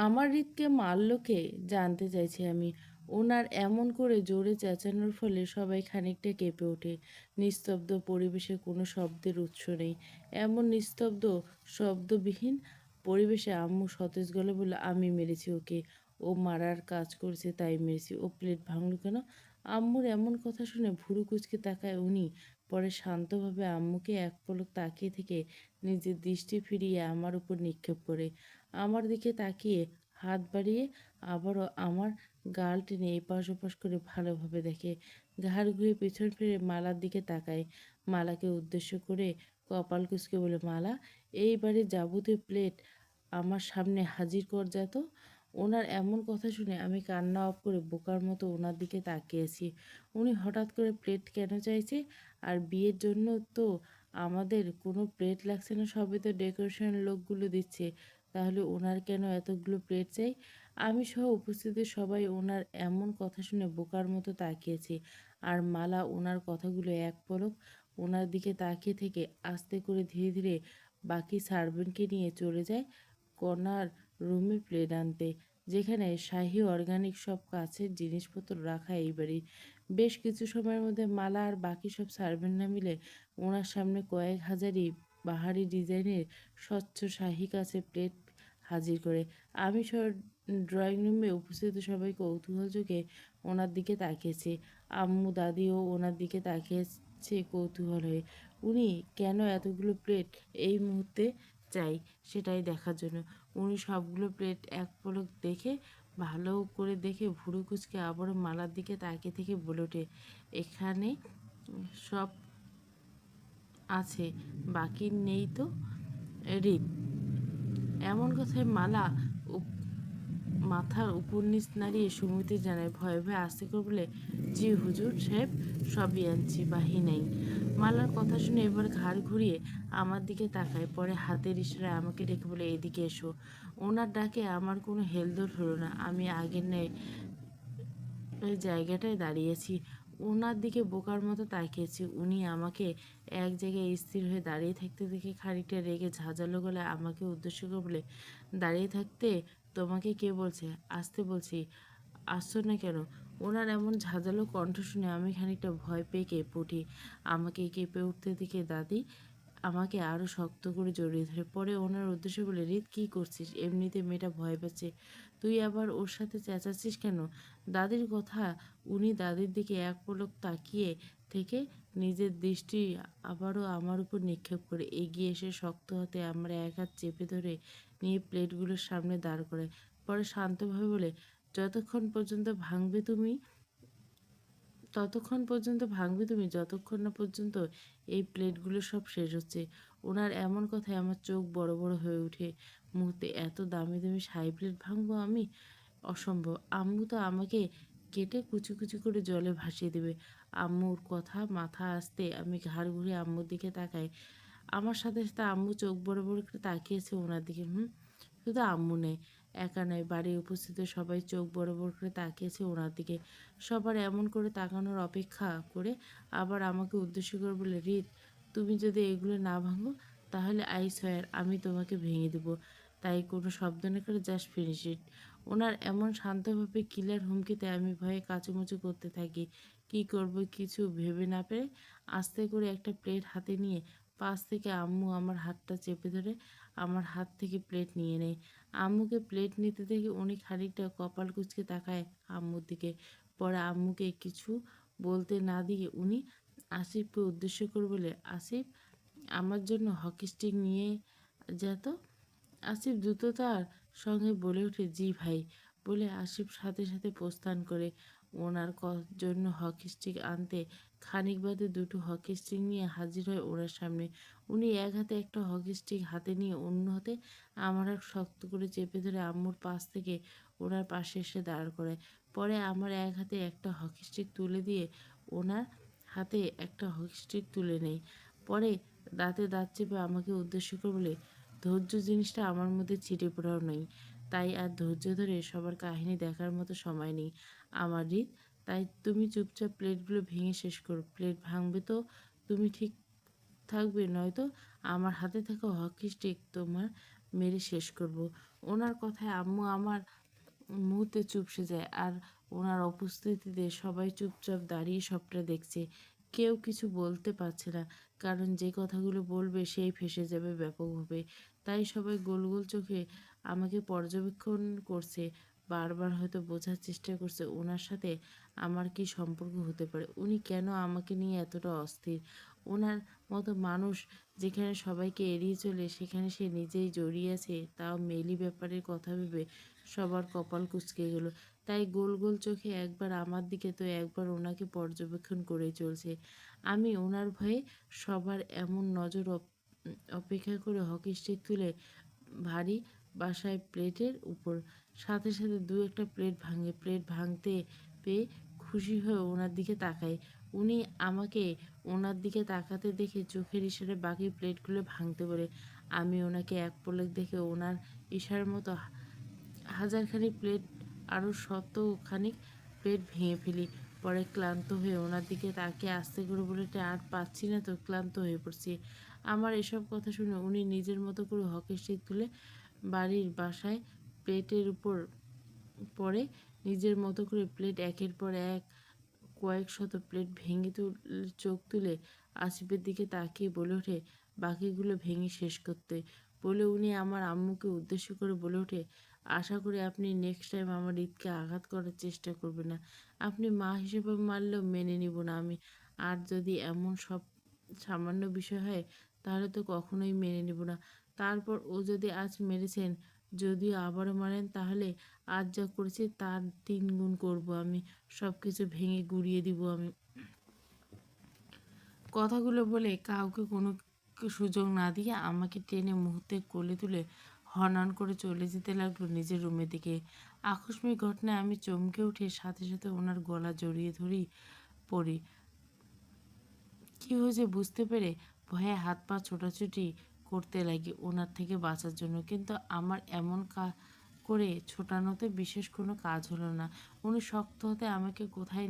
আমার হৃদকে মারল কে জানতে চাইছি আমি। ওনার এমন করে জোরে চেঁচানোর ফলে সবাই খানিকটা কেঁপে ওঠে। নিস্তব্ধ পরিবেশে কোনো শব্দের উৎস নেই। এমন নিস্তব্ধ শব্দবিহীন পরিবেশে আম্মু সতেজ গলে বলল, আমি মেরেছি ওকে। ও মারার কাজ করেছে তাই মেরেছি। ও প্লেট ভাঙল কেন? আম্মুর এমন কথা শুনে ভুরু কুঁচকে তাকায় উনি। পরে শান্তভাবে আম্মুকে এক পলক তাকিয়ে থেকে নিজের দৃষ্টি ফিরিয়ে আমার উপর নিক্ষেপ করে। আমার দিকে তাকিয়ে হাত বাড়িয়ে আবারও আমার গাল টেনে এপাশ ওপাশ করে ভালোভাবে দেখে। ঘাড় ঘুরে পেছন ফিরে মালার দিকে তাকায়। মালাকে উদ্দেশ্য করে কপাল কুঁচকে বলে, মালা, এইবারে যাবতীয় প্লেট আমার সামনে হাজির কর যা তো। ওনার এমন কথা শুনে আমি কান্না অফ করে বোকার মতো ওনার দিকে তাকিয়েছি। উনি হঠাৎ করে প্লেট কেন চাইছে? আর বিয়ের জন্য তো আমাদের কোনো প্লেট লাগছে না, সবই তো ডেকোরেশন লোকগুলো দিচ্ছে। তাহলে ওনার কেন এতগুলো প্লেট চাই? আমি সহ উপস্থিতির সবাই ওনার এমন কথা শুনে বোকার মতো তাকিয়েছি। আর মালা ওনার কথাগুলো এক পলক ওনার দিকে তাকিয়ে থেকে আস্তে করে ধীরে ধীরে বাকি সার্ভেন্টকে নিয়ে চলে যায় কর্নার রুমে প্লেট আনতে, যেখানে শাহী অর্গানিক সব কাছের জিনিসপত্র রাখা এই বাড়ি। বেশ কিছু সময়ের মধ্যে মালা আর বাকি সব সার্ভেন্টরা মিলে ওনার সামনে কয়েক হাজারই বাহারি ডিজাইনের স্বচ্ছ শাহী কাচের প্লেট হাজির করে। আমি ড্রয়িং রুমে উপস্থিত সবাই কৌতূহল চোখে ওনার দিকে তাকিয়েছে। আম্মু দাদিও ওনার দিকে তাকিয়েছে কৌতূহল হয়ে। উনি কেন এতগুলো প্লেট এই মুহূর্তে চাই সেটাই দেখার জন্য। উনি সবগুলো প্লেট এক পলক দেখে ভালো করে দেখে ভুরু কুচকে আবারও মালার দিকে তাকিয়ে থেকে বলে ওঠে, এখানে সব আছে, বাকি নেই তো রিত। এমন কথায় মালা মাথার উপর নিচ নাড়িয়ে সুমিতে জানায়, ভয়ে ভয়ে আস্তে করে বলে, জি হুজুর সাহেব, সবই আনছি, বাহি নাই। মালার কথা শুনে এবার ঘাড় ঘুরিয়ে আমার দিকে তাকায়, পরে হাতের ইশারায় আমাকে ডেকে বলে, এদিকে এসো। ওনার ডাকে আমার কোনো হেলদোল হলো না। আমি আগের ন্যায় ওই জায়গাটায় দাঁড়িয়েছি। ওনার দিকে বোকার মতো তাকিয়েছি। উনি আমাকে এক জায়গায় স্থির হয়ে দাঁড়িয়ে থাকতে দেখে খানিকটা রেগে ঝাঁঝালো গলায় আমাকে উদ্দেশ্য করে বলে, দাঁড়িয়ে থাকতে তোমাকে কে বলছে? আসতে বলছি, আসছো না কেন? ওনার এমন ঝাঁঝালো কণ্ঠ শুনে আমি খানিকটা ভয় পেয়ে কেঁপে উঠি। আমাকে কেঁপে উঠতে দেখে দাদি আমাকে আরও শক্ত করে জড়িয়ে ধরে। পরে ওনার উদ্দেশ্যে বলে, রিত, কী করছিস? এমনিতে মেয়েটা ভয় পাচ্ছে, তুই আবার ওর সাথে চেঁচাচ্ছিস কেন? দাদির কথা উনি দাদির দিকে এক পলক তাকিয়ে থেকে নিজের দৃষ্টি আবারও আমার উপর নিক্ষেপ করে এগিয়ে এসে শক্ত হাতে আমার এক হাত চেপে ধরে নিয়ে প্লেটগুলোর সামনে দাঁড় করে। পরে শান্তভাবে বলে, যতক্ষণ পর্যন্ত ভাঙবে তুমি ততক্ষণ পর্যন্ত ভাঙবে তুমি, যতক্ষণ না পর্যন্ত এই প্লেটগুলো সব শেষ হচ্ছে। ওনার এমন কথায় আমার চোখ বড় বড় হয়ে ওঠে। মুহূর্তে এত দামি দামি শাহী প্লেট ভাঙবো আমি? অসম্ভব। আম্মু তো আমাকে কেটে কুচি কুচি করে জলে ভাসিয়ে দেবে। আম্মুর কথা মাথা আসতে আমি ঘাড় ঘুরে আম্মুর দিকে তাকাই। আমার সাথে সাথে আম্মু চোখ বড় বড় করে তাকিয়েছে ওনার দিকে। শুধু আম্মু নেই, একা নয়, বাড়ির উপস্থিত সবাই চোখ বড় বড় করে তাকিয়েছে ওনার দিকে। সবার এমন করে তাকানোর অপেক্ষা করে আবার আমাকে উদ্দেশ্য করে বলে, রিত, তুমি যদি এগুলো না ভাঙো তাহলে আই সোয়ার আমি তোমাকে ভেঙে দেবো। তাই কোনো শব্দ না করে জাস্ট ফিনিশ ইট। ওনার এমন শান্তভাবে কিলার হুমকিতে আমি ভয়ে কাচুমুচু করতে থাকি। কি করব কিছু ভেবে না পেরে আস্তে করে একটা প্লেট হাতে নিয়ে পাশ থেকে আম্মু আমার হাতটা চেপে ধরে আমার হাত থেকে প্লেট নিয়ে নেয়। আম্মুকে প্লেট নিতে দেখে উনি খানিকটা কপাল কুঁচকে তাকায় আম্মুর দিকে। পরে আম্মুকে কিছু বলতে না দিয়ে উনি আসিফকে উদ্দেশ্য করে বলে, আসিফ, আমার জন্য হকি স্টিক নিয়ে যা তো। আসিফ দ্রুততার সঙ্গে বলে ওঠে, জি ভাই। বলে আসিফ সাথে সাথে প্রস্থান করে ওনার জন্য হকি স্টিক আনতে। খানিক বাদে দুটো হকি স্টিক নিয়ে হাজির হয় ওনার সামনে। উনি এক হাতে একটা হকি স্টিক হাতে নিয়ে অন্য হাতে আমার হাত শক্ত করে চেপে ধরে আম্মুর পাশ থেকে ওনার পাশে এসে দাঁড় করায়। পরে আমার এক হাতে একটা হকি স্টিক তুলে দিয়ে ওনার হাতে একটা হকি স্টিক তুলে নেই। পরে দাঁতে দাঁত চেপে আমাকে উদ্দেশ্য করে বলে, ধৈর্য জিনিসটা আমার মধ্যে ছিটে পড়াও নেই, তাই আর ধৈর্য ধরে সবার কাহিনী দেখার মতো সময় নেই আমার, রিত। তাই তুমি চুপচাপ প্লেটগুলো ভেঙে শেষ করো। প্লেট ভাঙবে তো তুমি ঠিক থাকবে, নয়তো আমার হাতে থাকা হকি স্টিক তোমার মেরে শেষ করব। ওনার কথায় আম্মু আমার মুহূর্তে চুপসে যায়, আর ওনার উপস্থিতিতে সবাই চুপচাপ দাঁড়িয়ে সবটা দেখছে। কেউ কিছু বলতে পারছে না, কারণ যে কথাগুলো বলবে সেই ফেঁসে যাবে ব্যাপকভাবে। তাই সবাই গোল গোল চোখে আমাকে পর্যবেক্ষণ করছে, বারবার হয়তো বোঝার চেষ্টা করছে ওনার সাথে আমার কি সম্পর্ক হতে পারে, উনি কেন আমাকে নিয়ে এতটা অস্থির। ওনার মতো মানুষ যেখানে সবাইকে এড়িয়ে চলে, সেখানে সে নিজেই জড়িয়ে আছে, তাও মেলি ব্যাপারের কথা ভেবে সবার কপাল কুঁচকে গেল। তাই গোল গোল চোখে একবার আমার দিকে তো একবার ওনাকে পর্যবেক্ষণ করে চলছে। আমি ওনার ভয়ে সবার এমন নজর অপেক্ষা করে হকি স্টিক তুলে ভারী বাসায় প্লেটের উপর, সাথে সাথে দু একটা প্লেট ভাঙে। প্লেট ভাঙতে পেয়ে খুশি হয়ে ওনার দিকে তাকাই। উনি আমাকে ওনার দিকে তাকাতে দেখে চোখের ইশারায় বাকি প্লেটগুলো ভাঙতে বলে। আমি ওনাকে এক পলক দেখে ওনার ইশারার মতো হাজারখানি প্লেট, আরও শতখানিক প্লেট ভেঙে ফেলি। পরে ক্লান্ত হয়ে ওনার দিকে তাকিয়ে আস্তে করে বলে, আর পাচ্ছি না তো, ক্লান্ত হয়ে পড়ছি। আমার এসব কথা শুনে উনি নিজের মতো করে হকি স্টিক তুলে বাড়ির বাসায় প্লেটের উপর পরে নিজের মতো করে প্লেট একের পর এক কয়েক শত প্লেট ভেঙে চোখ তুলে আসিফের দিকে তাকিয়ে বলে ওঠে, বাকিগুলো ভেঙে শেষ করতে। বলে উনি আমার আম্মুকে উদ্দেশ্য করে বলে ওঠে, আশা করি আপনি নেক্সট টাইম আমার ঈদকে আঘাত করার চেষ্টা করবেন না। আপনি মা হিসেবে মারলেও মেনে নিব না আমি। আর যদি এমন সব সামান্য বিষয় হয়, তাহলে তো কখনোই মেনে নিব না। তারপর ও যদি আজ মেরেছেন, যদিও আবারও মারেন, তাহলে আজ যা করেছি তার 3 গুণ করব আমি। সব কিছু ভেঙে গুঁড়িয়ে দিব আমি। কথাগুলো বলে কাউকে কোনো সুযোগ না দিয়ে আমাকে টেনে মুহূর্তে কোলে তুলে হনহন করে চলে যেতে লাগলো নিজের রুমের দিকে। আকস্মিক ঘটনায় আমি চমকে উঠে সাথে সাথে ওনার গলা জড়িয়ে ধরি পড়ি। কী হয়েছে বুঝতে পেরে ভয়ে হাত পা ছোটাছুটি করতে লাগি ওনার থেকে বাঁচার জন্য, কিন্তু আমার এমন করে ছোটানোতে বিশেষ কোনো কাজ হলো না। উনি শক্ত হতে আমাকে কোথায়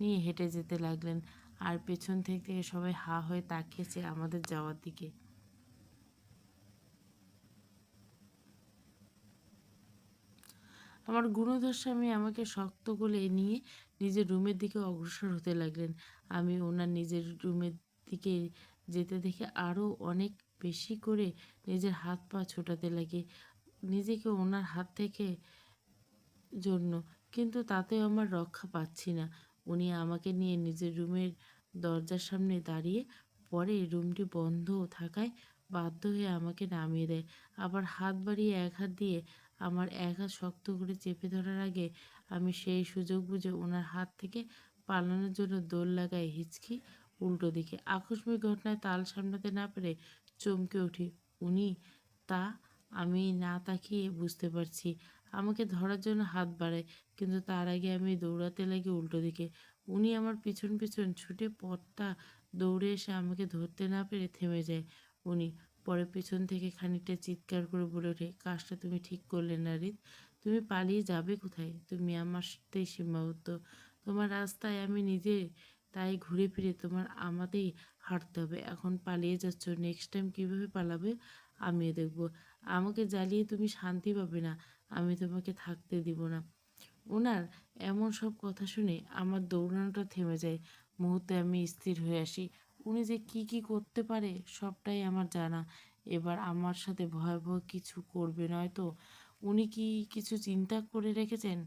নিয়ে হেঁটে যেতে লাগলেন, আর পেছন থেকে সবাই হা হয়ে তাকিয়েছে আমাদের যাওয়ার দিকে। আমার গুণধর স্বামী আমাকে শক্ত করে নিয়ে নিজের রুমের দিকে অগ্রসর হতে লাগলেন। আমি ওনার নিজের রুমের দিকে যেতে দেখে আরও অনেক বেশি করে নিজের হাত পা ছোটাতে লাগে নিজেকে ওনার হাত থেকে জন্য, কিন্তু তাতেও আমার রক্ষা পাচ্ছি না। উনি আমাকে নিয়ে নিজের রুমের দরজার সামনে দাঁড়িয়ে পরে রুমটি বন্ধ থাকায় বাধ্য হয়ে আমাকে নামিয়ে দেয়। আবার হাত বাড়িয়ে এক হাত দিয়ে আমার এক হাত শক্ত করে চেপে ধরার আগে আমি সেই সুযোগ বুঝে ওনার হাত থেকে পালানোর জন্য দৌড় লাগাই হিচকি উল্টো দিকে। আকস্মিক ঘটনায় তাল সামলাতে না পেরে চমকে উঠি। উনি তা আমি না তাকিয়ে বুঝতে পারছি। আমাকে ধরার জন্য হাত বাড়ায়, কিন্তু তার আগে আমি দৌড়াতে লাগি উল্টো দিকে। উনি আমার পিছন পিছন ছুটে পথটা দৌড়ে এসে আমাকে ধরতে না পেরে থেমে যায়। উনি পরে পিছন থেকে খানিকটা চিৎকার করে বলে ওঠে, কাজটা তুমি ঠিক করলে না রিত। তুমি পালিয়ে যাবে কোথায়? তুমি আমার সাথেই সীমাবদ্ধ। তোমার রাস্তায় আমি নিজে, তাই ঘুরে ফিরে তোমার আমাতেই হাঁটতে হবে। এখন পালিয়ে যাচ্ছ, নেক্সট টাইম কীভাবে পালাবে আমিও দেখব। আমাকে জ্বালিয়ে তুমি শান্তি পাবে না, আমি তোমাকে থাকতে দিব না। ওনার এমন সব কথা শুনে আমার দৌড়ানোটা থেমে যায়। মুহূর্তে আমি স্থির হয়ে আসি। উনি যে কি কি করতে পারে সবটাই আমার জানা। এবার আমার সাথে ভয়াবহ কিছু করবে নয়তো। উনি কি কিছু চিন্তা করে রেখেছেন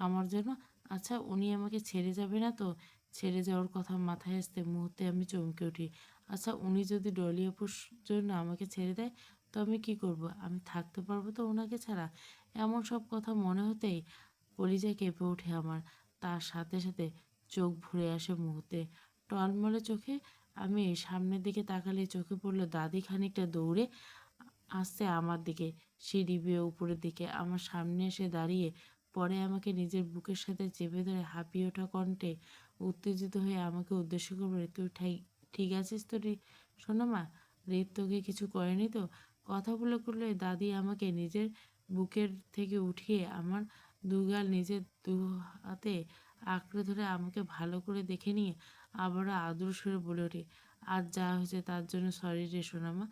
আমার জন্য? আচ্ছা, উনি আমাকে ছেড়ে যাবে না তো? ছেড়ে যাওয়ার কথা মাথায় আসতে মুহূর্তে আমি চমকে উঠি। আচ্ছা, উনি যদি ডলি আপুর জন্য আমাকে ছেড়ে দেয়, তো আমি কি করব? আমি থাকতে পারবো তো ওনাকে ছাড়া? এমন সব কথা মনে হতেই কলিজা কেঁপে ওঠে আমার। তার সাথে সাথে চোখ ভরে আসে মুহূর্তে। টলমলে চোখে আমি সামনের দিকে তাকালে চোখে পড়ল দাদি খানিকটা দৌড়ে আসছে আমার দিকে, সিঁড়ি বেয়ে উপরের দিকে আমার সামনে এসে দাঁড়িয়ে পরে আমাকে নিজের বুকের সাথে চেপে ধরে হাঁপিয়ে ওঠা কণ্ঠে উত্তেজিত হয়ে আমাকে উদ্দেশ্য করে, তুই ঠিক আছিস তো সোনামা? রিত তোকে কিছু করেনি তো? কথা বলে করলে দাদি আমাকে নিজের বুকের থেকে উঠিয়ে আমার দুগাল নিজের দু হাতে আঁকড়ে ধরে আমাকে ভালো করে দেখে নিয়ে আবারও আদর সুরে বলে ওঠে, আজ যা হয়েছে তার জন্য সরি রে সোনামা,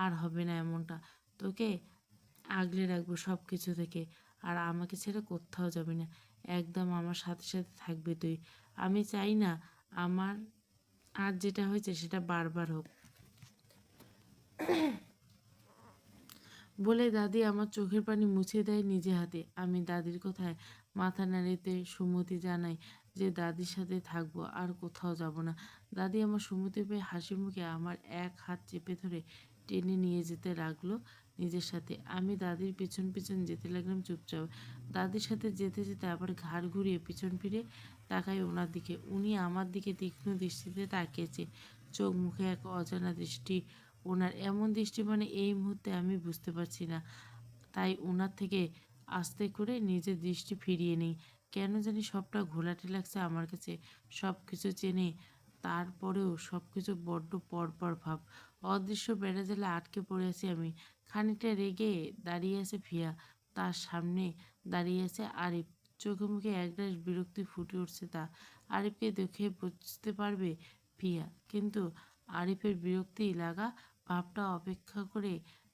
আর হবে না এমনটা। তোকে আগলে রাখবো সব কিছু থেকে। আর আমাকে ছেড়ে কোথাও যাবি না, একদম আমার সাথে সাথে থাকবি তুই। আমি চাই না আমার আর যেটা হয়েছে সেটা বারবার হোক। বলে দাদি আমার চোখের পানি মুছে দেয় নিজে হাতে। আমি দাদির কথায় মাথা নাড়িতে সুমতি জানাই যে দাদির সাথে থাকবো, আর কোথাও যাব না। দাদি আমার সুমতি পেয়ে হাসি মুখে আমার এক হাত চেপে ধরে টেনে নিয়ে যেতে লাগলো নিজের সাথে। আমি দাদির পিছন পিছন যেতে লাগলাম চুপচাপ। দাদির সাথে যেতে যেতে আবার ঘাড় ঘুরিয়ে পিছন ফিরে তাকাই ওনার দিকে। উনি আমার দিকে তীক্ষ্ণ দৃষ্টিতে তাকিয়েছে, চোখ মুখে এক অজানা দৃষ্টি। ওনার এমন দৃষ্টি মানে এই মুহূর্তে আমি বুঝতে পারছি না। তাই ওনার থেকে আস্তে করে নিজের দৃষ্টি ফিরিয়ে নিই। কেন জানি সবটা ঘোলাটে লাগছে আমার কাছে। সব কিছু চেনে, তারপরেও সব কিছু বড্ড পরপর ভাব। অদৃশ্য বেড়াজালে আটকে পড়ে আছি আমি। খানিকটা রেগে দাঁড়িয়ে আছে ফিয়া, তার সামনে দাঁড়িয়ে আছে আরিফ। চোখে মুখে একরাশ বিরক্তি ফুটে উঠছে তা। আরিফকে দেখে বুঝতে পারবে ফিয়া, কিন্তু আরিফের বিরক্তি লাগা ভাবটা অপেক্ষা করে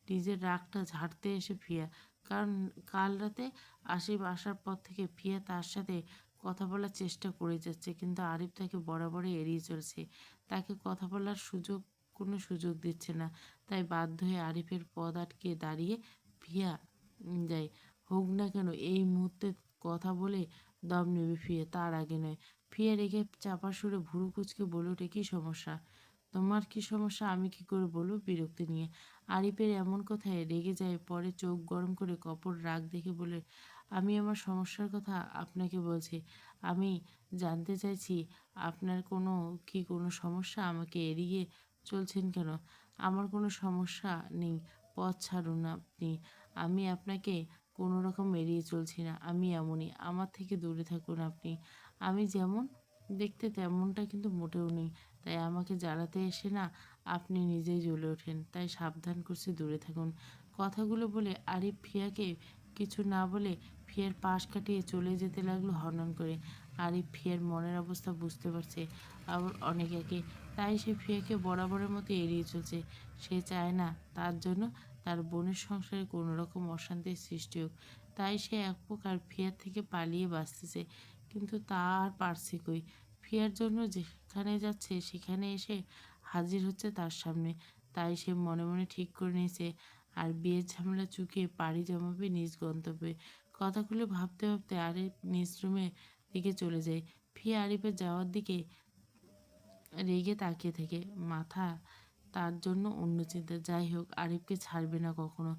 নিজের রাগটা ঝাড়তে এসে ফিয়া। কারণ কাল রাতে আসিফ আসার পর থেকে ফিয়া তার সাথে কথা বলার চেষ্টা করে যাচ্ছে, কিন্তু আরিফ তাকে বরাবরই এড়িয়ে চলছে। তাকে কথা বলার কোনো সুযোগ দিচ্ছে না। তাই বাধ্য হয়ে আরিফের পদ আটকে দাঁড়িয়ে ফিয়া যায়। হোক না কেন এই মুহূর্তে কথা বলে দম নেবে ফিয়া, তার আগে নয়। ফিয়া রেগে চাপা সুরে ভুরু কুচকে বলে ওঠে, কী সমস্যা? তোমার কি সমস্যা আমি কি করে বলবো? বিরক্তি নিয়ে আরিফের এমন কথায় রেগে যায়, পরে চোখ গরম করে কপট রাগ দেখে বলে, আমি আমার সমস্যার কথা আপনাকে বলছি। আমি জানতে চাইছি আপনার কোনো সমস্যা? আমাকে এড়িয়ে চলছেন কেন? আমার কোনো সমস্যা নেই, পথ ছাড়ুন আপনি। আমি আপনাকে কোনো রকম এড়িয়ে চলছি না, আমি এমনই, আমার থেকে দূরে থাকুন আপনি। আমি যেমন দেখতে তেমনটা কিন্তু মোটেও নেই। তাই আমাকে জ্বালাতে এসে না আপনি নিজেই জ্বলে ওঠেন। তাই সাবধান করছি, দূরে থাকুন। কথাগুলো বলে আরিফ ফিয়াকে কিছু না বলে ফিয়ার পাশ কাটিয়ে চলে যেতে লাগলো হনহন করে। আরিফ ফিয়ার মনের অবস্থা বুঝতে পারছে আবার অনেক একে। তাই সে ফিয়াকে বরাবরের মতো এড়িয়ে চলছে। সে চায় না তার জন্য তার বোনের সংসারে কোনো রকম অশান্তির সৃষ্টি হোক। তাই সে এক প্রকার ফিয়ার থেকে পালিয়ে বাঁচতেছে। কিন্তু তা আর পারছে কই। ফিয়ার জন্য যেখানে যাচ্ছে সেখানে এসে হাজির হচ্ছে তার সামনে। তাই সে মনে মনে ঠিক করে নিয়েছে আর বিয়ের ঝামেলা চুকিয়ে পাড়ি জমাবে নিজ গন্তব্যে। কথাগুলো ভাবতে ভাবতে আরিফ নিজ রুমে দিকে চলে যায়। ফিয়া আরিফের যাওয়ার দিকে রেগে তাকিয়ে থাকে, মাথা তার জন্য অন্য চিন্তা। যাই হোক, আরিফকে ছাড়বে না কখনো।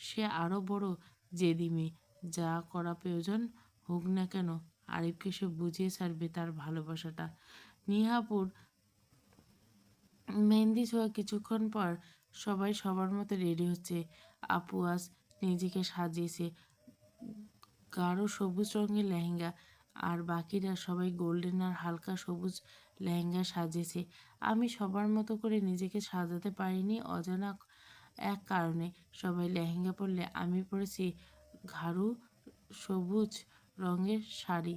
সে আরও বড় জেদি মেয়ে। যা করা প্রয়োজন হোক না কেন, আরিফকে সে বুঝিয়ে ছাড়বে তার ভালোবাসাটা। নিহাপুর মেহেন্দি ছোঁয়া কিছুক্ষণ পর সবাই সবার মতো রেডি হচ্ছে। আপু আজ নিজেকে সাজিয়েছে গাঢ় সবুজ রঙের লেহেঙ্গা, আর বাকিরা সবাই গোল্ডেন আর হালকা সবুজ লেহেঙ্গা সাজিয়েছে। আমি সবার মতো করে নিজেকে সাজাতে পারিনি অজানা এক কারণে। সবাই লেহেঙ্গা পরলে আমি পরেছি গাঢ় সবুজ রঙের শাড়ি,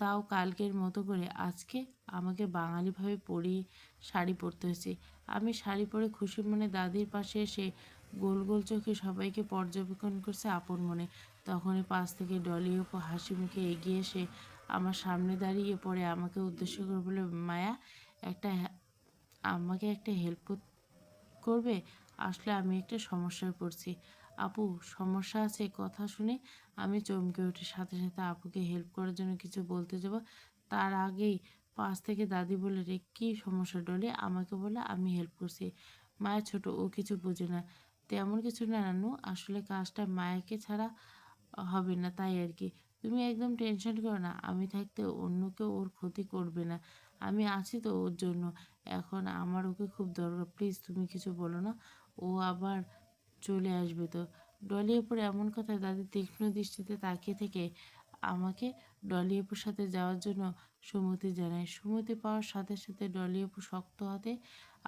তাও কালকের মতো করে। আজকে আমাকে বাঙালিভাবে শাড়ি পরতে হয়েছে। আমি শাড়ি পরে খুশি মনে দাদির পাশে এসে গোল গোল চোখে সবাইকে পর্যবেক্ষণ করছে আপন মনে। তখনই পাশ থেকে ডলি অপু হাসি মুখে এগিয়ে এসে আমার সামনে দাঁড়িয়ে পড়ে আমাকে উদ্দেশ্য করে বলে, মায়া, একটা আমাকে একটা হেল্প করবে? আসলে আমি একটা সমস্যায় পড়ছি। আপু, সমস্যা আছে? কথা শুনে আমি চমকে উঠে সাথে সাথে আপুকে হেল্প করার জন্য কিছু বলতে যাব, তার আগেই পাশ থেকে দাদি বলে, রে কী সমস্যা ডলি? আমাকে বলে আমি হেল্প করছি। মায়া ছোট, ও কিছু বোঝে না। তেমন কিছু না নানু, আসলে কাজটা মায়াকে ছাড়া হবে না, তাই আর কি। তুমি একদম টেনশন করো না, আমি থাকতে অন্য কেউ ওর ক্ষতি করবে না। আমি আছি তো ওর জন্য। এখন আমার ওকে খুব দরকার, প্লিজ তুমি কিছু বলো না, ও আবার চলে আসবে তো। ডলি অপুর এমন কথায় দাদি তীক্ষ্ণ দৃষ্টিতে তাকিয়ে থেকে আমাকে ডলি অপুর সাথে যাওয়ার জন্য সুমতি জানায়। সুমতি পাওয়ার সাথে সাথে ডলি অপু শক্ত হাতে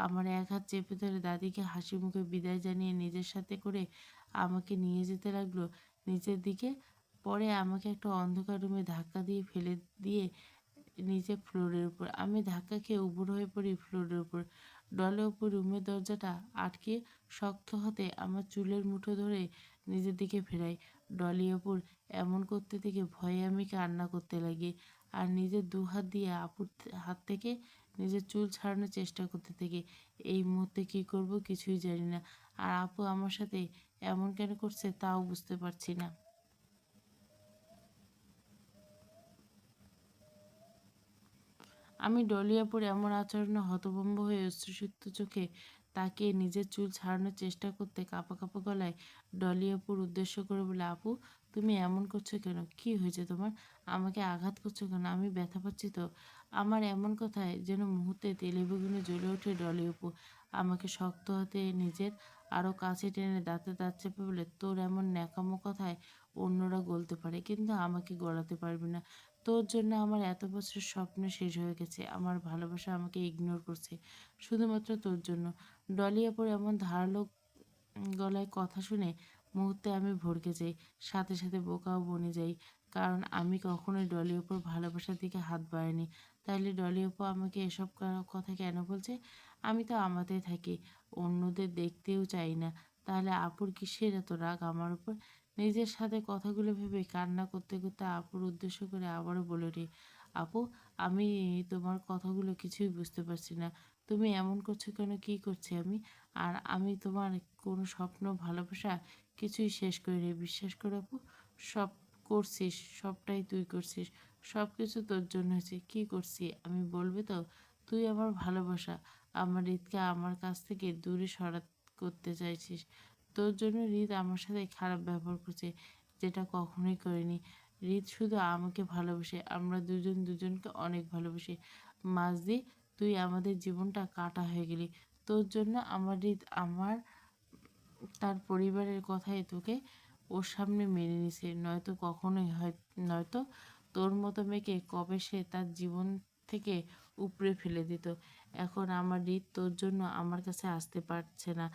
আমার এক হাত চেপে ধরে দাদিকে হাসি মুখে বিদায় জানিয়ে নিজের সাথে করে আমাকে নিয়ে যেতে লাগলো নিচের দিকে। পরে আমাকে একটা অন্ধকার রুমে ধাক্কা দিয়ে ফেলে দিয়ে নিচে ফ্লোরের উপর। আমি ধাক্কা খেয়ে উপুড় হয়ে পড়ি ফ্লোরের উপর। ডলে উপর রুমের দরজাটা আটকে শক্ত হাতে আমার চুলের মুঠো ধরে নিজের দিকে ফেরাই। ডলি আপুর এমন করতে থেকে ভয়ে আমি কান্না করতে লাগি আর নিজের দুহাত দিয়ে আপুর হাত থেকে নিজের চুল ছাড়ানোর চেষ্টা করতে থাকি। এই মুহূর্তে কী করব কিছুই জানি না। আর আপু আমার সাথে এমন কেন করছে তাও বুঝতে পারছি না। আমি ডলি আপুর এমন আচরণে হতভম্ব হয়ে অশ্রুসিক্ত চোখে তাকিয়ে নিজের চুল ছাড়ানোর চেষ্টা করতে কাঁপা কাঁপা গলায় ডলি আপুর উদ্দেশ্য করে বলে, আপু তুমি এমন করছো কেন? কি হয়েছে তোমার? আমাকে আঘাত করছো কেন? আমি ব্যথা পাচ্ছি তো। আমার এমন কথায় যেন মুহূর্তে তেলে বেগুনে জ্বলে ওঠে ডলি আপু। আমাকে শক্ত হাতে নিজের আরও কাছে টেনে দাঁতে দাঁত চেপে বলে, তোর এমন ন্যাকামো কথায় অন্যরা গলতে পারে কিন্তু আমাকে গলাতে পারবি না। তোর জন্য আমার এত বছরের স্বপ্ন শেষ হয়ে গেছে। আমার ভালোবাসা আমাকে ইগনোর করছে শুধুমাত্র তোর জন্য। ডলি আপুর এমন ধারালো গলায় কথা শুনে মুহূর্তে আমি ভড়কে যাই, সাথে সাথে বোকাও বনে যাই। কারণ আমি কখনোই ডলি আপুর ভালোবাসার দিকে হাত বাড়াইনি। তাইলে ডলি আপু আমাকে এসব কথা কেন বলছে? আমি তো আমাতেই থাকি, অন্যদের দেখতেও চাই না। তাহলে আপুর কিসের এত রাগ আমার উপর? নিজের সাথে কথাগুলো ভেবে কান্না করতে করতে আপুর উদ্দেশ্য করে আবারও বলে উঠি, আপু আমি তোমার কথাগুলো কিছুই বুঝতে পারছি না। তুমি এমন করছো কেন? কী করছি আমি? আর আমি তোমার কোনো স্বপ্ন ভালোবাসা কিছুই শেষ করিনি। বিশ্বাস করো আপু, সব করছিস, সবটাই তুই করছিস। সব কিছু তোর জন্য হয়েছে। কী করছি আমি বলবি তো? তুই আমার ভালোবাসা, আমার হৃদকে আমার কাছ থেকে দূরে করতে চাইছিস। তোর জন্য হৃদ আমার সাথে খারাপ ব্যবহার করছে, যেটা কখনোই করিনি। হৃদ শুধু আমাকে ভালোবাসে, আমরা দুজন দুজনকে অনেক ভালোবাসি। মাঝদি তুই আমাদের জীবনটা কাটা হয়ে গেলি। তোর জন্য আমার হৃদ আমার তার পরিবারের কথাই তোকে ওর সামনে মেনে নিছে, নয়তো কখনোই হয়, নয়তো তোর মতো মেয়েকে কবে সে তার জীবন থেকে উপড়ে ফেলে দিত। এখন আমার হৃদ তোর জন্য আমার কাছে আসতে পারছে না,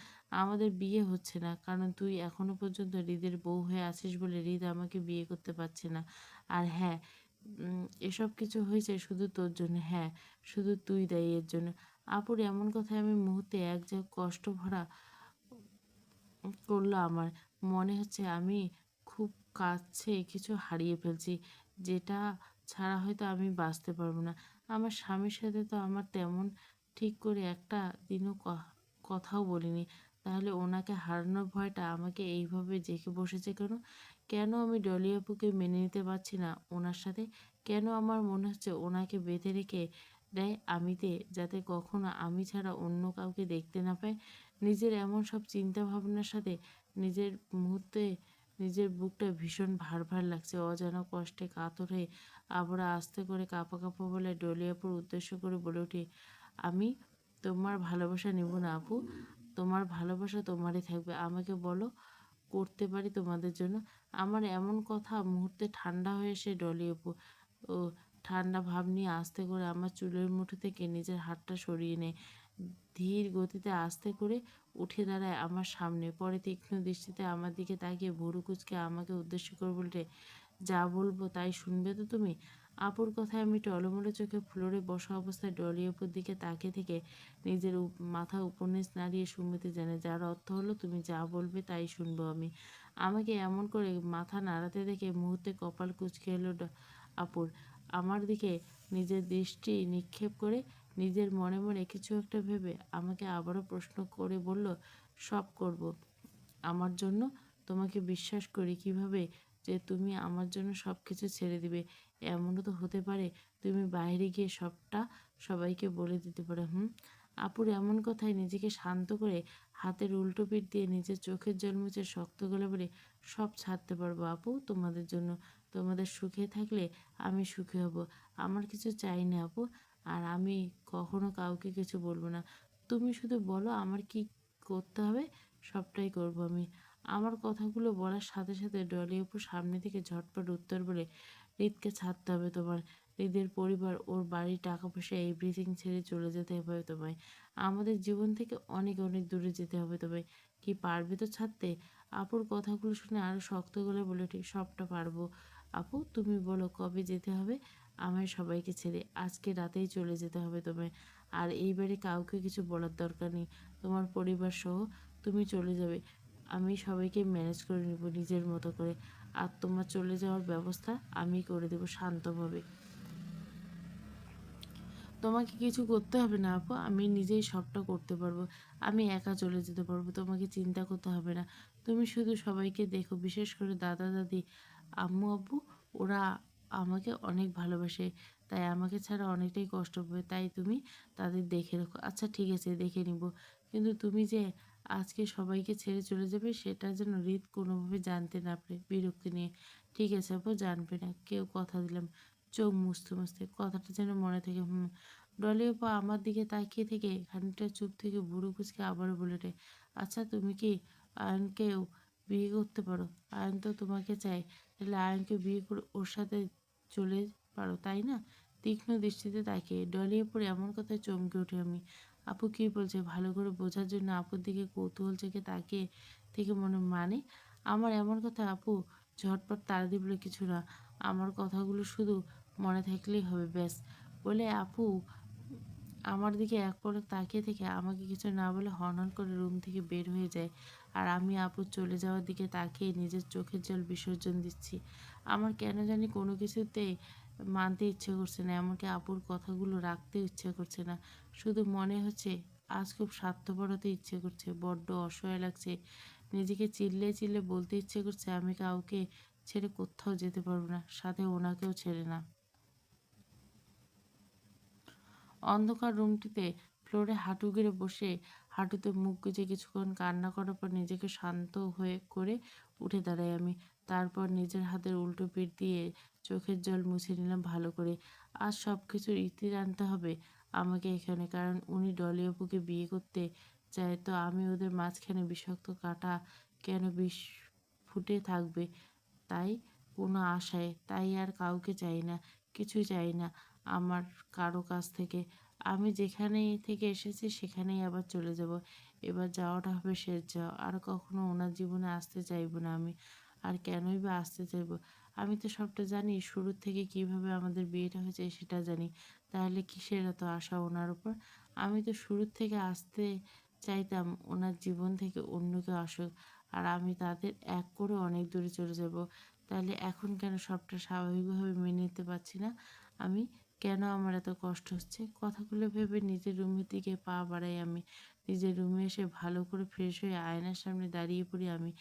আমাদের বিয়ে হচ্ছে না, কারণ তুই এখনো পর্যন্ত হৃদের বউ হয়ে আছিস বলে হৃদ আমাকে বিয়ে করতে পারছে না। আর হ্যাঁ, এসব কিছু হয়েছে শুধু তোর জন্য। হ্যাঁ, শুধু তুই দায়ী এর জন্য। আপুর এমন কথায় আমি মুহূর্তে এক যা কষ্ট ভরা করলো আমার। মনে হচ্ছে আমি খুব কাছে কিছু হারিয়ে ফেলছি, যেটা ছাড়া হয়তো আমি বাঁচতে পারবো না। আমার স্বামীর সাথে তো আমার তেমন ঠিক করে একটা দিনও কথাও বলিনি। তাহলে ওনাকে হারানোর ভয়টা আমাকে এইভাবে জেঁকে বসেছে কেন? কেন আমি ডলি আপুকে মেনে নিতে পারছি না ওনার সাথে? কেন আমার মনে হচ্ছে ওনাকে বেঁধে রেখে দেয় আমিতে, যাতে কখনো আমি ছাড়া অন্য কাউকে দেখতে না পায়? নিজের এমন সব চিন্তা ভাবনার সাথে নিজের মুহূর্তে নিজের বুকটা ভীষণ ভার ভার লাগছে। অজানা কষ্টে কাতর হয়ে আবার আস্তে করে কাঁপা কাঁপা বলে ডলি আপুর উদ্দেশ্য করে বলে উঠি, আমি তোমার ভালোবাসা নেব না আপু। তোমার ভালোবাসা তোমারই থাকবে। আমাকে বলো, করতে পারি তোমাদের জন্য। আমার এমন কথা মুহূর্তে ঠান্ডা হয়ে এসে ডলি আপু ও ঠান্ডা ভাব নিয়ে আস্তে করে আমার চুলের মুঠো থেকে নিজের হাতটা সরিয়ে নেয়। ধীর গতিতে আস্তে করে উঠে দাঁড়ায় আমার সামনে। পরে তীক্ষ্ণ দৃষ্টিতে আমার দিকে তাকিয়ে ভুরু কুঁচকে আমাকে উদ্দেশ্য করে বলতে, যা বলবো তাই শুনবে তো তুমি? আপুর কথায় আমি টলমলে চোখে ফ্লোরে বসা অবস্থায় ডলি আপুর দিকে তাকিয়ে থেকে নিজের মাথা উপর নিচ নাড়িয়ে সুমিতে জানে, যার অর্থ হলো তুমি যা বলবে তাই শুনবো আমি। আমাকে এমন করে মাথা নাড়াতে দেখে মুহূর্তে কপাল কুঁচকে এলো আপুর। আমার দিকে নিজের দৃষ্টি নিক্ষেপ করে নিজের মনে মনে কিছু একটা ভেবে আমাকে আবারও প্রশ্ন করে বলল, সব করব আমার জন্য? তোমাকে বিশ্বাস করি কিভাবে যে তুমি আমার জন্য সব কিছু ছেড়ে দিবে? এমনও তো হতে পারে তুমি বাইরে গিয়ে সবটা সবাইকে বলে দিতে পারো। আপুর এমন কথায় নিজেকে শান্ত করে হাতের উল্টো পিঠ দিয়ে নিজের চোখের জল মুছে শক্ত গলা বলে, সব ছাড়তে পারবো আপু তোমাদের জন্য। তোমাদের সুখে থাকলে আমি সুখী হব। আমার কিছু চাই না আপু। আর আমি কখনো কাউকে কিছু বলবো না। তুমি শুধু বলো আমার কি করতে হবে, সবটাই করব আমি। আমার কথাগুলো বলার সাথে সাথে ডলি অপু সামনে থেকে ঝটপট উত্তর বলে, হৃদকে ছাড়তে হবে তোমার। হৃদের পরিবার, ওর বাড়ি, টাকা পয়সা এভরিথিং ছেড়ে চলে যেতে হবে তোমায়। আমাদের জীবন থেকে অনেক অনেক দূরে যেতে হবে তোমায়। কি পারবে তো ছাড়তে? আপুর কথাগুলো শুনে আরও শক্ত গলায় বলে ওঠে, সবটা পারবো আপু। তুমি বলো কবে যেতে হবে আমায় সবাইকে ছেড়ে? আজকে রাতেই চলে যেতে হবে তোমায়। আর এইবারে কাউকে কিছু বলার দরকার নেই। তোমার পরিবার সহ তুমি চলে যাবে। আমি সবাইকে ম্যানেজ করে নেব নিজের মতো করে। আর তোমার চলে যাওয়ার ব্যবস্থা আমি করে দেবো শান্তভাবে। তোমাকে কিছু করতে হবে না আপু, আমি নিজেই সবটা করতে পারবো। আমি একা চলে যেতে পারবো, তোমাকে চিন্তা করতে হবে না। তুমি শুধু সবাইকে দেখো, বিশেষ করে দাদা দাদি, আম্মু আব্বু, ওরা আমাকে অনেক ভালোবাসে, তাই আমাকে ছাড়া অনেকটাই কষ্ট পাবে, তাই তুমি তাদের দেখে রাখো। আচ্ছা ঠিক আছে, দেখে নিব। কিন্তু তুমি যে আজকে সবাইকে ছেড়ে চলে যাবে সেটা যেন রিত কোনোভাবে জানতে না পারে, বিরক্তি নিয়ে। ঠিক আছে আপু, জানবে না, কেউ কথা দিলাম। চোখ মুছতে মুছতে কথাটা যেন মনে থেকে ডলি আপা আমার দিকে তাকিয়ে থেকে খানিকটা চুপ থেকে বুড়ো কুচকে আবারও বলে ওঠে, আচ্ছা তুমি কি আয়নকেও বিয়ে করতে পারো? আয়ন তো তোমাকে চায়, তাহলে আয়নকে বিয়ে করে ওর সাথে চলে পারো, তাই না? তীক্ষ্ণ দৃষ্টিতে তাকিয়ে ডলি আপুর এমন কথায় চমকে উঠে আমি। আপু কি বলছে ভালো করে বোঝার জন্য আপুর দিকে কৌতূহল চোখে তাকিয়ে থেকে মানে আমার এমন কথা আপু ঝটপট তাড়া দিবলে কিছু না, আমার কথাগুলো শুধু মনে থাকলেই হবে ব্যাস, বলে আপু আমার দিকে এক পলক তাকিয়ে থেকে আমাকে কিছু না বলে হনহন করে রুম থেকে বের হয়ে যায়। আর আমি আপুর চলে যাওয়ার দিকে তাকিয়ে নিজের চোখের জল বিসর্জন দিচ্ছি। আমার কেন জানি কোনো কিছুতেই মানতে ইচ্ছে করছে না, এমনকি আপুর কথাগুলো রাখতেও ইচ্ছে করছে না। শুধু মনে হচ্ছে আজ খুব স্বার্থপর হতে ইচ্ছে করছে, বড্ড অসহায় লাগছে। নিজেকে চিল্লে চিল্লে বলতে ইচ্ছে করছে আমি কাউকে ছেড়ে কোথাও যেতে পারবো না, সাথে ওনাকেও ছেড়ে না। অন্ধকার রুমটিতে ফ্লোরে হাঁটু গেড়ে বসে হাঁটুতে মুখ গুজে কিছুক্ষণ কান্না করার পর নিজেকে শান্ত হয়ে করে উঠে দাঁড়াই আমি। তারপর নিজের হাতের উল্টো পিঠ দিয়ে চোখের জল মুছে নিলাম ভালো করে। আজ সব কিছুর ইতি আনতে হবে আমাকে এখানে, কারণ উনি ডলি অপুকে বিয়ে করতে চায়, তো আমি ওদের মাঝখানে বিষাক্ত কাঁটা কেন বিষ ফুটে থাকবে? তাই কোনো আশায়, তাই আর কাউকে চাই না, কিছু চাই না আমার কারো কাছ থেকে। আমি যেখানেই থেকে এসেছি সেখানেই আবার চলে যাব। এবার যাওয়াটা হবে শেষ যাওয়া, আর কখনো ওনার জীবনে আসতে চাইবো না আমি। আর কেনই বা আসতে চাইবো? আমি তো সবটা জানি, শুরুর থেকে কিভাবে আমাদের বিয়েটা হয়েছে সেটা জানি। তাহলে কিসের এত আশা ওনার উপর? আমি তো শুরুর থেকে আসতে চাইতাম ওনার জীবন থেকে অন্য কেউ আসুক, আর আমি তাদের এক করে অনেক দূরে চলে যাব। তাহলে এখন কেন সবটা স্বাভাবিকভাবে মেনে নিতে পারছি না আমি? কেন আমার এত কষ্ট হচ্ছে? কথাগুলো ভেবে নিজের রুমের দিকে পা বাড়াই আমি। নিজের রুমে এসে ভালো করে ফ্রেশ হয়ে আয়নার সামনে দাঁড়িয়ে পড়ি আমি।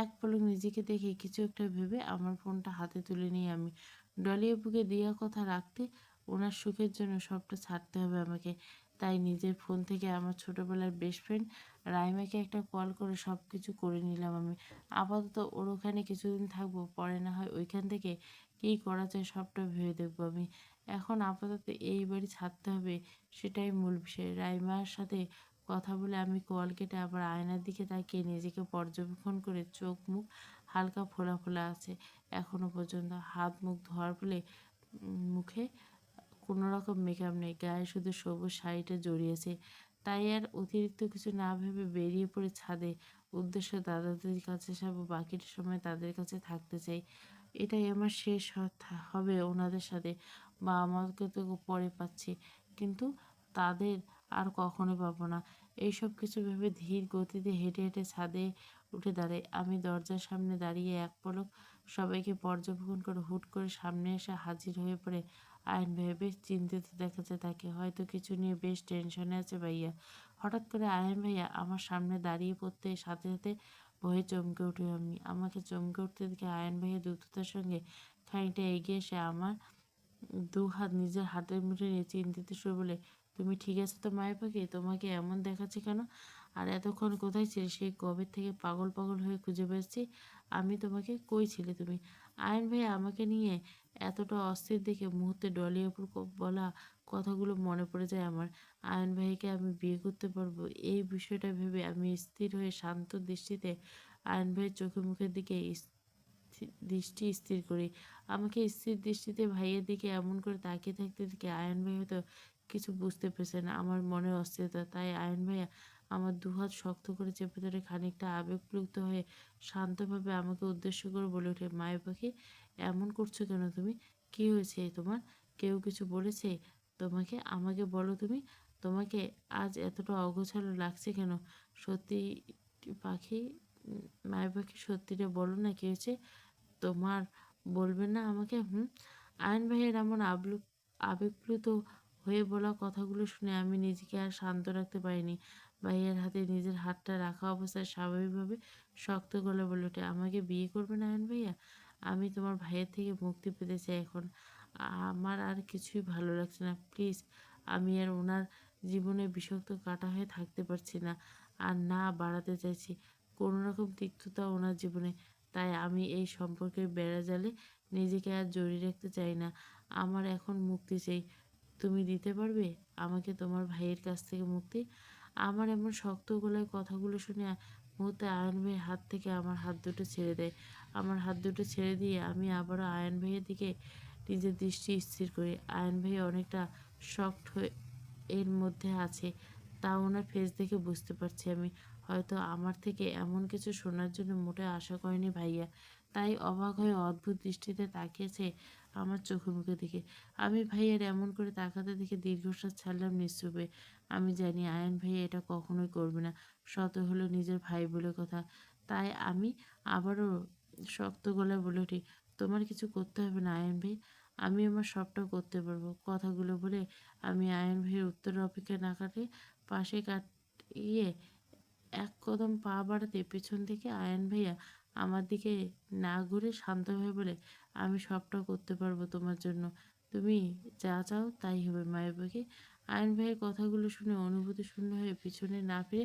এক পলক নিজেকে দেখে কিছু একটা ভেবে আমার ফোনটা হাতে তুলে নিই আমি। ডলি আপুকে দেওয়া কথা রাখতে, ওনার সুখের জন্য সবটা ছাড়তে হবে আমাকে। তাই নিজের ফোন থেকে আমার ছোটোবেলার বেস্ট ফ্রেন্ড রাইমাকে একটা কল করে সব কিছু করে নিলাম আমি। আপাতত ওর ওখানে কিছুদিন থাকবো, পরে না হয় ওইখান থেকে কী করা যায় সবটা ভেবে দেখবো আমি। এখন আপাতত এই বাড়ি ছাড়তে হবে, সেটাই মূল বিষয়। রাইমার সাথে কথা বলে আমি কল কেটে আবার আয়নার দিকে তাকিয়ে নিজেকে পর্যবেক্ষণ করে চোখ মুখ হালকা ফোলা ফোলা আছে এখনো পর্যন্ত। হাত মুখ ধোয়ার ফলে মুখে কোনো রকম মেকআপ নেই, গায়ে শুধু সবুজ শাড়িটা জড়িয়েছে। তাই আর অতিরিক্ত কিছু না ভেবে বেরিয়ে পড়ে ছাদে। উদ্দেশ্য দাদাদের কাছে যাব, বাকিটা সময় তাদের কাছে থাকতে চাই। এটাই আমার শেষ হবে ওনাদের সাথে। বা আমাকে তো পরে পাচ্ছি, কিন্তু তাদের আর কখনো পাবো না। এইসব কিছু ভেবে ধীর গতিতে হেঁটে হেঁটে ছাদে উঠে দাঁড়াই আমি। দরজার সামনে দাঁড়িয়ে এক পলক সবাইকে পর্যবেক্ষণ করে হুট করে সামনে এসে হাজির হয়ে পড়ে আয়ন ভাইয়া। বেশ চিন্তিত দেখাচ্ছে তাকে, হয়তো কিছু নিয়ে বেশ টেনশনে আছে ভাইয়া। হঠাৎ করে আয়ন ভাইয়া আমার সামনে দাঁড়িয়ে পড়তে সাথে সাথে ভয়ে চমকে উঠি আমি। আমাকে চমকে উঠতে দেখে আয়ন ভাইয়া দ্রুততার সঙ্গে খানিকটা এগিয়ে এসে আমার দু হাত নিজের হাতের মুঠে নিয়ে চিন্তিত সুরে বলে, তুমি ঠিক আছে তো মায়ের পাখি? তোমাকে এমন দেখাচ্ছে কেন? আর এতক্ষণ কোথায় ছিলে? সেই কবে থেকে পাগল পাগল হয়ে খুঁজে বেড়াচ্ছি আমি তোমাকে। কই ছিলে তুমি? আয়ন ভাই আমাকে নিয়ে এতটা অস্থির দেখে মুহূর্তে ডলি অপুর বলা কথাগুলো মনে পড়ে যায় আমার। আয়ন ভাইকে আমি বিয়ে করতে পারবো, এই বিষয়টা ভেবে আমি স্থির হয়ে শান্ত দৃষ্টিতে আয়ন ভাইয়ের চোখে মুখের দিকে দৃষ্টি স্থির করি। আমাকে স্থির দৃষ্টিতে ভাইয়ের দিকে এমন করে তাকিয়ে থাকতে দেখে আয়ন ভাই হয়তো কিছু বুঝতে পেরেছে না আমার মনের অস্থিরতা। তাই আয়ন ভাইয়া আমার দুহাত শক্ত করে চেপে ধরে খানিকটা আবেগপ্লুব্ধ হয়ে শান্তভাবে আমাকে উদ্দেশ্য করে বলে ওঠে, মায়ের পাখি এমন করছো কেন তুমি? কি হয়েছে তোমার? কেউ কিছু বলেছে তোমাকে? আমাকে বলো তুমি, তোমাকে আজ এতটা অগোছালো লাগছে কেন? সত্যি পাখি মায়ের পাখি সত্যিটা বলো না কি হয়েছে তোমার, বলবে না আমাকে? আয়ন ভাইয়ের এমন আবেগপ্লুত হয়ে বলা কথাগুলো শুনে আমি নিজেকে আর শান্ত রাখতে পারিনি। ভাইয়ের হাতে নিজের হাতটা রাখা অবস্থায় স্বাভাবিকভাবে শক্ত গলায় বলে ওঠে, আমাকে বিয়ে করবে না আয়ন ভাইয়া? আমি তোমার ভাইয়ের থেকে মুক্তি পেতে চাই এখন। আমার আর কিছুই ভালো লাগছে না, প্লিজ। আমি আর ওনার জীবনে বিষাক্ত কাঁটা হয়ে থাকতে পারছি না, আর না বাড়াতে চাইছি কোনো রকম তিক্ততা ওনার জীবনে। তাই আমি এই সম্পর্কের বেড়াজালে নিজেকে আর জড়িয়ে রাখতে চাই না। আমার এখন মুক্তি চাই। তুমি দিতে পারবে আমাকে তোমার ভাইয়ের কাছ থেকে মুক্তি? আমার এমন শক্ত গলায় কথাগুলো শুনে মুহূর্তে আয়ন ভাইয়ের হাত থেকে আমার হাত দুটো ছেড়ে দেয়। আমার হাত দুটো ছেড়ে দিয়ে আমি আবারও আয়ন ভাইয়ের দিকে নিজের দৃষ্টি স্থির করি। আয়ন ভাই অনেকটা শক্ট হয়ে এর মধ্যে আছে, তা ওনার ফেস দেখে বুঝতে পারছি আমি। হয়তো আমার থেকে এমন কিছু শোনার জন্য মোটে আশা করেনি ভাইয়া, তাই অবাক হয়ে অদ্ভুত দৃষ্টিতে তাকিয়েছে আমার চোখে মুখে দিকে। আমি ভাইয়ার এমন করে তাকাতে দেখে দীর্ঘশ্বাস ছাড়লাম নিঃশ্রুপে। আমি জানি আয়ন ভাইয়া এটা কখনোই করবে না, শত হলো নিজের ভাই বলে কথা। তাই আমি আবারও শক্ত গলায় বলে উঠি, তোমার কিছু করতে হবে না আয়ন ভাই, আমি আমার সবটা করতে পারবো। কথাগুলো বলে আমি আয়ন ভাইয়ের উত্তরের অপেক্ষা না কাটে পাশে কাটিয়ে এক কদম পা বাড়াতে পেছন থেকে আয়ন ভাইয়া আমার দিকে না ঘুরে শান্তভাবে বলে, আমি সবটা করতে পারবো তোমার জন্য, তুমি যা চাও তাই হবে মায়ের পাখি। আয়ন ভাইয়ের কথাগুলো শুনে অনুভূতি শূন্য হয়ে পিছনে না ফিরে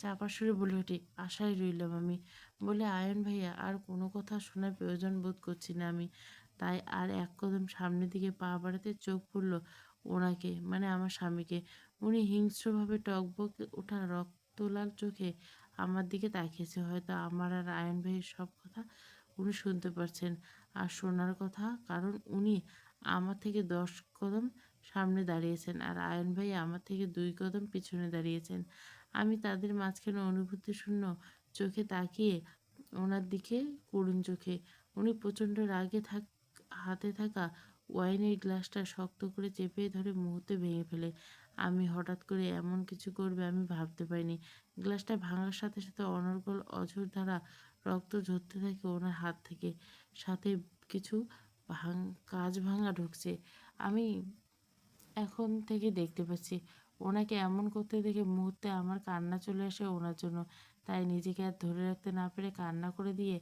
চাপা সুরে বলে ওঠে, আশায় রইলাম আমি। বলে আয়ন ভাইয়া আর কোনো কথা শোনার প্রয়োজন বোধ করছি না আমি। তাই আর এক কদম সামনের দিকে পা বাড়াতে চোখ পড়ল ওনাকে, মানে আমার স্বামীকে। উনি হিংস্রভাবে টকবক ওঠা রক্তলাল চোখে আমার দিকে তাকিয়েছে। হয়তো আমার আর আয়ন ভাইয়ের সব কথা উনি শুনতে পারছেন, আর শোনার কথা, কারণ উনি আমার থেকে 10 কদম সামনে দাঁড়িয়েছেন আর আয়ন ভাই আমার থেকে 2 কদম পিছনে দাঁড়িয়েছেন। আমি তাদের মাঝখানে অনুভূতি শূন্য চোখে তাকিয়ে ওনার দিকে করুণ চোখে। উনি প্রচণ্ড রাগে হাতে থাকা ওয়াইনের গ্লাসটা শক্ত করে চেপে ধরে মুহূর্তে ভেঙে ফেলে। আমি হঠাৎ করে এমন কিছু করবে আমি ভাবতে পারিনি। গ্লাসটা ভাঙার সাথে সাথে অনর্গল অঝোর ধারা রক্ত ঝরতে থাকে ওনার হাত থেকে, সাথে কিছু ভাঙ কাঁচ ভাঙা ঢুকছে। আমি এখন থেকে দেখতে পাচ্ছি। ওনাকে এমন করতে দেখে মুহূর্তে আমার কান্না চলে আসে ওনার জন্য। তাই নিজেকে আর ধরে রাখতে না পেরে কান্না করে দিয়ে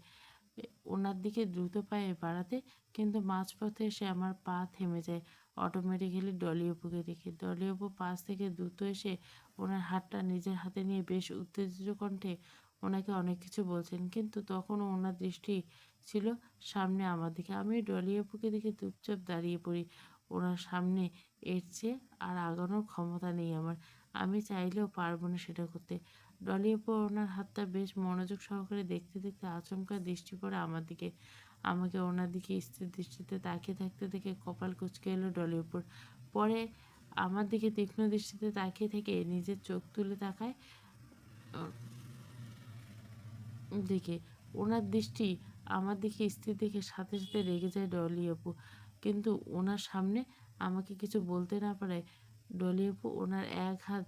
ওনার দিকে দ্রুত পায়ে বাড়াতে, কিন্তু মাঝপথে এসে আমার পা থেমে যায় অটোমেটিক্যালি ডলি অপুকে দেখে। ডলি অপু পাশ থেকে দ্রুত এসে ওনার হাতটা নিজের হাতে নিয়ে বেশ উত্তেজিত কণ্ঠে ওনাকে অনেক কিছু বলছেন, কিন্তু তখনও ওনার দৃষ্টি ছিল সামনে আমার দিকে। আমি ডলি অপুকে দেখে চুপচাপ দাঁড়িয়ে পড়ি। ওনার সামনে এর চেয়ে আর আগানোর ক্ষমতা নেই আমার। আমি চাইলেও পারবো না সেটা করতে। ডলি অপু ওনার হাতটা বেশ মনোযোগ সহকারে দেখতে দেখতে আচমকা দৃষ্টি পড়ে আমার দিকে। আমাকে ওনার দিকে স্থির দৃষ্টিতে তাকিয়ে থাকতে দেখে কপাল কুঁচকে এলো ডলি অপুর। পরে আমার দিকে তীক্ষ্ণ দৃষ্টিতে তাকিয়ে থেকে নিজের চোখ তুলে তাকায় দিকে। ওনার দৃষ্টি আমার দিকে স্থির দেখে সাথে সাথে রেগে যায় ডলি অপু। কিন্তু ওনার সামনে আমাকে কিছু বলতে না পারায় ডলি অপু ওনার এক হাত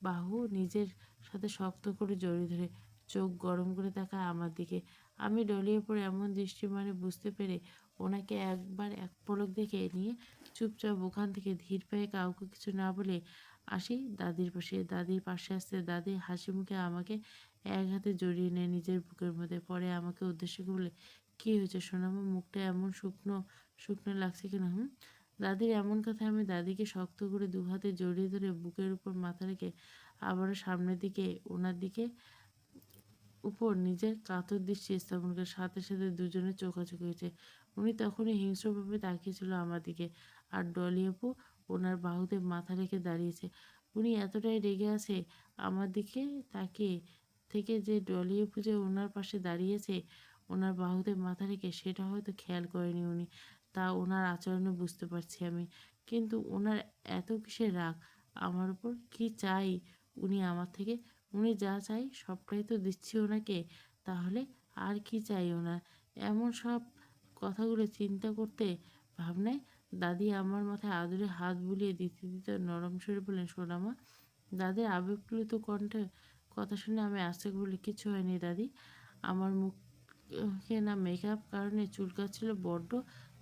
বাহু নিজের সাথে শক্ত করে জড়িয়ে ধরে চোখ গরম করে তাকায় আমার দিকে। আমি ডলি অপুর এমন দৃষ্টি মানে বুঝতে পেরে ওনাকে একবার এক পলক দেখে নিয়ে চুপচাপ ওখান থেকে ধীর পায়ে কাউকে কিছু না বলে আসি দাদির পাশে। দাদির পাশে আসতে দাদি হাসি মুখে আমাকে এক হাতে জড়িয়ে নেয় নিজের বুকের মধ্যে। পরে আমাকে উদ্দেশ্য করে বলে, কী হয়েছে সোনামা, মুখটা এমন শুকনো শুকনো লাগছে কেন? দাদির এমন কথায় আমি দাদিকে শক্ত করে 2 হাতে জড়িয়ে ধরে বুকের উপর মাথা রেখে আবারও সামনের দিকে ওনার দিকে উপর নিজের কাতর দৃষ্টি স্থাপন করে সাথে সাথে দুজনের চোখাচোখি হয়েছে। উনি তখনই হিংস্রভাবে তাকিয়েছিল আমার দিকে, আর ডলি আপু ওনার বাহুতে মাথা রেখে দাঁড়িয়েছে। উনি এতটাই রেগে আছে আমার দিকে তাকিয়ে থেকে যে ডলি আপু যে ওনার পাশে দাঁড়িয়েছে ওনার বাহুতে মাথা রেখে, সেটা হয়তো খেয়াল করেনি উনি। তা ওনার আচরণে বুঝতে পারছি আমি। কিন্তু ওনার এত কিসের রাগ আমার উপর? কি চাই উনি আমার থেকে? উনি যা চাই সবটাই তো দিচ্ছি ওনাকে, তাহলে আর কি চাই ওনার? এমন সব কথাগুলো চিন্তা করতে ভাবনায় দাদি আমার মাথায় আদুরে হাত বুলিয়ে দিতে দিতে নরম সুরে বললেন, সোনামা। দাদির আবেগপ্লুত কণ্ঠে কথা শুনে আমি আস্তে করে বলি, কিছু হয়নি দাদি, আমার মুখে না মেকআপ কারণে চুলকাচ্ছিল বড্ড,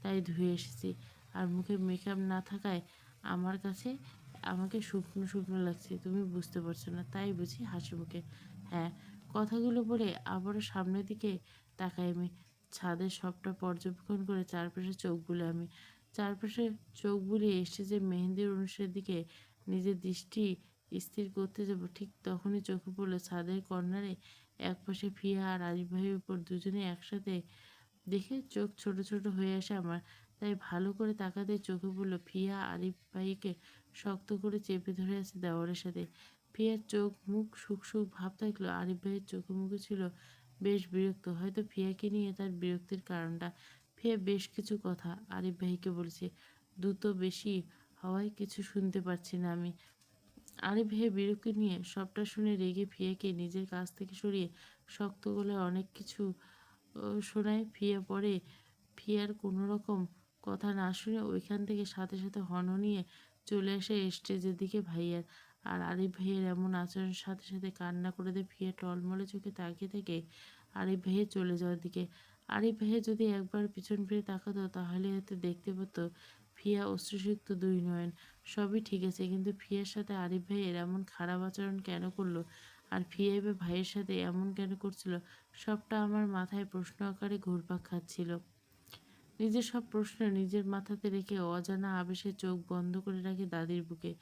তাই ধুয়ে এসেছি। আর মুখে মেকআপ না থাকায় আমার কাছে আমাকে শুকনো শুকনো লাগছে। তুমি বুঝতে পারছো না, তাই বুঝি হাসি মুখে। হ্যাঁ। কথাগুলো বলে আবারও সামনের দিকে তাকাই আমি। ছাদের সবটা পর্যবেক্ষণ করে চারপাশে চোখ বুলে আমি। চারপাশে চোখ বুলিয়ে স্টেজে মেহেন্দির অনুষ্ঠানের দিকে নিজের দৃষ্টি স্থির করতে যাব, ঠিক তখনই চোখে পড়লো ছাদের কর্নারে একপাশে ফিয়া আর আরিফ ভাইয়ের উপর। দুজনে একসাথে দেখে চোখ ছোট ছোট হয়ে আসে আমার। তাই ভালো করে তাকাতে চোখে পড়লো ফিয়া আরিফ ভাইকে শক্ত করে চেপে ধরে আছে দেওয়ালের সাথে। ফিয়ার চোখ মুখ শুক ভাব থাকলো, আরিফ ভাইয়ের চোখে মুখে ছিল বেশ বিরক্ত। হয়তো ফিয়াকে নিয়ে তার বিরক্তির কারণটা। ফিয়া বেশ কিছু কথা আরিফ ভাইকে বলেছে, দ্রুত বেশি হওয়ায় কিছু শুনতে পারছি না আমি। আরিফ ভাইয়ের বিরক্তি নিয়ে সবটা শুনে রেগে ফিয়াকে নিজের কাছ থেকে সরিয়ে শক্ত গলায় অনেক কিছু শোনায়। ফিয়া পরে ফিয়ার কোনো রকম কথা না শুনে ওইখান থেকে সাথে সাথে হনহনিয়ে চলে আসে স্টেজের দিকে ভাইয়ার। আর আরিফ ভাইয়ের এমন আচরণের সাথে সাথে কান্না করে দেয় ফিয়া টলমলে চোখে তাকিয়ে থেকে আরিফ ভাইয়ের চলে যাওয়ার দিকে। আরিফ ভাইয়া যদি একবার পিছন ফিরে তাকাতো তাহলে হয়তো দেখতে পেত ফিয়া অশ্রুসিক্ত দুই নয়ন। সবই ঠিক আছে, কিন্তু ফিয়ার সাথে আরিফ ভাইয়ের এমন খারাপ আচরণ কেন করলো? আর ফিয়া এবার ভাইয়ের সাথে এমন কেন করছিল? সবটা আমার মাথায় প্রশ্ন আকারে ঘুরপাক খাচ্ছিল। নিজের সব প্রশ্ন নিজের মাথাতে রেখে অজানা আবেশে চোখ বন্ধ করে রাখি দাদির বুকে।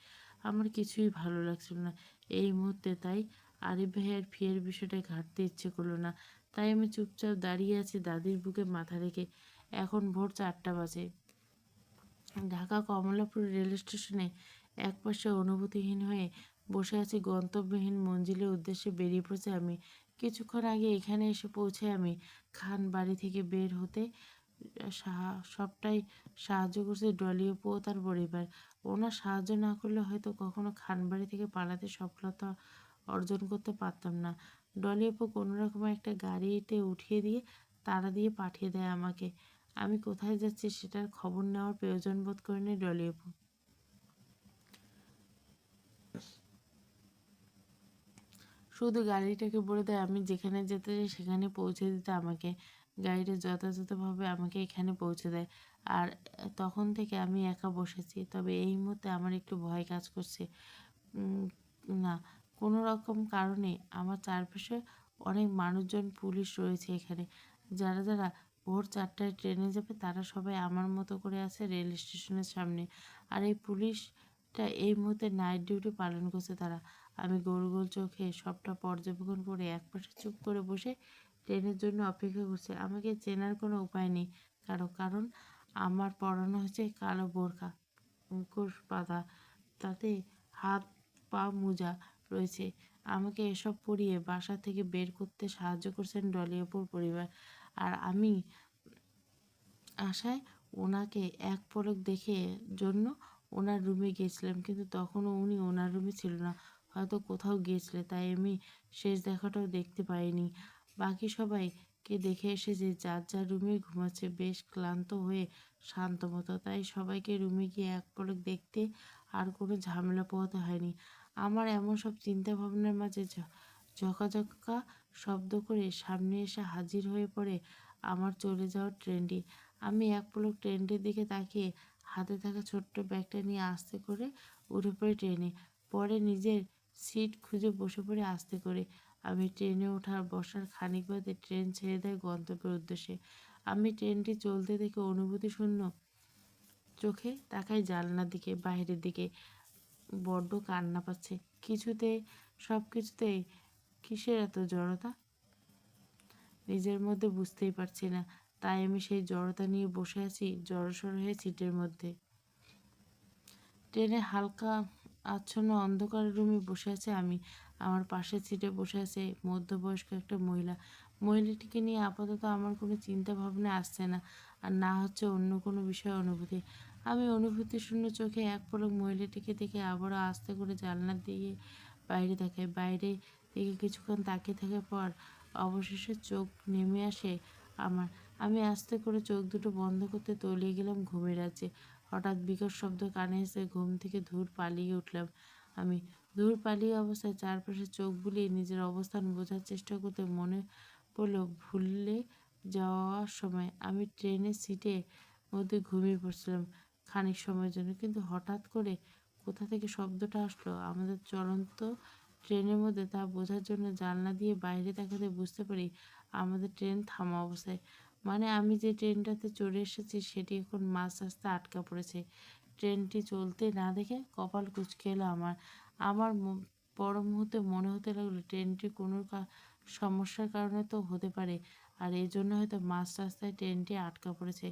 আমার কিছুই ভালো লাগছিল না এই মুহূর্তে, তাই আরিফ ভাইয়ের ফিয়ের বিষয়টা ঘাটতে ইচ্ছে করলো না। তাই আমি চুপচাপ দাঁড়িয়ে আছি দাদির বুকে মাথা রেখে। এখন ভোর 4টা বাজে। ঢাকা কমলাপুর রেল স্টেশনে একপাশে অনুভূতিহীন হয়ে বসে আছি। গন্তব্যহীন মঞ্জিলের উদ্দেশ্যে বেরিয়ে পড়েছি আমি। কিছুক্ষণ আগে এখানে এসে পৌঁছে আমি। খান বাড়ি থেকে বের হতে সবটাই সাহায্য করছে ডলি আপু ও তার পরিবার। ওনার সাহায্য না করলে হয়তো কখনো খানবাড়ি থেকে পালাতে সফলতা অর্জন করতে পারতাম না। ডলি আপু কোনো রকম একটা গাড়িতে উঠিয়ে দিয়ে তাড়া দিয়ে পাঠিয়ে দেয় আমাকে। আমি কোথায় যাচ্ছি সেটার খবর নেওয়ার প্রয়োজন বোধ করেনি ডলি আপু। শুধু গাড়িটাকে বলে দেয় আমি যেখানে যেতে চাই সেখানে পৌঁছে দিতে আমাকে। গাড়িটা যথাযথভাবে আমাকে এখানে পৌঁছে দেয়। আর তখন থেকে আমি একা বসেছি। তবে এই মুহূর্তে আমার একটু ভয় কাজ করছে। উম, না, কোনো রকম কারণে আমার চারপাশে অনেক মানুষজন পুলিশ রয়েছে এখানে। যারা যারা ভোর 4টায় ট্রেনে যাবে তারা সবাই আমার মতো করে আছে রেল স্টেশনের সামনে। আর এই পুলিশটা এই মুহূর্তে নাইট ডিউটি পালন করছে তারা। আমি গোল গোল চোখে সবটা পর্যবেক্ষণ করে একপাশে চুপ করে বসে ট্রেনের জন্য অপেক্ষা করছি। আমাকে চেনার কোনো উপায় নেই কারণ আমার পরানো হয়েছে কালো বোরকা, মুখোশ বাঁধা, তাতে হাত পা মোজা রয়েছে। আমাকে এসব পরিয়ে বাসা থেকে বের করতে সাহায্য করছেন ডলি আপুর পরিবার। আর আমি আশায় ওনাকে এক পলক দেখে জন্য ওনার রুমে গিয়েছিলাম, কিন্তু তখনও উনি ওনার রুমে ছিল না, হয়তো কোথাও গিয়েছিলেন, তাই আমি শেষ দেখাটাও দেখতে পাইনি। বাকি সবাইকে দেখে এসেছে যার যার রুমে ঘুমাচ্ছে বেশ ক্লান্ত হয়ে শান্ত মতো, তাই সবাইকে রুমে গিয়ে এক পলক দেখতে আর কোনো ঝামেলা পোহাতে হয়নি। আমার এমন সব চিন্তা ভাবনার মাঝে ঝকাঝকা শব্দ করে সামনে এসে হাজির হয়ে পড়ে আমার চলে যাওয়ার ট্রেনটি। আমি এক পলক ট্রেনটির দিকে তাকিয়ে হাতে থাকা ছোট্ট ব্যাগটা নিয়ে আস্তে করে উঠে পড়ি ট্রেনে। পরে নিজের সিট খুঁজে বসে পড়ে আস্তে করে। আমি ট্রেনে ওঠার বসার খানিক বাদে ট্রেন ছেড়ে দেয় গন্তব্যের উদ্দেশ্যে। আমি ট্রেনটি চলতে দেখে অনুভূতি শূন্য চোখে তাকাই জানলার দিকে, বাইরের দিকে। বড্ড কান্না পাচ্ছে কিছুতে, সব কিছুতেই। কিসের এত জড়তা নিজের মধ্যে বুঝতেই পারছি না। তাই আমি সেই জড়তা নিয়ে বসে আছি জড়সড় হয়ে সিটের মধ্যে। ট্রেনে হালকা আচ্ছন্ন অন্ধকার রুমে বসে আছে আমি। আমার পাশের সিটে বসে আছে মধ্যবয়স্ক একটা মহিলা। মহিলাটিকে নিয়ে আপাতত আমার কোনো চিন্তা ভাবনা আসছে না, আর না হচ্ছে অন্য কোনো বিষয়ে অনুভূতি। আমি অনুভূতি শূন্য চোখে এক পলক মহিলাটিকে দেখে আবারও আস্তে করে জানলার দিকে বাইরে তাকাই। বাইরে দিকে কিছুক্ষণ তাকিয়ে থাকার পর অবশেষে চোখ নেমে আসে আমার। আমি আস্তে করে চোখ দুটো বন্ধ করতে তলিয়ে গেলাম ঘুমের রাজ্যে। হঠাৎ বিকট শব্দ কানে এসে ঘুম থেকে ধূর পালিয়ে উঠলাম আমি। ধূর পালিয়ে অবস্থায় চারপাশে চোখ বুলিয়ে নিজের অবস্থান বোঝার চেষ্টা করতে মনে বলল, ভুলে যাওয়ার সময় আমি ট্রেনের সিটের মধ্যে ঘুমিয়ে পড়ছিলাম খানিক সময়ের জন্য, কিন্তু হঠাৎ করে কোথা থেকে শব্দটা আসলো আমাদের চলন্ত ট্রেনের মধ্যে তা বোঝার জন্য জানলা দিয়ে বাইরে তাকাতে বুঝতে পারি আমাদের ট্রেন থামা অবস্থায়। মানে আমি যে ট্রেনটাতে চড়ে এসেছি সেটি এখন মাঝ রাস্তায় আটকা পড়েছে। ট্রেনটি চলতে না দেখে কপাল কুঁচকে এলো আমার। আমার পর মুহূর্তে মনে হতে লাগলো ট্রেনটি কোনো সমস্যার কারণে তো হতে পারে, আর এই জন্য হয়তো মাঝ রাস্তায় ট্রেনটি আটকা পড়েছে।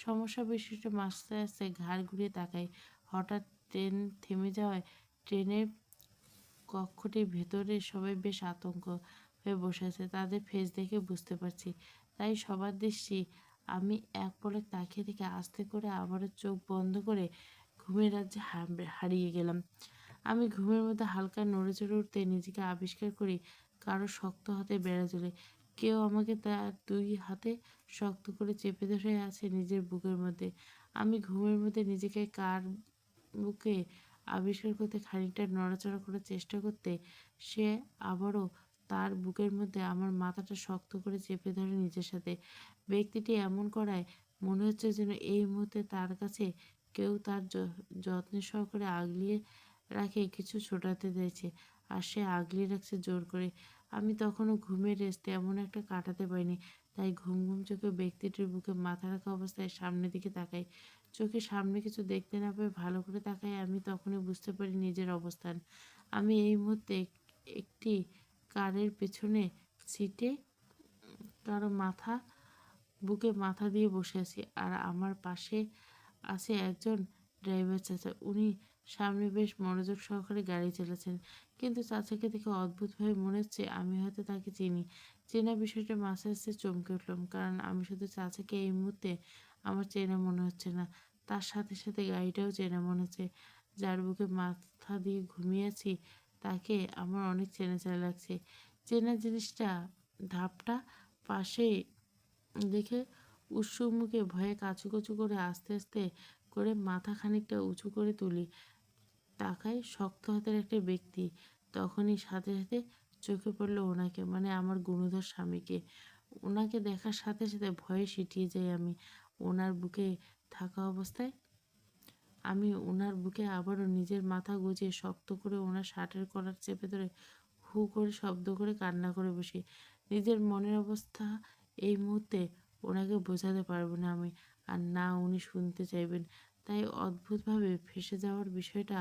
সমস্যা বিশিষ্ট আস্তে আস্তে ঘাড় ঘুরিয়ে তাকাই। হঠাৎ ট্রেন থেমে যাওয়ায় ট্রেনের কক্ষটির ভেতরে সবাই বেশ আতঙ্ক হয়ে বসে আছে। তাদের ফেস দেখে বুঝতে পারছি, তাই সবার দৃষ্টি আমি এক পলক তাকিয়ে থেকে আস্তে করে আবারও চোখ বন্ধ করে ঘুমের রাজ্যে হারিয়ে গেলাম। আমি ঘুমের মধ্যে হালকা নড়ে চড়ে উঠতে নিজেকে আবিষ্কার করি কারো শক্ত হাতে বেড়া চলে। কেউ আমাকে তার দুই হাতে শক্ত করে চেপে ধরে আছে নিজের বুকের মধ্যে। আমি ঘুমের মধ্যে নিজেকে কার বুকে আবিষ্কার করতে খানিকটা নড়াচড়া করার চেষ্টা করতে সে আবারও তার বুকের মধ্যে আমার মাথাটা শক্ত করে চেপে ধরে নিজের সাথে। ব্যক্তিটি এমন করায় মনে হচ্ছে যেন এই মুহূর্তে তার কাছে কেউ তার যত্ন সহকারে আগলিয়ে রাখে, কিছু ছোটাতে চাইছে, আর সে আগলিয়ে রাখছে জোর করে। আমি তখনও ঘুমের রেস তেমন একটা কাটাতে পারিনি, তাই ঘুম ঘুম চোখে ব্যক্তিটির বুকে মাথা রাখা অবস্থায় সামনের দিকে তাকাই। চোখের সামনে কিছু দেখতে না পেয়ে ভালো করে তাকাই। আমি তখনই বুঝতে পারি নিজের অবস্থান। আমি এই মুহূর্তে একটি কারের পেছনে সিটে কারো বুকে মাথা দিয়ে বসে আছি, আর আমার পাশে আছে একজন ড্রাইভার চাচা। উনি সামনে বেশ মনোযোগ সহকারে গাড়ি চালাচ্ছেন, কিন্তু চাচাকে দেখে অদ্ভুতভাবে মনে হচ্ছে আমি হয়তো তাকে চিনি। চেনা বিষয়টা মাথায় আসতে চমকে উঠলাম, কারণ আমি শুধু চাচাকে এই মুহূর্তে আমার চেনা মনে হচ্ছে না, তার সাথে সাথে গাড়িটাও চেনা মনে হচ্ছে। যার বুকে মাথা দিয়ে ঘুমিয়ে আছি তাকে আমার অনেক চেনা চেনা লাগছে। চেনা জিনিসটা ধাপটা পাশেই দেখে উৎসুক মুখে ভয়ে কাচুকুচু করে আস্তে আস্তে করে মাথা খানিকটা উঁচু করে তুলি। তাকায় শক্ত হাতের একটা ব্যক্তি। তখনই সাথে সাথে চোখে পড়লো ওনাকে, মানে আমার গুণধর স্বামীকে। ওনাকে দেখার সাথে সাথে ভয়ে সিঁটিয়ে যাই আমি। ওনার বুকে থাকা অবস্থায় আমি ওনার বুকে আবারও নিজের মাথা গুজে শক্ত করে ওনার শার্টের কলার চেপে ধরে হু করে শব্দ করে কান্না করে বসি। নিজের মনের অবস্থা এই মুহূর্তে ওনাকে বোঝাতে পারবো না আমি, আর না উনি শুনতে চাইবেন। তাই অদ্ভুতভাবে ফেঁসে যাওয়ার বিষয়টা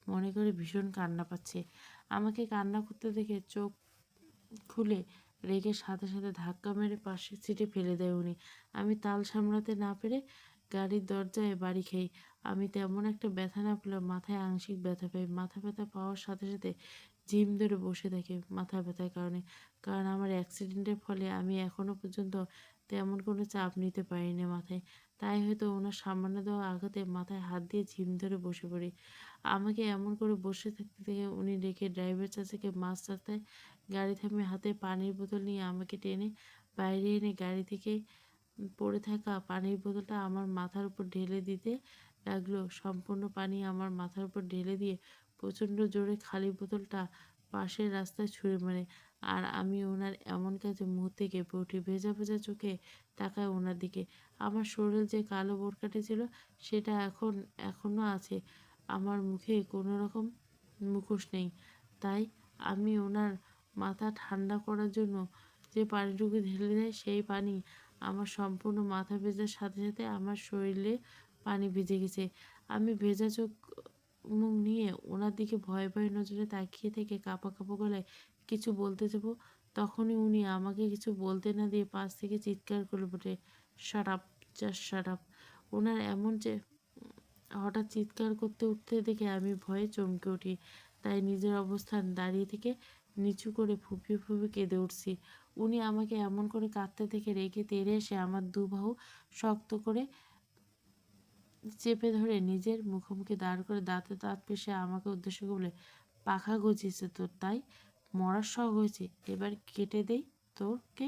মনে করে ভীষণ কান্না পাচ্ছে। আমাকে কান্না করতে দেখে চোখ খুলে রেগে সাথে সাথে ধাক্কা মেরে পাশের সিটে ফেলে দেয় উনি। আমি তাল সামলাতে না পেরে গাড়ির দরজায় বাড়ি খাই। আমি তেমন একটা ব্যথা না পেলেও মাথায় আংশিক ব্যথা পাই। মাথা ব্যথা পাওয়ার সাথে সাথে ঝিম ধরে বসে থাকে মাথা ব্যথার কারণে। কারণ আমার অ্যাক্সিডেন্টের ফলে আমি এখনও পর্যন্ত তেমন কোনো চাপ নিতে পারিনি মাথায়। তাই হয়তো ওনার সামান্য দেওয়া আঘাতে মাথায় হাত দিয়ে ঝিম ধরে বসে পড়ি। আমাকে এমন করে বসে থাকতে দেখে উনি ডেকে ড্রাইভার চাচাকে মাঝ রাস্তায় গাড়ি থামিয়ে হাতে পানির বোতল নিয়ে আমাকে টেনে বাইরে এনে গাড়ি থেকে পড়ে থাকা পানির বোতলটা আমার মাথার উপর ঢেলে দিতে লাগলো। সম্পূর্ণ পানি আমার মাথার উপর ঢেলে দিয়ে প্রচণ্ড জোরে খালি বোতলটা পাশের রাস্তায় ছুঁড়ে মারে। আর আমি ওনার এমন কাজে মুহূর্তে কেঁপে উঠি। ভেজা ভেজা চোখে তাকায় ওনার দিকে। আমার শরীর যে কালো বোরকাটি ছিল সেটা এখনও আছে। আমার মুখে কোনো রকম মুখোশ নেই। তাই আমি ওনার মাথা ঠান্ডা করার জন্য যে পানিটুকু ঢেলে দেয় সেই পানি আমার সম্পূর্ণ মাথা ভেজার সাথে সাথে আমার শরীরে পানি ভিজে গেছে। আমি ভেজা চোখ মুখ নিয়ে ওনার দিকে ভয়ে ভয়ে নজরে তাকিয়ে থেকে কাঁপা কাঁপা গলায় কিছু বলতে যাব, তখনই উনি আমাকে কিছু বলতে না দিয়ে পাশ থেকে চিৎকার করে বলে, shut up, just shut up. ওনার এমন যে হঠাৎ চিৎকার করতে উঠতে দেখে আমি ভয়ে চমকে উঠি। তাই নিজের অবস্থান দাঁড়িয়ে থেকে নিচু করে ফুঁপিয়ে ফুঁপিয়ে কেঁদে উঠছি। উনি আমাকে এমন করে কাঁদতে দেখে রেগে তেড়ে এসে আমার দুবাহু শক্ত করে চেপে ধরে নিজের মুখোমুখি দাঁড় করে দাঁতে দাঁত পিষে আমাকে উদ্দেশ্য করে বলে, পাখা গজিয়েছে তোর, তাই মরার শখ হয়েছে, এবার কেটে দেই তোরকে,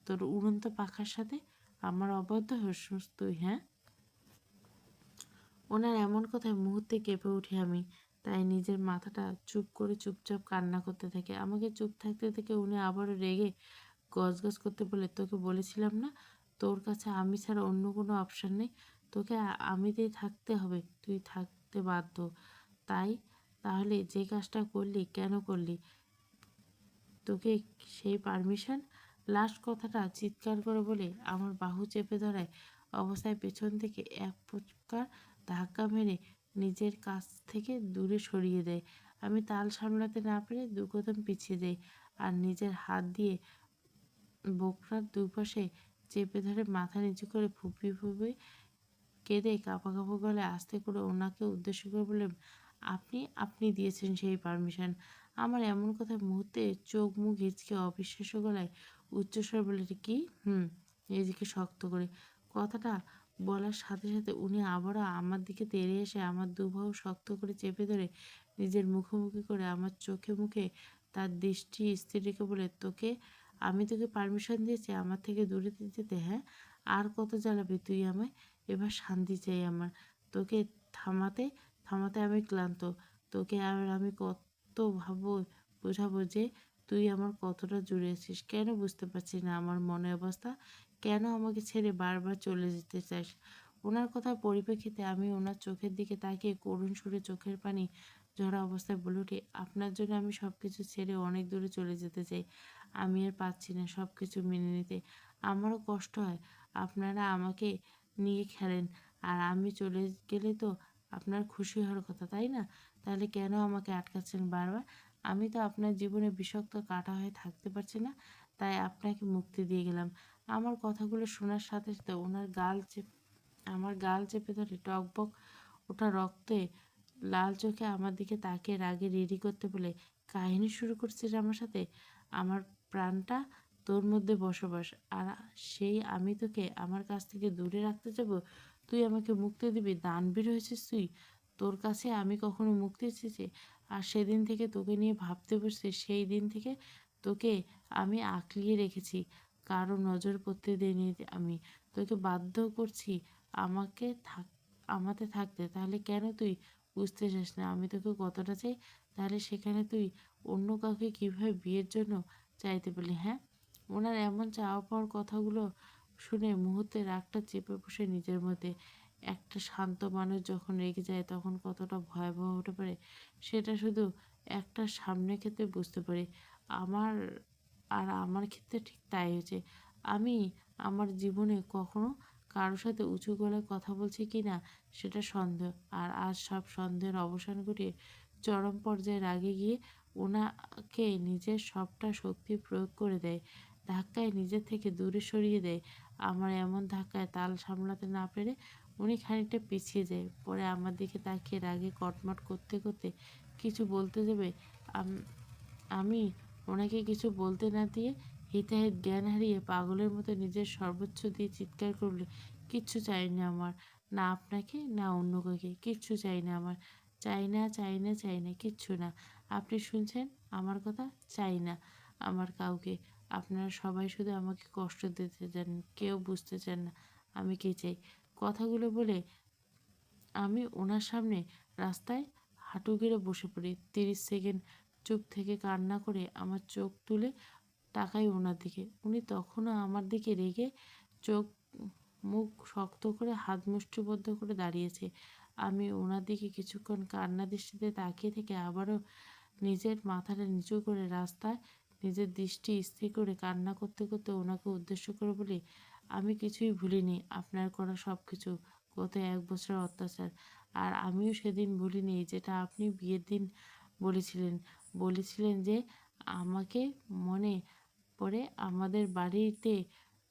তোর উড়ন্ত পাখার সাথে আমার অবাধ্য হস তুই, হ্যাঁ? ওনার এমন কথায় মুহূর্তে কেঁপে উঠি আমি। তাই নিজের মাথাটা চুপ করে চুপচাপ কান্না করতে থাকে। আমাকে চুপ থাকতে থেকে উনি আবারও রেগে গজগজ করতে বলে, তোকে বলেছিলাম না তোর কাছে আমি ছাড়া অন্য কোনো অপশান নেই, তোকে আমিতেই থাকতে হবে, তুই থাকতে বাধ্য। তাই তাহলে যে কাজটা করলি কেন করলি? তোকে সেই পারমিশন? লাস্ট কথাটা চিৎকার করে বলে আমার বাহু চেপে ধরায় অবস্থায় পেছন থেকে এক প্রকার ধাক্কা মেরে নিজের কাছ থেকে দূরে সরিয়ে দেয়। আমি তাল সামলাতে না পেরে দু কদম পিছিয়ে যাই আর নিজের হাত দিয়ে বোকরার দুপাশে চেপে ধরে মাথা নিচু করে ফুপিয়ে ফুপিয়ে কেঁদে কাঁপা কাঁপা গলায় আস্তে করে ওনাকে উদ্দেশ্য করে বললাম, আপনি দিয়েছেন সেই পারমিশন। আমার এমন কথায় মুহূর্তে চোখ মুখ হিচকে অবিশ্বাস্য গলায় উচ্চস্বর বলে, কি? নিজেকে শক্ত করে। কথাটা বলার সাথে সাথে উনি আবারও আমার দিকে তেড়ে এসে আমার দুবাহু শক্ত করে চেপে ধরে নিজের মুখোমুখি করে আমার চোখে মুখে তার দৃষ্টি স্থির রেখে বলে, আমি তোকে পারমিশন দিয়েছি আমার থেকে দূরে যেতে, হ্যাঁ? আর কত জ্বালাবি তুই আমায়? এবার শান্তি চাই আমার। তোকে থামাতে থামাতে আমি ক্লান্ত। তোকে আর আমি কত বোঝাবো যে তুই আমার কতটা জুড়ে আছিস। কেন বুঝতে পারছি না আমার মনের অবস্থা? কেন আমাকে ছেড়ে বারবার চলে যেতে চাস? ওনার কথার পরিপ্রেক্ষিতে আমি ওনার চোখের দিকে তাকিয়ে করুণ সুরে চোখের পানি ঝরা অবস্থায় বলে উঠি, আপনার জন্য আমি সব কিছু ছেড়ে অনেক দূরে চলে যেতে চাই। আমি আর পাচ্ছি না সব কিছু মেনে নিতে। আমারও কষ্ট হয়। আপনারা আমাকে নিয়ে খেলেন আর আমি চলে গেলে তো আপনার খুশি হওয়ার কথা, তাই না? তাহলে কেন আমাকে আটকাচ্ছেন বারবার? আমি তো আপনার জীবনে বিষাক্ত কাঁটা হয়ে থাকতে পারছি না, তাই আপনাকে মুক্তি দিয়ে গেলাম। আমার কথাগুলো শোনার সাথে সাথে ওনার আমার গাল চেপে ধরে টকবক ওঠা রক্তে লাল চোখে আমার দিকে তাকিয়ে রাগে রেডি করতে বলে, কাহিনী শুরু করছিস আমার সাথে? আমার প্রাণটা তোর মধ্যে বসবাস, আর সেই আমি তোকে আমার কাছ থেকে দূরে রাখতে যাব? তুই আমাকে মুক্তি দিবি? দানবীর হয়েছিস তুই? তোর কাছে আমি কখনো মুক্তি চেয়েছি? আর সেদিন থেকে তোকে নিয়ে ভাবতে বসছি, সেই দিন থেকে তোকে আমি আঁকলিয়ে রেখেছি, কারো নজর পড়তে দেয়নি। আমি তোকে বাধ্য করছি আমাকে আমাতে থাকতে। তাহলে কেন তুই বুঝতে চাস না আমি তোকে কতটা চাই? তাহলে সেখানে তুই অন্য কাউকে কীভাবে বিয়ের জন্য চাইতে পারলি, হ্যাঁ? ওনার এমন চাওয়া পাওয়ার কথাগুলো শুনে মুহূর্তে রাগটা চেপে বসে নিজের মধ্যে। একটা শান্ত মানুষ যখন রেগে যায় তখন কতটা ভয়াবহ হতে পারে সেটা শুধু একটা সামনে ক্ষেত্রে বুঝতে পারি। আমার আমার ক্ষেত্রে ঠিক তাই হয়েছে। আমি আমার জীবনে কখনো কারো সাথে উঁচু গলায় কথা বলছি কি না সেটা সন্দেহ। আর আজ সব সন্দেহের অবসান ঘটিয়ে চরম পর্যায়ে রাগে গিয়ে ওনাকে নিজের সবটা শক্তি প্রয়োগ করে দেয়। ধাক্কায় নিজের থেকে দূরে সরিয়ে দেয়। আমার এমন ধাক্কায় তাল সামলাতে না পেরে উনি খানিকটা পিছিয়ে যায়। পরে আমার দিকে তাকিয়ে রাগে কটমট করতে করতে কিছু বলতে যাবে, আমি ওনাকে কিছু বলতে না দিয়ে হিতাহিত জ্ঞান হারিয়ে পাগলের মতো নিজের সর্বোচ্চ দিয়ে চিৎকার করলে, কিচ্ছু চাই না আমার, না আপনাকে না অন্য কাউকে, কিচ্ছু চাই না আমার, চাই না চাই না চাই না কিচ্ছু না। আপনি শুনছেন আমার কথা? চাই না আমার কাউকে। আপনারা সবাই শুধু আমাকে কষ্ট দিতে চান, কেউ বুঝতে চান না আমি কী চাই। কথাগুলো বলে আমি ওনার সামনে রাস্তায় হাঁটু গেড়ে বসে পড়ি। 30 সেকেন্ড চুপ থেকে কান্না করে আমার চোখ তুলে তাকাই ওনার দিকে। উনি তখনও আমার দিকে রেগে চোখ মুখ শক্ত করে হাত মুষ্টিবদ্ধ করে দাঁড়িয়েছে। আমি ওনার দিকে কিছুক্ষণ কান্না দৃষ্টিতে তাকিয়ে থেকে আবারও নিজের মাথাটা নিচু করে রাস্তায় নিজের দৃষ্টি স্থির করে কান্না করতে করতে ওনাকে উদ্দেশ্য করে বলি, আমি কিছুই ভুলিনি আপনার করা সব কিছু, গত 1 বছরের অত্যাচার। আর আমিও সেদিন ভুলিনি যেটা আপনি বিয়ের দিন বলেছিলেন। বলেছিলেন যে আমাকে মনে পড়ে আমাদের বাড়িতে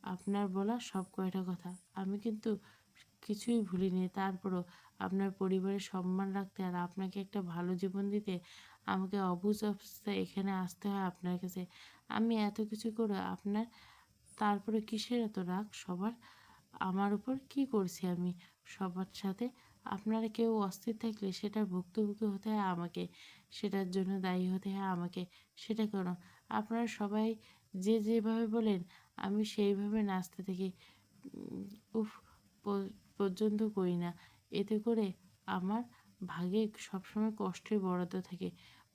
আপনার বলা সব কয়টা কথা। আমি কিন্তু কিছুই ভুলিনি। তারপরও আপনার পরিবারের সম্মান রাখতে আর আপনাকে একটা ভালো জীবন দিতে আমাকে অবুঝ অবস্থায় এখানে আসতে হয় আপনার কাছে। আমি এত কিছু করে আপনার তারপরে কিসের এত রাগ সবার? আমার উপর কী করছি আমি সবার সাথে? আপনারা কেউ অস্থির থাকলে সেটার ভুক্তভোগী হতে হয় আমাকে, সেটার জন্য দায়ী হতে হয় আমাকে। সেটা কেন? আপনারা সবাই যে যেভাবে বলেন আমি সেইভাবে নাচতে থাকি। উফ, পর্যন্ত করি না। এতে করে আমার ভাগে সবসময় কষ্টের বরাদ্দ থাকে।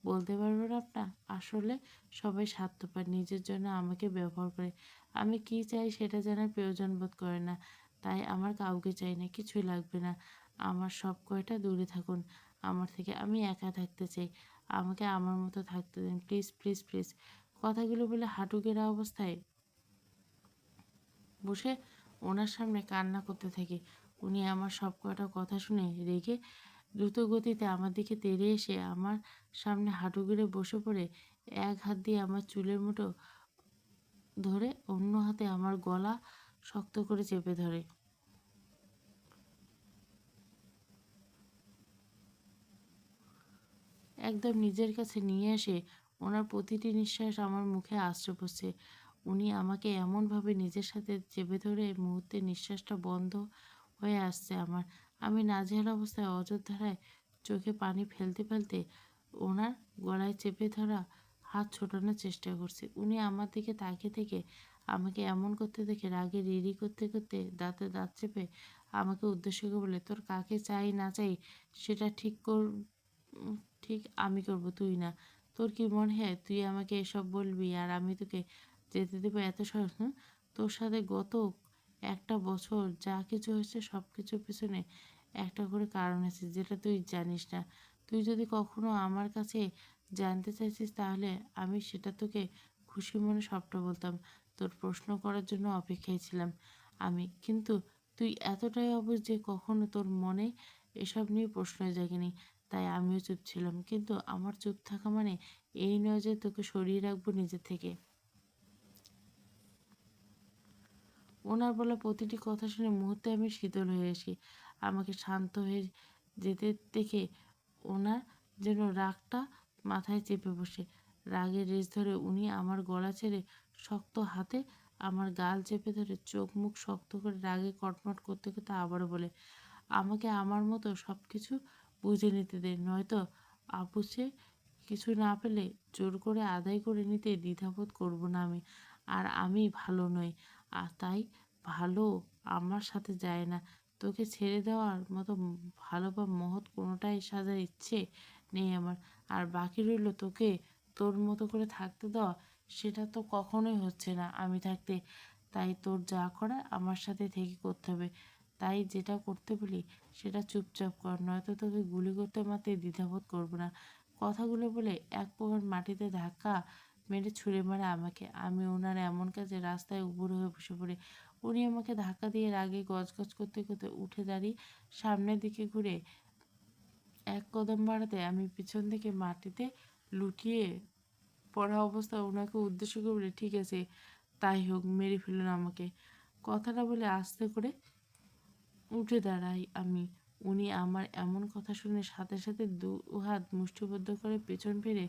বলতে পারবেন আপনার? আসলে সবাই স্বার্থপর, নিজের জন্য আমাকে ব্যবহার করে। আমি কি চাই সেটা জানার প্রয়োজন বোধ করে না। তাই আমার কাউকে চাই না, কিছুই লাগবে না। আমার সব কয়টা দূরে থাকুন আমার থেকে। আমি একা থাকতে চাই। আমাকে আমার মতো থাকতে দিন। Please, please, please. কথাগুলো বলে হাঁটু গেড়া অবস্থায় বসে ওনার সামনে কান্না করতে থাকি। উনি আমার সব কয়টা কথা শুনে রেগে দ্রুত গতিতে আমার দিকে তেড়ে এসে আমার সামনে হাঁটু গেড়ে বসে পড়ে এক হাত দিয়ে আমার চুলের মুঠো ধরে অন্য হাতে আমার গলা শক্ত করে চেপে ধরে। একদম নিজের কাছে নিয়ে এসে ওনার প্রতিটি নিঃশ্বাস আমার মুখে আশ্রে পড়ছে। উনি আমাকে এমনভাবে নিজের সাথে চেপে ধরে মুহূর্তে নিঃশ্বাসটা বন্ধ হয়ে আসছে আমার। আমি নাজেহাল অবস্থায় অযোধ্যায় চোখে পানি ফেলতে ফেলতে ওনার গলায় চেপে ধরা হাত ছোটানোর চেষ্টা করছি। উনি আমার দিকে তাকিয়ে থেকে আমাকে এমন করতে দেখে রাগে রিরি করতে করতে দাঁতে দাঁত চেপে আমাকে উদ্দেশ্য করে বলে, তোর কাকে চাই না চাই সেটা উম, ঠিক আমি করব, তুই না। তোর কি মনে হয় তুই আমাকে এসব বলবি আর আমি তোকে যেতে দেবো এত সহজ? হুম? তোর সাথে গত একটা বছর যা কিছু হয়েছে সব কিছুর পিছনে একটা করে কারণ আছে যেটা তুই জানিস না। তুই যদি কখনো আমার কাছে জানতে চাইছিস তাহলে আমি সেটা তোকে খুশি মনে সবটা বলতাম। তোর প্রশ্ন করার জন্য অপেক্ষায় ছিলাম আমি। কিন্তু তুই এতটাই অবুঝ যে কখনো তোর মনে এসব নিয়ে প্রশ্নই জাগেনি। তাই আমিও চুপ ছিলাম। কিন্তু আমার চুপ থাকা মানে এই নয় যে তোকে সরিয়ে রাখবো নিজে থেকে। ওনার বলা প্রতিটি কথা শুনে মুহূর্তে আমি শীতল হয়ে আসি। আমাকে শান্ত হয়ে যেতে দেখে ওনার যেন রাগটা মাথায় চেপে বসে। রাগের রেশ ধরে উনি আমার গলা ছেড়ে শক্ত হাতে আমার গাল চেপে ধরে চোখ মুখ শক্ত করে রাগে কটমট করতে করতে আবারও বলে, আমাকে আমার মতো সব কিছু বুঝে নিতে দে, নয়তো আপুসে কিছু না পেলে জোর করে আদায় করে নিতে দ্বিধাবোধ করব না আমি। আর আমি ভালো নই, আর তাই ভালো আমার সাথে যায় না। তোকে ছেড়ে দেওয়ার মতো ভালো বা মহৎ কোনোটাই সাজার ইচ্ছে নেই আমার। আর বাকি রইল তোকে তোর মতো করে থাকতে দেওয়া, সেটা তো কখনোই হচ্ছে না আমি থাকতে। তাই তোর যা করার আমার সাথে থেকে করতে হবে। তাই যেটা করতে বলি সেটা চুপচাপ কর, নয়তো তোকে গুলি করতে মাত্র দ্বিধাবোধ করবো না। কথাগুলো বলে এক প্রকার মাটিতে ধাক্কা মেরে ছুঁড়ে মারে আমাকে। আমি ওনার এমন কাজে রাস্তায় উপুড় হয়ে বসে পড়ি। উনি আমাকে ধাক্কা দিয়ে রাগে গজগজ করতে করতে উঠে দাঁড়িয়ে সামনের দিকে ঘুরে এক কদম বাড়াতে আমি পিছন থেকে মাটিতে লুটিয়ে পড়া অবস্থায় ওনাকে উদ্দেশ্য করে বলি, ঠিক আছে তাই হোক, মেরে ফেলুন আমাকে। কথাটা বলে আস্তে করে উঠে দাঁড়াই আমি। উনি আমার এমন কথা শুনে সাথে সাথে দু হাত মুষ্টিবদ্ধ করে পেছন ফিরে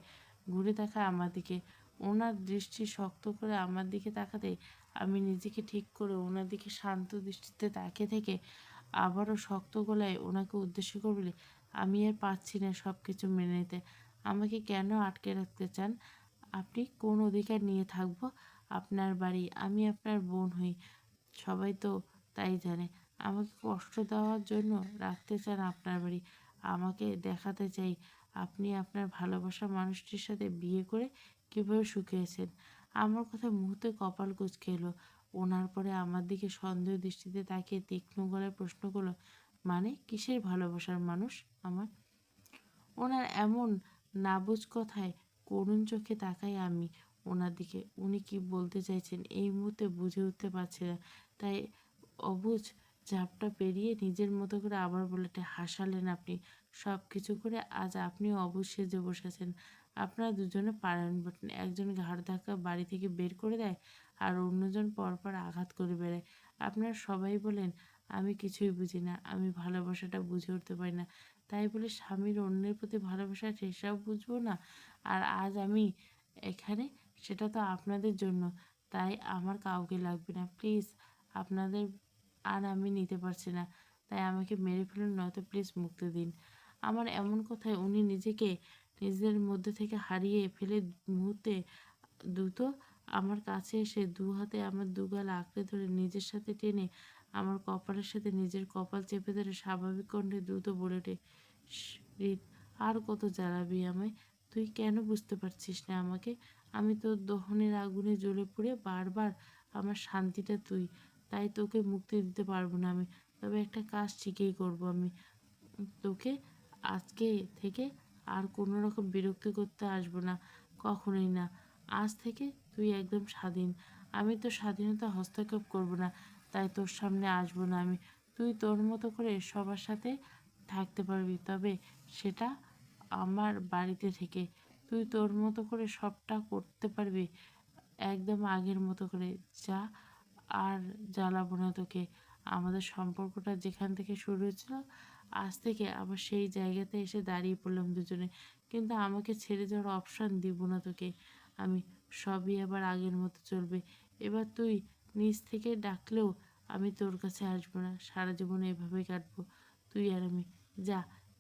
ঘুরে তাকায় আমার দিকে। ওনার দৃষ্টি শক্ত করে আমার দিকে তাকাতে আমি নিজেকে ঠিক করে ওনার দিকে শান্ত দৃষ্টিতে তাকিয়ে থেকে আবারও শক্ত গলায় ওনাকে উদ্দেশ্য করে বলি, আমি আর পারছি না সব কিছু মেনে নিতে। আমাকে কেন আটকে রাখতে চান? আপনি কোন অধিকার নিয়ে থাকবো আপনার বাড়ি? আমি আপনার বোন হই, সবাই তো তাই জানে। আমাকে কষ্ট দেওয়ার জন্য রাখতে চান আপনার বাড়ি। আমাকে দেখাতে চাই আপনি আপনার ভালোবাসার মানুষটির সাথে বিয়ে করে কীভাবে সুখে আছেন। আমার কথা মুহূর্তে কপাল কুঁচকে এলো। ওনার পরে আমার দিকে সন্দেহ দৃষ্টিতে তাকিয়ে তীক্ষ্ণ গলায় প্রশ্ন করলো, মানে কিসের ভালোবাসার মানুষ আমার? ওনার এমন নাবুজ কথায় করুণ চোখে তাকাই আমি ওনার দিকে। উনি কি বলতে চাইছেন এই মুহূর্তে বুঝে উঠতে পারছি না। তাই অবুঝ ঝাপটা পেরিয়ে নিজের মতো করে আবার বলে, হাসালেন আপনি। সব কিছু করে আজ আপনিও অবুঝ সেজে বসেছেন। আপনারা দুজনে পারেন বটেন। একজন ঘাড় ধাক্কা বাড়ি থেকে বের করে দেয় আর অন্যজন পরপর আঘাত করে বেড়ায়। আপনারা সবাই বলেন আমি কিছুই বুঝি না, আমি ভালোবাসাটা বুঝে উঠতে পারি না। তাই বলে স্বামীর অন্যের প্রতি ভালোবাসা সেসব বুঝবো না? আর আজ আমি এখানে সেটা তো আপনাদের জন্য। তাই আমার কাউকে লাগবে না, প্লিজ। আপনাদের আর আমি নিতে পারছি না। তাই আমাকে মেরে ফেলুন, নয়তো প্লিজ মুক্তি দিন। আমার এমন কথায় উনি নিজেকে নিজের মধ্যে থেকে হারিয়ে ফেলে মুহূর্তে দ্রুত আমার কাছে এসে দু হাতে আমার দুগাল আঁকড়ে ধরে নিজের সাথে টেনে আমার কপালের সাথে নিজের কপাল চেপে ধরে স্বাভাবিক কণ্ঠে দ্রুত বলে ওঠে, "শ্শ্, রিত, আর কত জ্বালাবি আমায়? তুই কেন বুঝতে পারছিস না আমাকে? আমি তোর দহনের আগুনে জ্বলে পুড়ে বারবার আমার শান্তিটা তুই, তাই তোকে মুক্তি দিতে পারবো না আমি। তবে একটা কাজ ঠিকই করবো আমি, তোকে আজকে থেকে আর কোনো রকম বিরক্তি করতে আসবো না, কখনোই না। আজ থেকে তুই একদম স্বাধীন। আমি তোর স্বাধীনতা হস্তক্ষেপ করব না, তাই তোর সামনে আসবো না আমি। তুই তোর মতো করে সবার সাথে থাকতে পারবি, তবে সেটা আমার বাড়িতে থেকে। তুই তোর মতো করে সবটা করতে পারবি একদম আগের মতো করে। যা, আর জ্বালাবো না তোকে। আমাদের সম্পর্কটা যেখান থেকে শুরু হয়েছিল, আজ থেকে আবার সেই জায়গাতে এসে দাঁড়িয়ে পড়লাম দুজনে। কিন্তু আমাকে ছেড়ে যাওয়ার অপশান দিব না তোকে আমি। সবই আবার আগের মতো চলবে। এবার তুই নিজ থেকে ডাকলেও আমি তোর কাছে আসবো না। সারা জীবন এভাবেই কাটবো তুই আর আমি। যা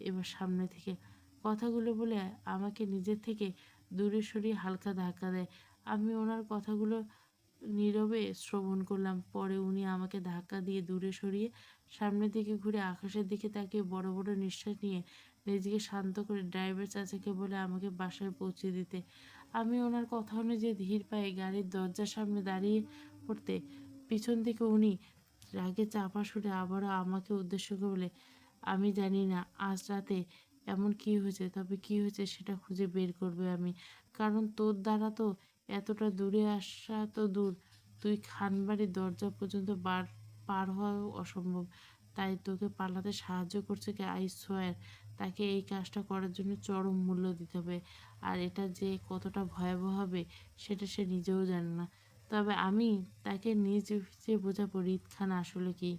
এবার সামনে থেকে। কথাগুলো বলে আমাকে নিজের থেকে দূরে সরিয়ে হালকা ধাক্কা দেয়। আমি ওনার কথাগুলো নীরবে শ্রবণ করলাম। পরে উনি আমাকে ধাক্কা দিয়ে দূরে সরিয়ে সামনের দিকে ঘুরে আকাশের দিকে তাকিয়ে বড় বড় নিঃশ্বাস নিয়ে নিজেকে শান্ত করে ড্রাইভার চাচাকে বলে আমাকে বাসায় পৌঁছে দিতে। আমি ওনার কথা অনুযায়ী ধীর পায়ে গাড়ির দরজার সামনে দাঁড়িয়ে পড়তে পিছন থেকে উনি রাগে চাপা সুরে আবারও আমাকে উদ্দেশ্য করে বলে, আমি জানি না আজ রাতে এমন কি হয়েছে, তবে কি হয়েছে সেটা খুঁজে বের করবে আমি। কারণ তোর দ্বারা তো এতটা দূরে আসা তো দূর, তুই খানবাড়ির দরজা পর্যন্ত পার হওয়াও অসম্ভব। তাই তোকে পালাতে সাহায্য করছে কে, আই সোয়ার। তাকে এই কাজটা করার জন্য চরম মূল্য দিতে হবে। আর এটা যে কতটা ভয়াবহ হবে সেটা সে নিজেও জানে না। তবে আমি তাকে নিজ যে বোঝাবো ঈদ খান আসলে কি।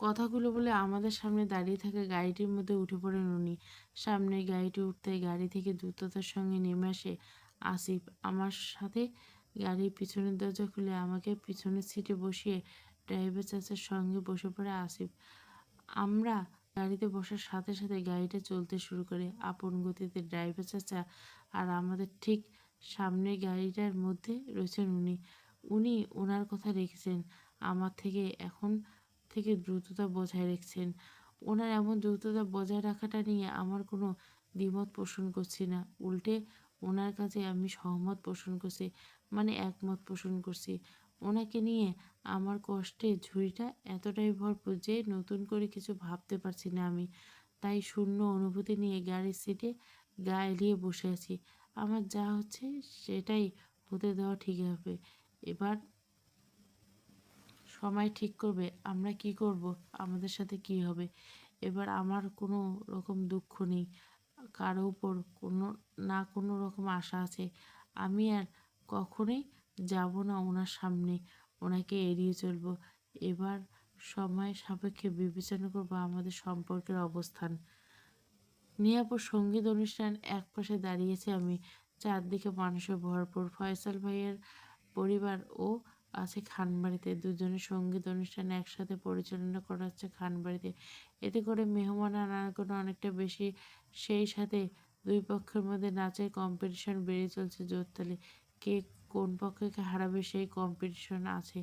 কথাগুলো বলে আমাদের সামনে দাঁড়িয়ে থাকা গাড়িটির মধ্যে উঠে পড়েন উনি। সামনে গাড়িটি উঠতে গাড়ি থেকে দ্রুততার সঙ্গে নেমে আসে আসিফ। আমার সাথে গাড়ির পিছনের দরজা খুলে আমাকে পিছনের সিটে বসিয়ে ড্রাইভার চাচার সঙ্গে বসে পড়ে আসিফ। আমরা গাড়িতে বসার সাথে সাথে গাড়িটা চলতে শুরু করে আপন গতিতে। ড্রাইভার চাচা আর আমাদের ঠিক সামনে গাড়িটার মধ্যে রয়েছেন উনি। উনি ওনার কথা রেখেছেন, আমার থেকে এখন থেকে দ্রুততা বজায় রাখছেন। ওনার এমন দ্রুততা বজায় রাখাটা নিয়ে আমার কোনো দ্বিমত পোষণ করছি না, উল্টে ওনার কাছে আমি সহমত পোষণ করছি, মানে একমত পোষণ করছি। ওনাকে নিয়ে আমার কষ্টের ঝুড়িটা এতটাই ভরপুর যে নতুন করে কিছু ভাবতে পারছি না আমি। তাই শূন্য অনুভূতি নিয়ে গাড়ির সিটে গা এলিয়ে বসে আছি। আমার যা হচ্ছে সেটাই হতে দেওয়া ঠিক হবে। এবার সময় ঠিক করবে আমরা কি করব, আমাদের সাথে কি হবে। এবার আমার কোনো রকম দুঃখ নেই, কারো উপর কোনো রকম আশা আছে। আমি আর কখনোই যাব না ওনার সামনে, ওনাকে এড়িয়ে চলবো। এবার সময় সাপেক্ষে বিবেচনা করবো আমাদের সম্পর্কের অবস্থান। নিরাপদ সঙ্গীত অনুষ্ঠান একপাশে দাঁড়িয়েছে আমি, চারদিকে মানুষে ভরপুর। ফয়সাল ভাইয়ের পরিবার ও আছে খানবাড়িতে। দুজনের সঙ্গীত অনুষ্ঠান একসাথে পরিচালনা করা হচ্ছে খানবাড়িতে। এতে করে মেহমান আনাগোনা অনেকটা বেশি। সেই সাথে দুই পক্ষের মধ্যে নাচের কম্পিটিশন বেড়ে চলছে জোরতালে। কে কোন পক্ষকে হারাবে সেই কম্পিটিশন আছে।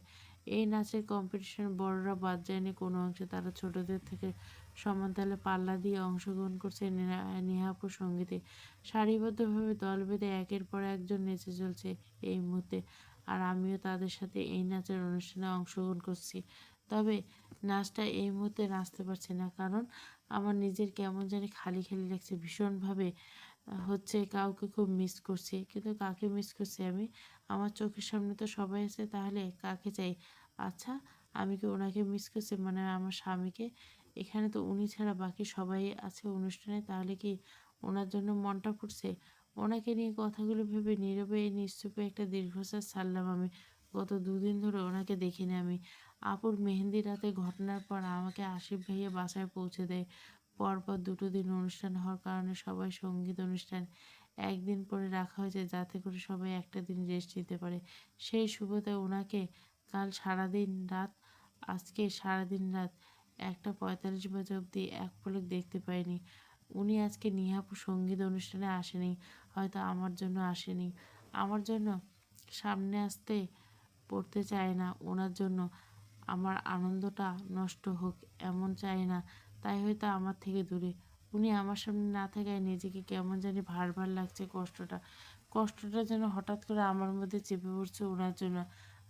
এই নাচের কম্পিটিশন বড়রা বাদ যায়নি কোনো অংশে। তারা ছোটদের থেকে সমান তালে পাল্লা দিয়ে অংশগ্রহণ করছে নেহাপুর সঙ্গীতে। সারিবদ্ধভাবে দল বেঁধে একের পর একজন নেচে চলছে এই মুহূর্তে। আর আমিও তাদের সাথে এই নাচের অনুষ্ঠানে অংশগ্রহণ করছি। তবে নাচটা এই মুহূর্তে নাচতে পারছি না, কারণ আমার নিজের কেমন জানি খালি খালি লাগছে ভীষণভাবে। হচ্ছে কাউকে খুব মিস করছি, কিন্তু কাকে মিস করছি আমি? আমার চোখের সামনে তো সবাই আছে, তাহলে কাকে চাই? আচ্ছা, আমি কি ওনাকে মিস করছি, মানে আমার স্বামীকে? এখানে তো উনি ছাড়া বাকি সবাই আছে অনুষ্ঠানে, তাহলে কি ওনার জন্য মনটা পড়ছে? ওনাকে নিয়ে কথাগুলো ভেবে নীরবে নিশ্চুপে একটা দীর্ঘশ্বাস ছাড়লাম আমি। গত দুদিন ধরে ওনাকে দেখিনি আমি। আপুর মেহেন্দি রাতে ঘটনার পর আমাকে আসিফ ভাইয়া বাসায় পৌঁছে দেয়। পরপর দুটো দিন অনুষ্ঠান হওয়ার কারণে সবাই সঙ্গীত অনুষ্ঠান একদিন পরে রাখা হয়েছে, যাতে করে সবাই একটা দিন রেস্ট নিতে পারে। সেই সুবাদে ওনাকে কাল সারাদিন রাত, আজকে সারাদিন রাত 1:45 বাজে অবধি এক পলক দেখতে পাইনি। উনি আজকে নিহাপুর সঙ্গীত অনুষ্ঠানে আসেনি, হয়তো আমার জন্য আসেনি। আমার জন্য সামনে আসতে পড়তে চায় না, ওনার জন্য আমার আনন্দটা নষ্ট হোক এমন চায় না, তাই হয়তো আমার থেকে দূরে। উনি আমার সামনে না থাকায় নিজেকে কেমন জানি ভার ভার লাগছে। কষ্টটা যেন হঠাৎ করে আমার মধ্যে চেপে পড়ছে ওনার জন্য।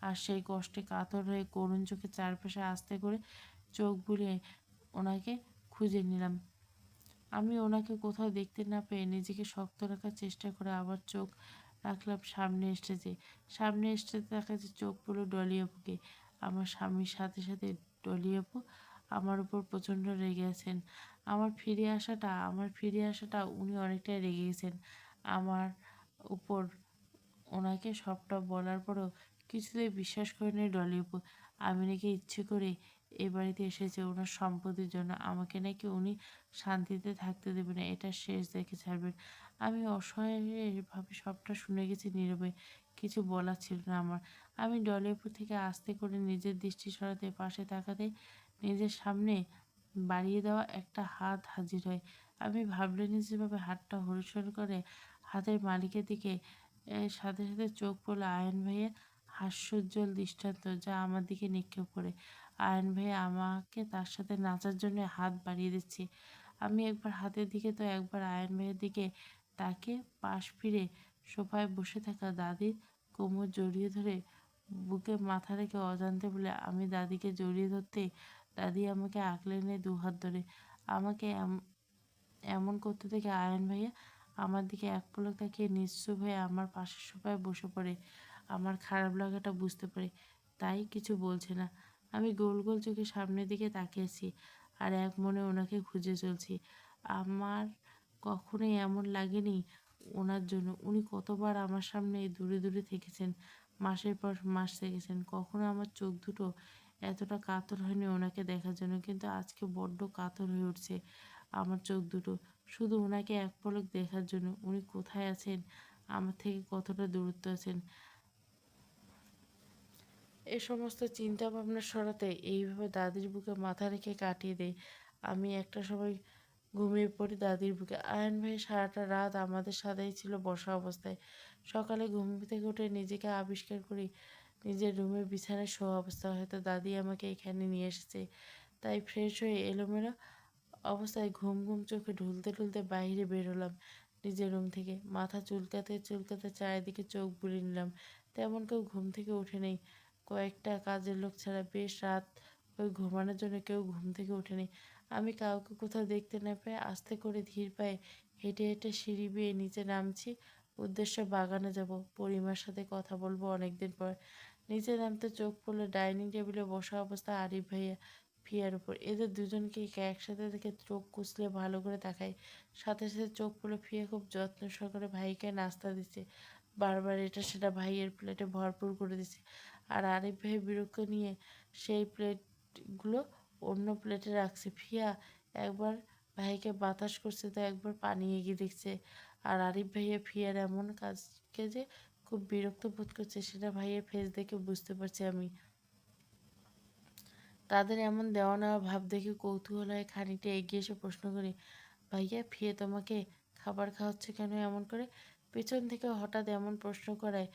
আর সেই কষ্টে কাতর হয়ে করুণ চোখে চারপাশে আস্তে করে চোখ বুলিয়ে ওনাকে খুঁজে নিলাম। আমি ওনাকে কোথাও দেখতে না পেয়ে নিজেকে শক্ত রাখার চেষ্টা করে আবার চোখ রাখলাম সামনে স্টেজে তাকাতে চোখ পড়লো ডলি আপুকে। আমার স্বামীর সাথে সাথে ডলি আপু আমার উপর প্রচণ্ড রেগে আছেন। আমার ফিরে আসাটা উনি অনেকটাই রেগে গেছেন আমার উপর। ওনাকে সবটা বলার পরও কিছুতেই বিশ্বাস করেনি ডলি আপু। আমি নাকি ইচ্ছে করে এ বাড়িতে এসেছে ওনার সম্পত্তির জন্য। আমাকে নাকি উনি শান্তিতে থাকতে দেবে না, এটা শেষ দেখে ছাড়বেন। আমি অসহায়ভাবে সবটা শুনে গেছি নীরবে, কিছু বলার ছিল না আমার। আমি ডলি আপুর থেকে আস্তে করে নিজের দৃষ্টি সরাতে পাশে তাকাতে নিজের সামনে বাড়িয়ে দেওয়া একটা হাত হাজির হয়। আমি ভাবলেনি যেভাবে হাতটা হরিসর করে হাতের মালিকের দিকে, এর সাথে সাথে চোখ পড়লো আয়ন ভাইয়ের হাস্যোজ্জ্বল দৃষ্টান্ত, যা আমার দিকে নিক্ষেপ করে। আয়ন ভাই আমাকে তার সাথে নাচার জন্য হাত বাড়িয়ে দিচ্ছে। আমি একবার হাতের দিকে তো একবার আয়ন ভাইয়ের দিকে তাকে পাশ ফিরে সোফায় বসে থাকা দাদির কোমর জড়িয়ে ধরে বুকে মাথা রেখে অজান্তে বলে আমি দাদিকে জড়িয়ে ধরতে দাদি আমাকে আঁকলে নেয় দুহাত ধরে। আমাকে এমন করতে দেখে আয়ন ভাইয়া আমার দিকে এক পলক তাকিয়ে নিশ্চুপ হয়ে আমার পাশের সোফায় বসে পড়ে। আমার খারাপ লাগাটা বুঝতে পারে, তাই কিছু বলছে না। আমি গোল গোল চোখে সামনের দিকে তাকিয়েছি আর এক মনে ওনাকে খুঁজে চলছি। আমার কখনোই এমন লাগেনি ওনার জন্য। উনি কতবার আমার সামনে দূরে দূরে থেকেছেন, মাসের পর মাস থেকেছেন। কখনো আমার চোখ দুটো এতটা কাতর হয়নি ওনাকে দেখার জন্য, কিন্তু আজকে বড্ড কাতর হয়ে উঠছে আমার চোখ দুটো, শুধু ওনাকে এক পলক দেখার জন্য। উনি কোথায় আছেন, আমার থেকে কতটা দূরত্ব আছেন, এ সমস্ত চিন্তা ভাবনা সরাতে এইভাবে দাদির বুকে মাথা রেখে কাটিয়ে দেয়। আমি একটা সময় ঘুমিয়ে পড়ি দাদির বুকে। আয়ন ভাই সারাটা রাত আমাদের সাথেই ছিল বসা অবস্থায়। সকালে ঘুম থেকে উঠে নিজেকে আবিষ্কার করি নিজের রুমের বিছানায় শোয়া অবস্থা। হয়তো দাদি আমাকে এখানে নিয়ে এসেছে, তাই ফ্রেশ হয়ে এলোমেলো অবস্থায় ঘুম ঘুম চোখে ঢুলতে ঢুলতে বাইরে বের হলাম নিজের রুম থেকে। মাথা চুলকাতে চুলকাতে চারিদিকে চোখ বুলিয়ে নিলাম। তেমন কেউ ঘুম থেকে উঠে নেই, কয়েকটা কাজের লোক ছাড়া। বেশ রাত ওই ঘুমানোর জন্য কেউ ঘুম থেকে ওঠেনি। আমি কাউকে কোথাও দেখতে না পেয়ে আস্তে করে ধীর পায়ে হেঁটে হেঁটে সিঁড়ি বেয়ে নিচে নামছি। উদ্দেশ্য বাগানে যাব, পরিমার সাথে কথা বলবো অনেকদিন পর। নিচে নামতে চোখ পড়লো ডাইনিং টেবিলে বসা অবস্থা আরিফ ভাইয়া ফিয়ার উপর। এদের দুজনকে একসাথে দেখে চোখ কুচলে ভালো করে তাকাই। সাথে সাথে চোখ পড়লো ফিয়া খুব যত্ন সহকারে ভাইকে নাস্তা দিচ্ছে। বারবার এটা সেটা ভাইয়ের প্লেটে ভরপুর করে দিচ্ছে। আর আরিফ ভাই বিরক্ত নিয়ে সেই প্লেটগুলো অন্য প্লেটে রাখছে। ফিয়া একবার ভাইকে বাতাস করছে তো একবার পানি এগিয়ে দেখছে। আর আরিফ ভাইয়া ফিয়ার এমন কাজকে যে খুব বিরক্ত বোধ করছে সেটা ভাইয়ের ফেস দেখে বুঝতে পারছি আমি। তাদের এমন দেওয়া নেওয়া ভাব দেখে কৌতূহল হয়ে খানিকটা এগিয়ে এসে প্রশ্ন করি, ভাইয়া ফিয়ে তোমাকে খাবার খাওয়াচ্ছে কেন এমন করে? পেছন থেকে হঠাৎ এমন প্রশ্ন করায়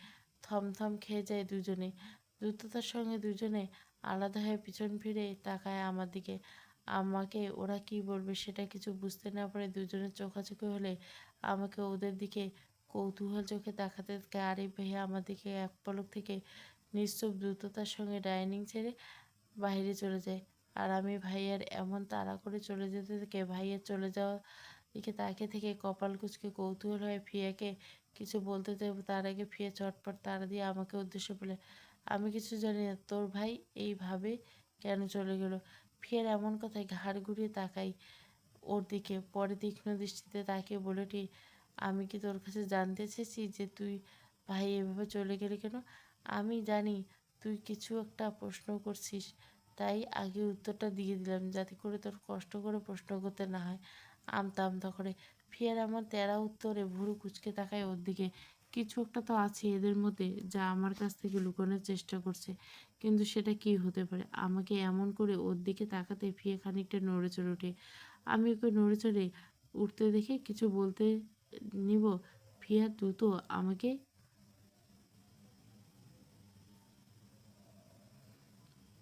থমথম খেয়ে যায় দুজনে। দ্রুততার সঙ্গে দুজনে আলাদা হয়ে পিছন ফিরে তাকায় আমার দিকে। আমাকে ওরা কি বলবে সেটা কিছু বুঝতে না পারে দুজনের চোখাচোখি হলে আমাকে ওদের দিকে কৌতূহল চোখে তাকাতে থাকে। আরিফ ভাইয়া আমার দিকে এক পলক থেকে নিশ্চুপ দ্রুততার সঙ্গে ডাইনিং ছেড়ে বাইরে চলে যায়। আর আমি ভাইয়ার এমন তাড়া করে চলে যেতে থেকে ভাইয়ের চলে যাওয়া দিকে তাকিয়ে থেকে কপাল কুঁচকে কৌতূহল হয়ে ফিয়াকে কিছু বলতে দেব, তার আগে ফিয়া চটপট তাড়া দিয়ে আমাকে উদ্দেশ্য বলে, আমি কিছু জানি না, তোর ভাই এইভাবে কেন চলে গেল? ফিয়ার এমন কথায় ঘাড় ঘুরিয়ে তাকাই ওর দিকে, পরে তীক্ষ্ণ দৃষ্টিতে তাকিয়ে বলে উঠি, আমি কি তোর কাছে জানতে চেয়েছি যে তুই ভাই এভাবে চলে গেলি কেন? আমি জানি তুই কিছু একটা প্রশ্ন করছিস, তাই আগে উত্তরটা দিয়ে দিলাম যাতে করে তোর কষ্ট করে প্রশ্ন করতে না হয়। আমতা আমতা করে ফিয়ার আমার তেরা উত্তরে ভুরু কুঁচকে তাকায় ওর দিকে। কিছু একটা তো আছে এদের মধ্যে যা আমার কাছ থেকে লুকানোর চেষ্টা করছে, কিন্তু সেটা কি হতে পারে? আমাকে এমন করে ওর দিকে তাকাতে ফিয়ে খানিকটা নড়ে চড়ে ওঠে। আমি ওকে নড়ে চড়ে উঠতে দেখে কিছু বলতে নিব, ফিয়া দ্রুত আমাকে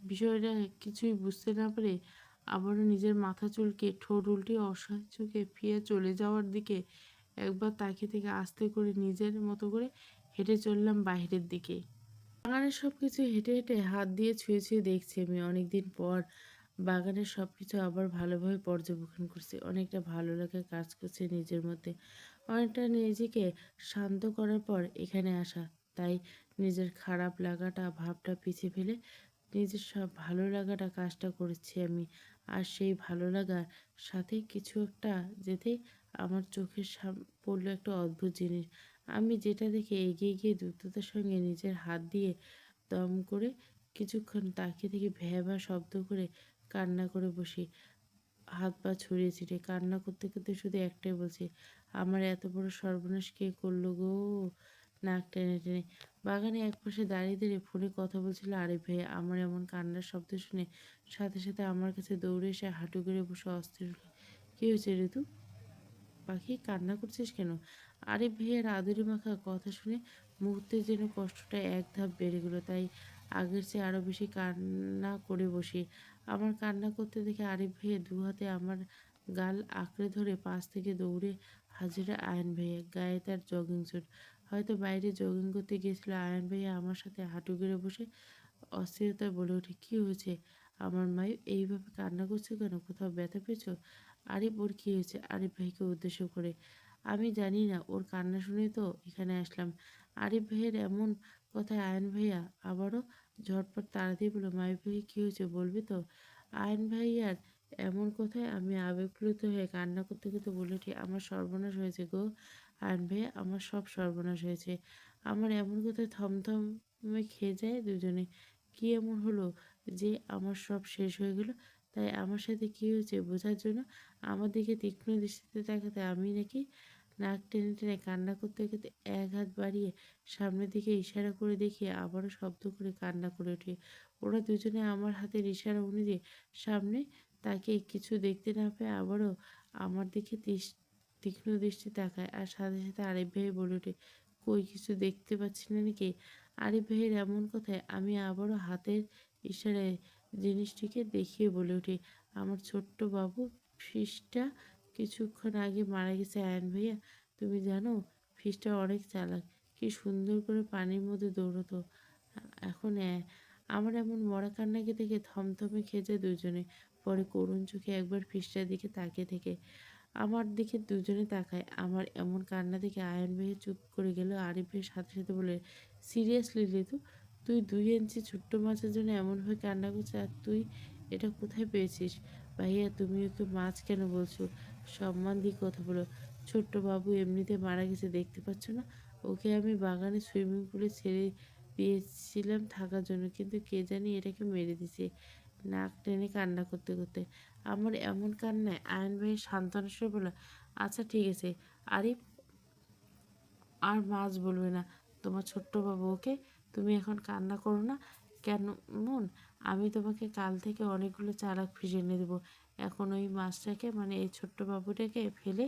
বিষয়টা কিছুই বুঝতে না পারে আবারও নিজের মাথা চুলকে ঠোঁট উল্টিয়ে অসহায় চোখে ফিরে চলে যাওয়ার দিকে একবার তাকিয়ে থেকে আস্তে করে নিজের মতো করে হেঁটে চললাম বাইরের দিকে। বাগানের সবকিছু হেঁটে হেঁটে হাত দিয়ে ছুঁয়ে ছুঁয়ে দেখছি আমি। অনেকদিন পর বাগানের সবকিছু আবার ভালোভাবে পর্যবেক্ষণ করছি। অনেকটা ভালো লাগা কাজ করছে নিজের মধ্যে। অনেকটা নিজেকে শান্ত করার পর এখানে আসা। তাই নিজের খারাপ লাগাটা ভাবটা পিছিয়ে ফেলে নিজের সব ভালো লাগাটা কাজটা করেছি আমি। আর সেই ভালো লাগার সাথে কিছু একটা যেতেই আমার চোখের পড়লো একটা অদ্ভুত জিনিস। আমি যেটা দেখে এগিয়ে গিয়ে দ্রুততার সঙ্গে নিজের হাত দিয়ে দম করে কিছুক্ষণ তাকিয়ে থেকে ভ্যাঁ ভ্যাঁ শব্দ করে কান্না করে বসি। হাত পা ছড়িয়ে ছিটিয়ে কান্না করতে করতে শুধু একটাই বলছি, আমার এত বড় সর্বনাশ কে করলো গো। নাক টেনে টেনে বাগানে একপাশে দাঁড়িয়ে দাঁড়িয়ে ফোনে কথা বলছিল আরিফ ভাই। আমার এমন কান্নার শব্দ শুনে সাথে সাথে আমার কাছে দৌড়ে এসে হাঁটু গেড়ে বসে অস্থির হলো। কি হয়েছে ঋতু? পাখি কান্না করছিস কেন? আরিফ ভাইয়ের আদুরি মাখা কথা শুনে মুহূর্তে যেন কষ্টটা এক ধাপ বেড়ে গেল। তাই আগের চেয়ে আরো বেশি কান্না করে বসি। আমার কান্না করতে দেখে আরিফ ভাইয়া দু হাতে আমার গাল আঁকড়ে ধরে পাশ থেকে দৌড়ে হাজির আয়ন ভাইয়া। গায়ে তার জগিং স্যুট। হয়তো বাইরে জগিং করতে গিয়েছিল। আয়ন ভাইয়া আমার সাথে হাঁটু গেড়ে বসে অস্থিরতায় বলে ওঠে, কি হয়েছে? আমার মায়ু এইভাবে কান্না করছে কেন? কোথাও ব্যথা পেয়েছো? আরিফ, ওর কী হয়েছে? আরিফ ভাইকে উদ্দেশ্য করে। আমি জানি না, ওর কান্না শুনেই তো এখানে আসলাম। আরিফ ভাইয়ের এমন কথায় আয়ন ভাইয়া আবারও ঝটপট তাড়া দিয়ে বলল, মায়ু ভাইয়ের কী হয়েছে বলবি তো? আয়ন ভাইয়ার এমন কথায় আমি আবেগপ্লুত হয়ে কান্না করতে করতে বলে উঠি, আমার সর্বনাশ হয়েছে গো আয়ন ভাইয়া, আমার সব সর্বনাশ হয়েছে। আমার এমন কথায় থমথমে খেয়ে যায় দুজনে। কি এমন হলো যে আমার সব শেষ হয়ে গেল? তাই আমার সাথে কি হয়েছে বোঝার জন্য আমার দিকে তীক্ষ্ণ দৃষ্টিতে তাকাতে আমি নাকি নাক টেনে টেনে কান্না করতে করতে এক হাত বাড়িয়ে সামনের দিকে ইশারা করে দেখিয়ে আবারও শব্দ করে কান্না করে উঠি। ওরা দুজনে আমার হাতের ইশারা অনুযায়ী সামনে তাকে কিছু দেখতে না পেয়ে আবারও আমার দিকে তীক্ষ্ণ দৃষ্টি তাকায়। আর সাথে সাথে আরিফ ভাই বলে ওঠে, কই কিছু দেখতে পাচ্ছি না নাকি? আরিফ ভাইয়ের এমন কথায় আমি আবারও হাতের ইশারায় জিনিসটিকে দেখিয়ে বলে উঠি, আমার ছোট্ট বাবু ফিসটা কিছুক্ষণ আগে মারা গেছে আয়ন ভাইয়া। তুমি জানো, ফিসটা অনেক চালাক। কি সুন্দর করে পানির মধ্যে দৌড়তো। এখন আমার এমন মরা কান্নাকে দেখে থমথমে খেয়ে যায় দুজনে। পরে করুণ চোখে একবার ফিসটার দিকে তাকিয়ে থেকে আমার দিকে দুজনে তাকায়। আমার এমন কান্না দেখে আয়ন ভাইয়া চুপ করে গেল। আরিফ ভাইয়ের সাথে সাথে বলে, সিরিয়াসলি ঋতু, তুই 2 ইঞ্চি ছোট্ট মাছের জন্য এমনভাবে কান্না করছিস, আর তুই এটা কোথায় পেয়েছিস? ভাইয়া, তুমি ওকে মাছ কেন বলছো? সম্মান দিয়ে কথা বলো। ছোট্ট বাবু এমনিতে মারা গেছে, দেখতে পাচ্ছ না? ওকে আমি বাগানে সুইমিং পুলে ছেড়ে দিয়েছিলাম থাকার জন্য, কিন্তু কে জানি এটাকে মেরে দিছে। নাক টেনে কান্না করতে করতে আমার এমন কান্নায় আয়ন ভাইয়ের সান্ত্বনা সুরে বলল, আচ্ছা ঠিক আছে আরিফ, আর মাছ বলবে না তোমার ছোট্ট বাবু, ওকে? তুমি এখন কান্না করো না কেমন? আমি তোমাকে কাল থেকে অনেকগুলো চালাক ফিশ এনে দেবো। এখন ওই মাছটাকে, মানে এই ছোট্ট বাবুটাকে ফেলে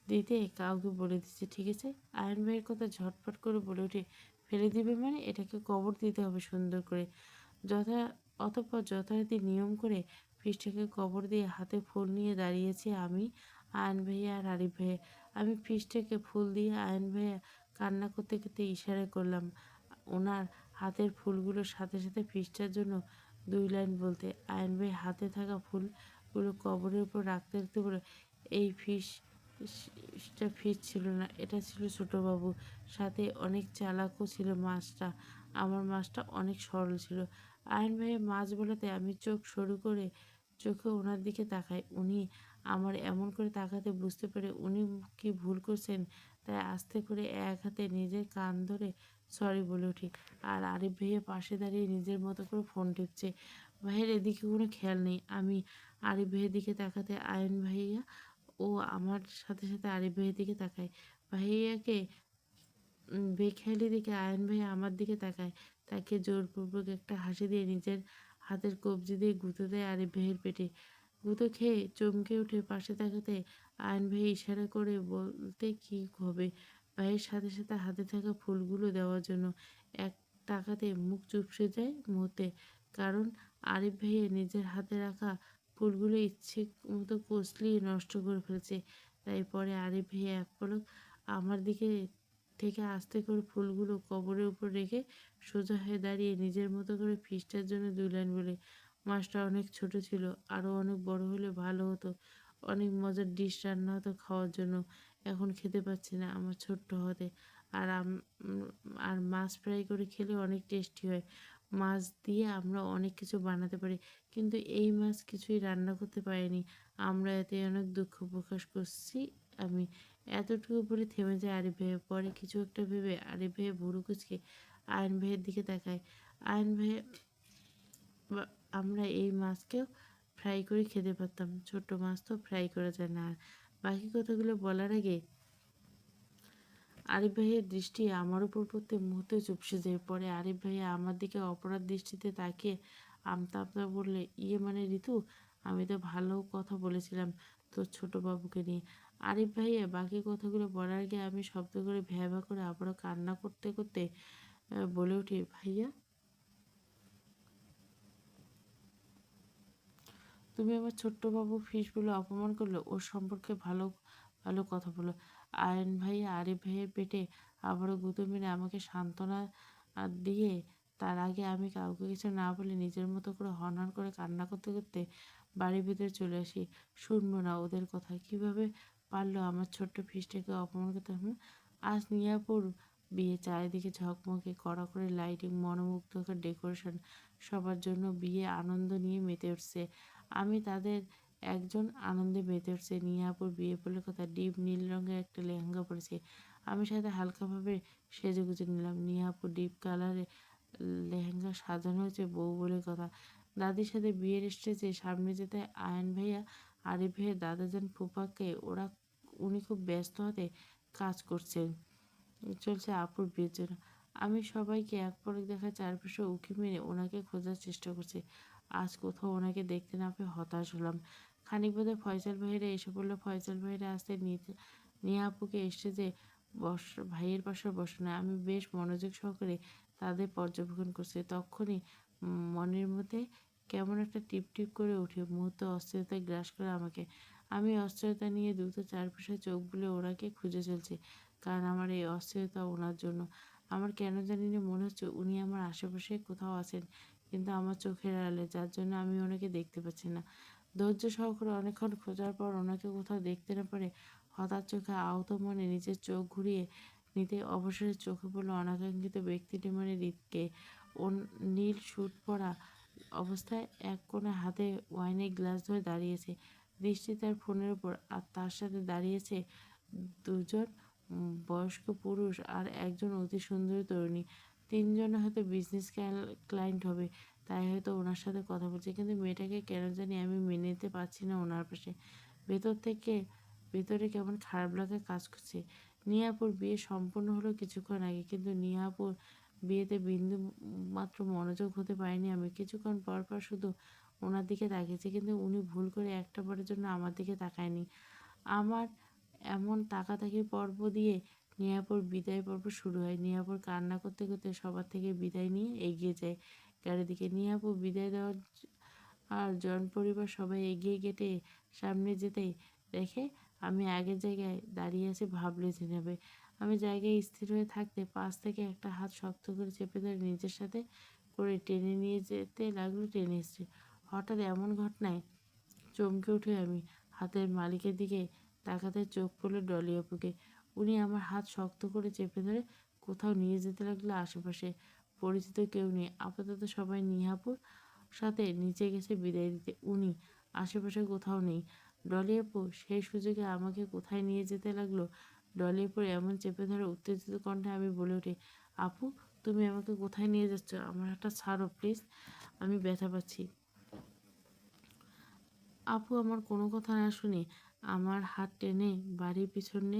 দিতে কাউকে বলে দিচ্ছি, ঠিক আছে? আয়ন ভাইয়ের কথা ঝটপট করে বলে ওঠে, ফেলে দিবে মানে? এটাকে কবর দিতে হবে সুন্দর করে। যথা অতঃপর যথারীতি নিয়ম করে ফিসটাকে কবর দিয়ে হাতে ফুল নিয়ে দাঁড়িয়েছি আমি, আয়ন ভাইয়া আর আরিফ ভাইয়া। আমি ফিসটাকে ফুল দিয়ে আয়ন ভাইয়া কান্না করতে করতে ইশারা করলাম ওনার হাতের ফুলগুলোর সাথে সাথে ফিসটার জন্য 2 লাইন বলতে। আয়ন ভাই হাতে থাকা ফুলগুলো কবরের উপর রাখতে রাখতে বলে, এই ফিসটা ফিস ছিল না, এটা ছিল ছোটবাবু। সাথে অনেক চালাকও ছিল মাছটা। আমার মাছটা অনেক সরল ছিল। আয়ন ভাইয়ের মাছ বলাতে আমি চোখ সরু করে চোখে ওনার দিকে তাকাই। উনি আমার এমন করে তাকাতে বুঝতে পারে উনি কি ভুল করছেন। তাই আস্তে করে এক হাতে নিজের কান ধরে সরি বলে উঠি। আর আরিফ ভাইয়া পাশে দাঁড়িয়ে নিজের মতো করে ফোন টিপছে। ভাইয়ের এদিকে কোনো খেয়াল নেই। আমি আরিফ ভাইয়ের দিকে তাকাতে আয়ন ভাইয়া ও আমার সাথে সাথে আরিফ ভাইয়ের দিকে তাকায়। ভাইয়াকে বেখেয়ালি দিকে আয়ন ভাই আমার দিকে তাকায়। তাকে জোরপূর্বক একটা হাসি দিয়ে নিজের হাতের কবজি দিয়ে গুঁতো দেয় আরিফ ভাইয়ের পেটে। গুঁতো খেয়ে চমকে উঠে পাশে তাকাতে আয়ন ভাই ইশারা করে বলতে কি হবে ভাইয়ের সাথে সাথে হাতে থাকা ফুলগুলো দেওয়ার জন্য। এক টাকাতে মুখ চুপসে যায় মুহূর্তে, কারণ আরিফ ভাইয়ের নিজের হাতে রাখা ফুলগুলো ইচ্ছে মতো কষলিয়ে নষ্ট করে ফেলেছে। তাই পরে আরিফ ভাইয়া এক পলক আমার দিকে থেকে আস্তে করে ফুলগুলো কবরের উপর রেখে সোজা হয়ে দাঁড়িয়ে নিজের মতো করে ফিসটার জন্য 2 লাইন বলে, মাছটা অনেক ছোট ছিল, আরও অনেক বড় হলে ভালো হতো, অনেক মজার ডিশ রান্না হতো খাওয়ার জন্য, এখন খেতে পাচ্ছি না আমার ছোট্ট হতে। আর আর মাছ ফ্রাই করে খেলে অনেক টেস্টি হয়। মাছ দিয়ে আমরা অনেক কিছু বানাতে পারি, কিন্তু এই মাছ কিছুই রান্না করতে পারিনি। আমরা এতে অনেক দুঃখ প্রকাশ করছি। আমি এতটুকু বলে থেমে যায় আরিফ ভাইয়া। পরে কিছু একটা ভেবে আরিফ ভাইয়া ভুরু কুচকে আয়ন ভাইয়ের দিকে তাকায়। আয়ন ভাইয়া, আমরা এই মাছকেও ফ্রাই করে খেতে পারতাম, ছোট মাছ তো ফ্রাই করা যায় না। আর বাকি কথাগুলো বলার আগে আরিফ ভাইয়ের দৃষ্টি আমার উপর পড়তে মুহূর্তে চুপসে যায়। পরে আরিফ ভাইয়া আমার দিকে অপরাধ দৃষ্টিতে তাকিয়ে আমতা আমতা বললে, ইয়ে মানে ঋতু, আমি তো ভালো কথা বলেছিলাম তোর ছোট বাবুকে নিয়ে। আরিফ ভাইয়া বাকি কথাগুলো বলার আগে আমি শব্দ করে ভ্যা ভ্যা করে আবারও কান্না করতে করতে বলে উঠি, ভাইয়া তুমি আমার ছোট্ট বাবু ফিস বলে অপমান করলে, ওর সম্পর্কে ভালো ভালো কথা বলো। আয়ন ভাইয়া আরিফ ভাইয়ের পেটে আবারও গুঁতো মেরে আমাকে সান্ত্বনা দিয়ে, তার আগে আমি কাউকে কিছু না বলে নিজের মতো করে হনহন করে কান্না করতে করতে বাড়ির ভিতরে চলে আসি। শুনবো না ওদের কথা, কিভাবে পারলো আমার ছোট্ট ফিসটাকে অপমান করতে। আজ নিয়াপুর বিয়ে, চারিদিকে ঝকমকে কড়া করে লাইটিং, মনোমুগ্ধকর ডেকোরেশন, সবার জন্য বিয়ে আনন্দ নিয়ে মেতে উঠছে। আমি তাদের একজন আনন্দে মেতে উঠছে। নিয়াপুর বিয়ে বলে কথা, ডিপ নীল রঙের একটা লেহেঙ্গা পরেছে, আমি সাথে হালকাভাবে সেজে গুজে নিলাম। নিয়াপুর ডিপ কালারে লেহেঙ্গা সাজানো হয়েছে বউ বলে কথা। দাদির সাথে বিয়ের স্টেজে সামনে যেতে আয়ন ভাইয়া আরিফ ভাইয়ের দাদাজান ফুপাকে উনি খুব ব্যস্ত হাতে কাজ করছেন, চলছে আপুর বিয়ের জন্য। আমি সবাইকে এক পলক দেখা চারপাশে উঁকি মেরে ওনাকে খোঁজার চেষ্টা করছি। আজ কোথাও ওনাকে দেখতে না পেয়ে হতাশ হলাম। খানিক বাদে ফয়সাল ভাইরা এসে পড়লো। ফয়সাল ভাইরা আসতে নিয়ে আপুকে স্টেজে ভাইয়ের পাশে বসানো। আমি বেশ মনোযোগ সহকারে তাদের পর্যবেক্ষণ করছি। তখনই মনের মধ্যে কেমন একটা টিপ টিপ করে উঠে, মুহূর্তে অস্থিরতায় গ্রাস করে আমাকে। আমি অস্থিরতা নিয়ে দ্রুত চারপাশে চোখ বুলে ওনাকে খুঁজে চলছি, কারণ আমার এই অস্থিরতা ওনার জন্য। আমার কেন জানি না মনে হচ্ছে উনি আমার আশেপাশে কোথাও আছেন, কিন্তু আমার চোখের আড়ালে, যার জন্য আমি ওনাকে দেখতে পাচ্ছি না। ধৈর্য সহকারে অনেকক্ষণ খোঁজার পর ওনাকে কোথাও দেখতে না পারে হঠাৎ চোখে আহত মনে নিজের চোখ ঘুরিয়ে নিতে অবসরে চোখে পড়লো অনাকাঙ্ক্ষিত ব্যক্তিটি, মানে হৃদকে। ও নীল স্যুট পরা অবস্থায় এক কোণে হাতে ওয়াইনের গ্লাস ধরে দাঁড়িয়েছে, দৃষ্টি তার ফোনের উপর। আর তার সাথে দাঁড়িয়েছে দুজন বয়স্ক পুরুষ আর একজন অতি সুন্দরী তরুণী। তিনজনে হয়তো বিজনেস ক্লায়েন্ট হবে, তাই হয়তো ওনার সাথে কথা বলছে, কিন্তু মেয়েটাকে কেন জানি আমি মেনে নিতে পারছি না ওনার পাশে। ভেতর থেকে ভেতরে কেমন খারাপ লাগা কাজ করছে। নিয়াপুর বিয়ে সম্পূর্ণ হলো কিছুক্ষণ আগে, কিন্তু নিয়াপুর বিয়েতে বিন্দু মাত্র মনোযোগ হতে পারিনি আমি। কিছুক্ষণ পর পর শুধু ওনার দিকে তাকিয়েছি, কিন্তু উনি ভুল করে একটা বারের জন্য আমার দিকে তাকায়নি। আমার এমন তাকাতাকির পর্ব দিয়ে নিয়াপুর বিদায় পর্ব শুরু হয়। নিয়াপুর কান্না করতে করতে সবার থেকে বিদায় নিয়ে এগিয়ে যায় গাড়ির দিকে। নিয়াপুর বিদায় দেওয়ার আর জন পরিবার সবাই এগিয়ে গেটে সামনে যেতেই দেখে আমি আগের জায়গায় দাঁড়িয়ে আছি, ভাবলে নেবে। আমি জায়গায় স্থির হয়ে থাকতে পাশ থেকে একটা হাত শক্ত করে চেপে ধরে নিজের সাথে করে টেনে নিয়ে যেতে লাগলো, টেনে এসছে। হঠাৎ এমন ঘটনায় চমকে উঠে আমি হাতের মালিকের দিকে তাকাতে চোখ পড়লো ডলি আপুকে। উনি আমার হাত শক্ত করে চেপে ধরে কোথাও নিয়ে যেতে লাগলো। আশেপাশে পরিচিত কেউ নেই, আপাতত সবাই নিহাপুর সাথে নিচে গেছে বিদায় দিতে। উনি আশেপাশে কোথাও নেই। ডলি আপু সেই সুযোগে আমাকে কোথায় নিয়ে যেতে লাগলো। ডলি আপুর এমন চেপে ধরে উত্তেজিত কণ্ঠে আমি বলে উঠি, আপু তুমি আমাকে কোথায় নিয়ে যাচ্ছ? আমার একটা ছাড়ো প্লিজ, আমি ব্যথা পাচ্ছি। আপু আমার কোনো কথা না শুনে আমার হাত টেনে বাড়ির পিছনে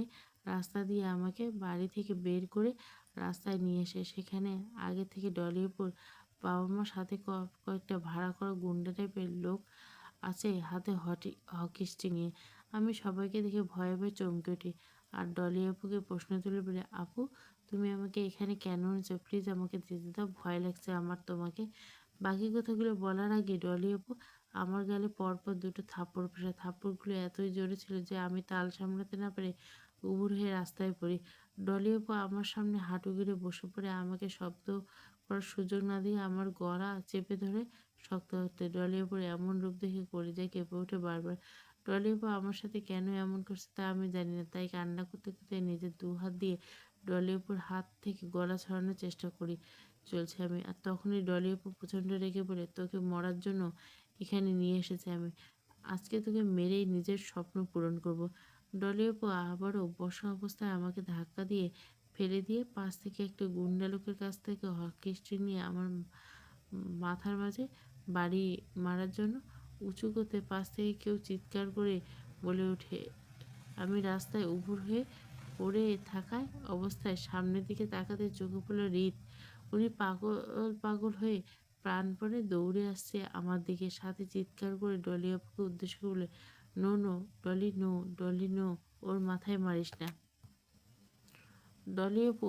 রাস্তা দিয়ে আমাকে বাড়ি থেকে বের করে রাস্তায় নিয়ে এসে সেখানে আগে থেকে ডলির উপর বাবা মার সাথে কয়েকটা ভাড়া করা গুন্ডা টাইপের লোক আছে, হাতে হকি স্টিক নিয়ে। আমি সবাইকে দেখে ভয়ে ভয়ে চমকে উঠি আর ডলি আপুকে প্রশ্ন তুলে বলে, আপু তুমি আমাকে এখানে কেন এনেছো? প্লিজ আমাকে যেতে দাও, ভয় লাগছে আমার তোমাকে। বাকি কথাগুলো বলার আগে ডলি আপু আমার গালে পরপর দুটো থাপ্পড় বসে। থাপ্পড়গুলো এতই জোরে ছিল যে আমি তাল সামলাতে না পেরে উবুর হয়ে রাস্তায় পড়ি। ডলি আপু আমার সামনে হাঁটু গেড়ে বসে পড়ে আমাকে শব্দ করার সুযোগ না দিয়ে আমার গলা চেপে ধরে শক্ত হতে। ডলি আপুর এমন রূপ দেখে কলিজায় কেঁপে ওঠে বারবার। ডলি আপু আমার সাথে কেন এমন করছে তা আমি জানি না, তাই কান্না করতে করতে নিজের দু হাত দিয়ে ডলি আপুর হাত থেকে গলা ছড়ানোর চেষ্টা করি চলছে আমি। আর তখনই ডলি আপু প্রচণ্ড রেগে বলে, তোকে মরার জন্য এখানে নিয়ে এসেছে আমি, আজকে তোকে মেরেই নিজের স্বপ্ন পূরণ করব। ডলি আপু আবারও বসা অবস্থায় আমাকে ধাক্কা দিয়ে ফেলে দিয়ে পাশ থেকে একটা গুন্ডা লোকের কাছ থেকে হকি স্টিক নিয়ে আমার মাথার মাঝে বাড়ি মারার জন্য উঁচু করতে পাশ থেকে কেউ চিৎকার করে বলে ওঠে। আমি রাস্তায় উপুর হয়ে পড়ে থাকায় অবস্থায় সামনের দিকে তাকাতে চোখে পড়ল হৃদ। উনি পাগল পাগল হয়ে প্রাণপণে দৌড়ে আসছে আমার দিকে, সাথে চিৎকার করে ডলি আপুকে উদ্দেশ্য করে বলে, no no Dolly, no Dolly, no, ওর মাথায় মারিস না। ডলি আপু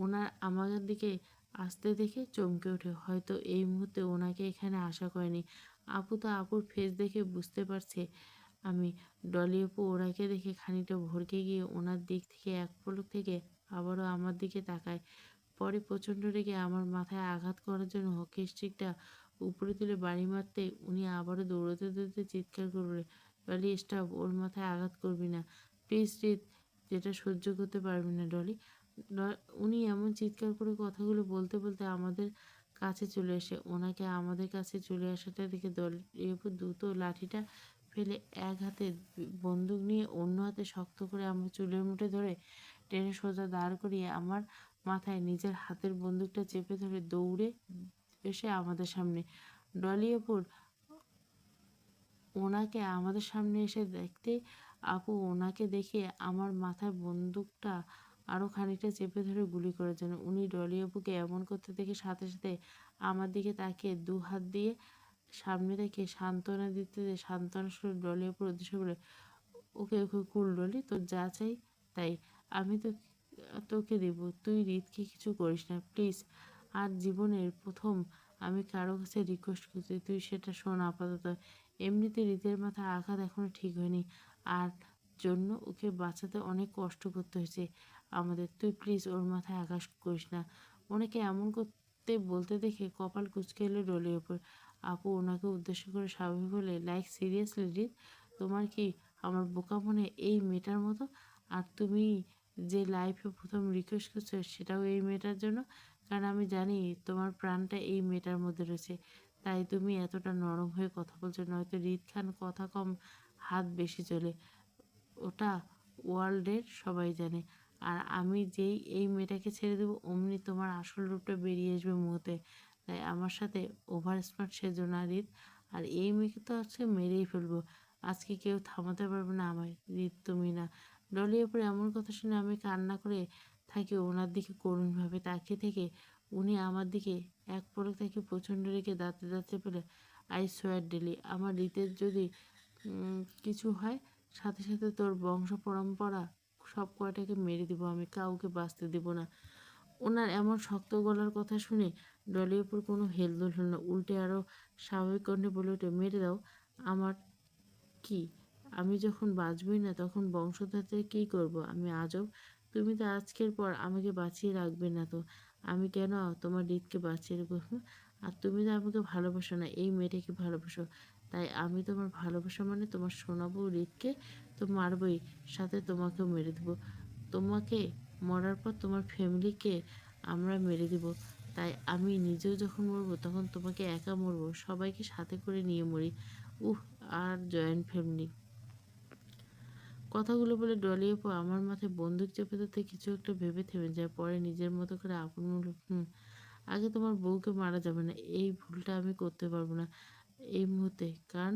ওনার আমার দিকে আসতে দেখে চমকে ওঠে। হয়তো এই মুহূর্তে ওনাকে এখানে আশা করেনি। আপু তো আপুর ফেস দেখে বুঝতে পারছে আমি। ডলি আপু ওনাকে দেখে খানিকটা ভড়কে গিয়ে ওনার দিক থেকে এক পলক থেকে আবারও আমার দিকে তাকায়। পরে প্রচণ্ড রেগে আমার মাথায় আঘাত করার জন্য হকি স্টিকটা উপরে তুলে বাড়ি মারতে উনি আবারও দৌড়াতে দৌড়াতে চিৎকার করবে, ডলি স্টপ, ওর মাথায় আঘাত করবি না প্লিজ হৃদ, যেটা সহ্য করতে পারবি না ডলি। উনি এমন চিৎকার করে কথাগুলো বলতে বলতে আমাদের কাছে চলে আসে। ওনাকে আমাদের কাছে চলে আসাটা দেখে দলের উপর দ্রুত লাঠিটা ফেলে এক হাতে বন্দুক নিয়ে অন্য হাতে শক্ত করে আমার চুলের মুঠে ধরে টেনে সোজা দাঁড় করিয়ে আমার মাথায় নিজের হাতের বন্দুকটা চেপে ধরে দৌড়ে এসে আমাদের সামনে। ডলি আপুর ওনাকে আমাদের সামনে এসে দেখতে আপু ওনাকে দেখে আমার মাথায় বন্দুকটা আরও খানিকটা চেপে ধরে গুলি করার জন্য। উনি ডলি আপুকে এমন করতে দেখে সাথে সাথে আমার দিকে তাকিয়ে দু হাত দিয়ে সামনে রেখে সান্ত্বনা দিতে সান্ত্বনা সুরে ডলি আপুর উদ্দেশ্য করে, ওকে ওকে কুল ডলি, তোর যা চাই তাই আমি তো তোকে দেব, তুই হৃদকে কিছু করিস না প্লিজ। আর জীবনের প্রথম আমি কারো কাছে রিকোয়েস্ট করছি, তুই সেটা শোন আপাতত। এমনিতে হৃদের মাথায় আঘাত এখনো ঠিক হয়নি, আর জন্য ওকে বাঁচাতে অনেক কষ্ট করতে হয়েছে আমাদের, তুই প্লিজ ওর মাথায় আঘাত করিস না। ওনাকে এমন করতে বলতে দেখে কপাল কুঁচকে এলো ডলির ওপর। আপু ওনাকে উদ্দেশ্য করে স্বাভাবিক বলে, লাইক সিরিয়াসলি হৃদ, তোমার কি আমার বোকা মনে এই মেয়েটার মতো? আর তুমি যে লাইফে প্রথম রিকোয়েস্ট করছো সেটাও এই মেয়েটার জন্য, কারণ আমি জানি তোমার প্রাণটা এই মেয়েটার মধ্যে রয়েছে, তাই তুমি এতটা নরম হয়ে কথা বলছো। নয়তো হৃদ খান কথা কম হাত বেশি চলে, ওটা ওয়ার্ল্ডের সবাই জানে। আর আমি যেই এই মেয়েটাকে ছেড়ে দেবো অমনি তোমার আসল রূপটা বেরিয়ে আসবে মুহূর্তে, তাই আমার সাথে ওভার স্মার্ট সেজো না হৃদ। আর এই মেয়েকে তো আজকে মেরেই ফেলবো, আজকে কেউ থামাতে পারবে না আমায় হৃদ, তুমি না। ডলি আপুর এমন কথা শুনে আমি কান্না করে থাকি ওনার দিকে করুণভাবে তাকিয়ে থেকে উনি আমার দিকে এক পলক তাকে প্রচণ্ড রেখে দাঁতে দাঁতে পেলে, আই সোয়ার ডেলি, আমার হৃদের যদি কিছু হয় সাথে সাথে তোর বংশ পরম্পরা সব কয়টাকে মেরে দিব, আমি কাউকে বাঁচতে দিব না। ওনার এমন শক্ত গলার কথা শুনে ডলির উপর কোনো হেলদোল হল না, উল্টে আরও স্বাভাবিক কণ্ঠে বলে ওঠে, মেরে দাও, আমার কি, আমি যখন বাঁচবই না তখন বংশধরদের কী করব আমি আজব? তুমি তো আজকের পর আমাকে বাঁচিয়ে রাখবে না তো আমি কেন তোমার হৃদকে বাঁচিয়ে রাখবো? আর তুমি তো আমাকে ভালোবাসো না, এই মেয়েটাকে ভালোবাসো, তাই আমি তোমার ভালোবাসা মানে তোমার শোনাবো হৃদকে তো মারবই, সাথে তোমাকেও মেরে দেবো। তোমাকে মরার পর তোমার ফ্যামিলিকে আমরা মেরে দিব, তাই আমি নিজেও যখন মরবো তখন তোমাকে একা মরবো, সবাইকে সাথে করে নিয়ে মরি। উহ, আর জয়েন্ট ফ্যামিলি। কথাগুলো বলে ডলি আপু আমার মাথায় বন্দুক চেপে ধরতে কিছু একটা ভেবে থেমে যায়, পরে নিজের মতো করে আপন বলল, আগে তোমার বউকে মারা যাবে না, এই ভুলটা আমি করতে পারবো না এই মুহূর্তে, কারণ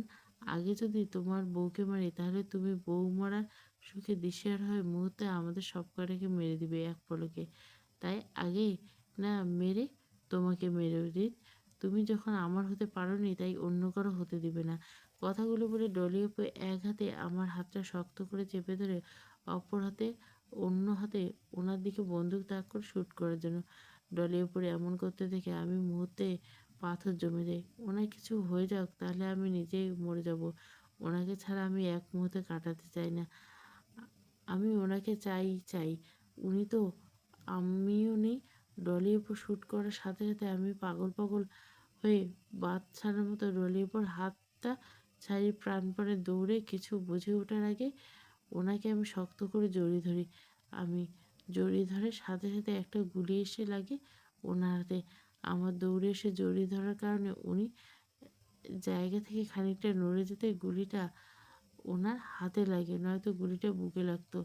আগে যদি তোমার বউকে মারি তাহলে তুমি বউ মারার সুখে দিশেহারা হয়ে মুহূর্তে আমাদের সব কটাকে মেরে দিবে এক পলকে, তাই আগে না মেরে তোমাকে মেরে দিই। তুমি যখন আমার হতে পারোনি তাই অন্য কারো হতে দিবে না। কথাগুলো বলে ডলি আপু এক হাতে আমার হাতটা শক্ত করে চেপে ধরে অপর হাতে অন্য হাতে ওনার দিকে বন্দুক তাক করে শ্যুট করার জন্য। ডলি আপুর এমন করতে দেখে আমি মুহূর্তে পাথর জমে যায়। ওনার কিছু হয়ে যাক, তাহলে আমি নিজেই মরে যাব। ওনাকে ছাড়া আমি এক মুহূর্তে কাটাতে চাই না। আমি ওনাকে চাই। উনি তো, আমিও নেই। ডলির উপর শ্যুট করার সাথে সাথে আমি পাগল পাগল হয়ে বাচ্চার মতো ডলির উপর হাতটা ছাড়িয়ে প্রাণপণে দৌড়ে কিছু বুঝে ওঠার আগে ওনাকে আমি শক্ত করে জড়িয়ে ধরি। আমি জড়িয়ে ধরার সাথে সাথে একটা গুলি এসে লাগে ওনার হাতে। আমার দৌড়ে এসে জড়িয়ে ধরার কারণে উনি জায়গা থেকে খানিকটা নড়ে যেতে গুলিটা ওনার হাতে লাগে, নয়তো গুলিটা বুকে লাগতো।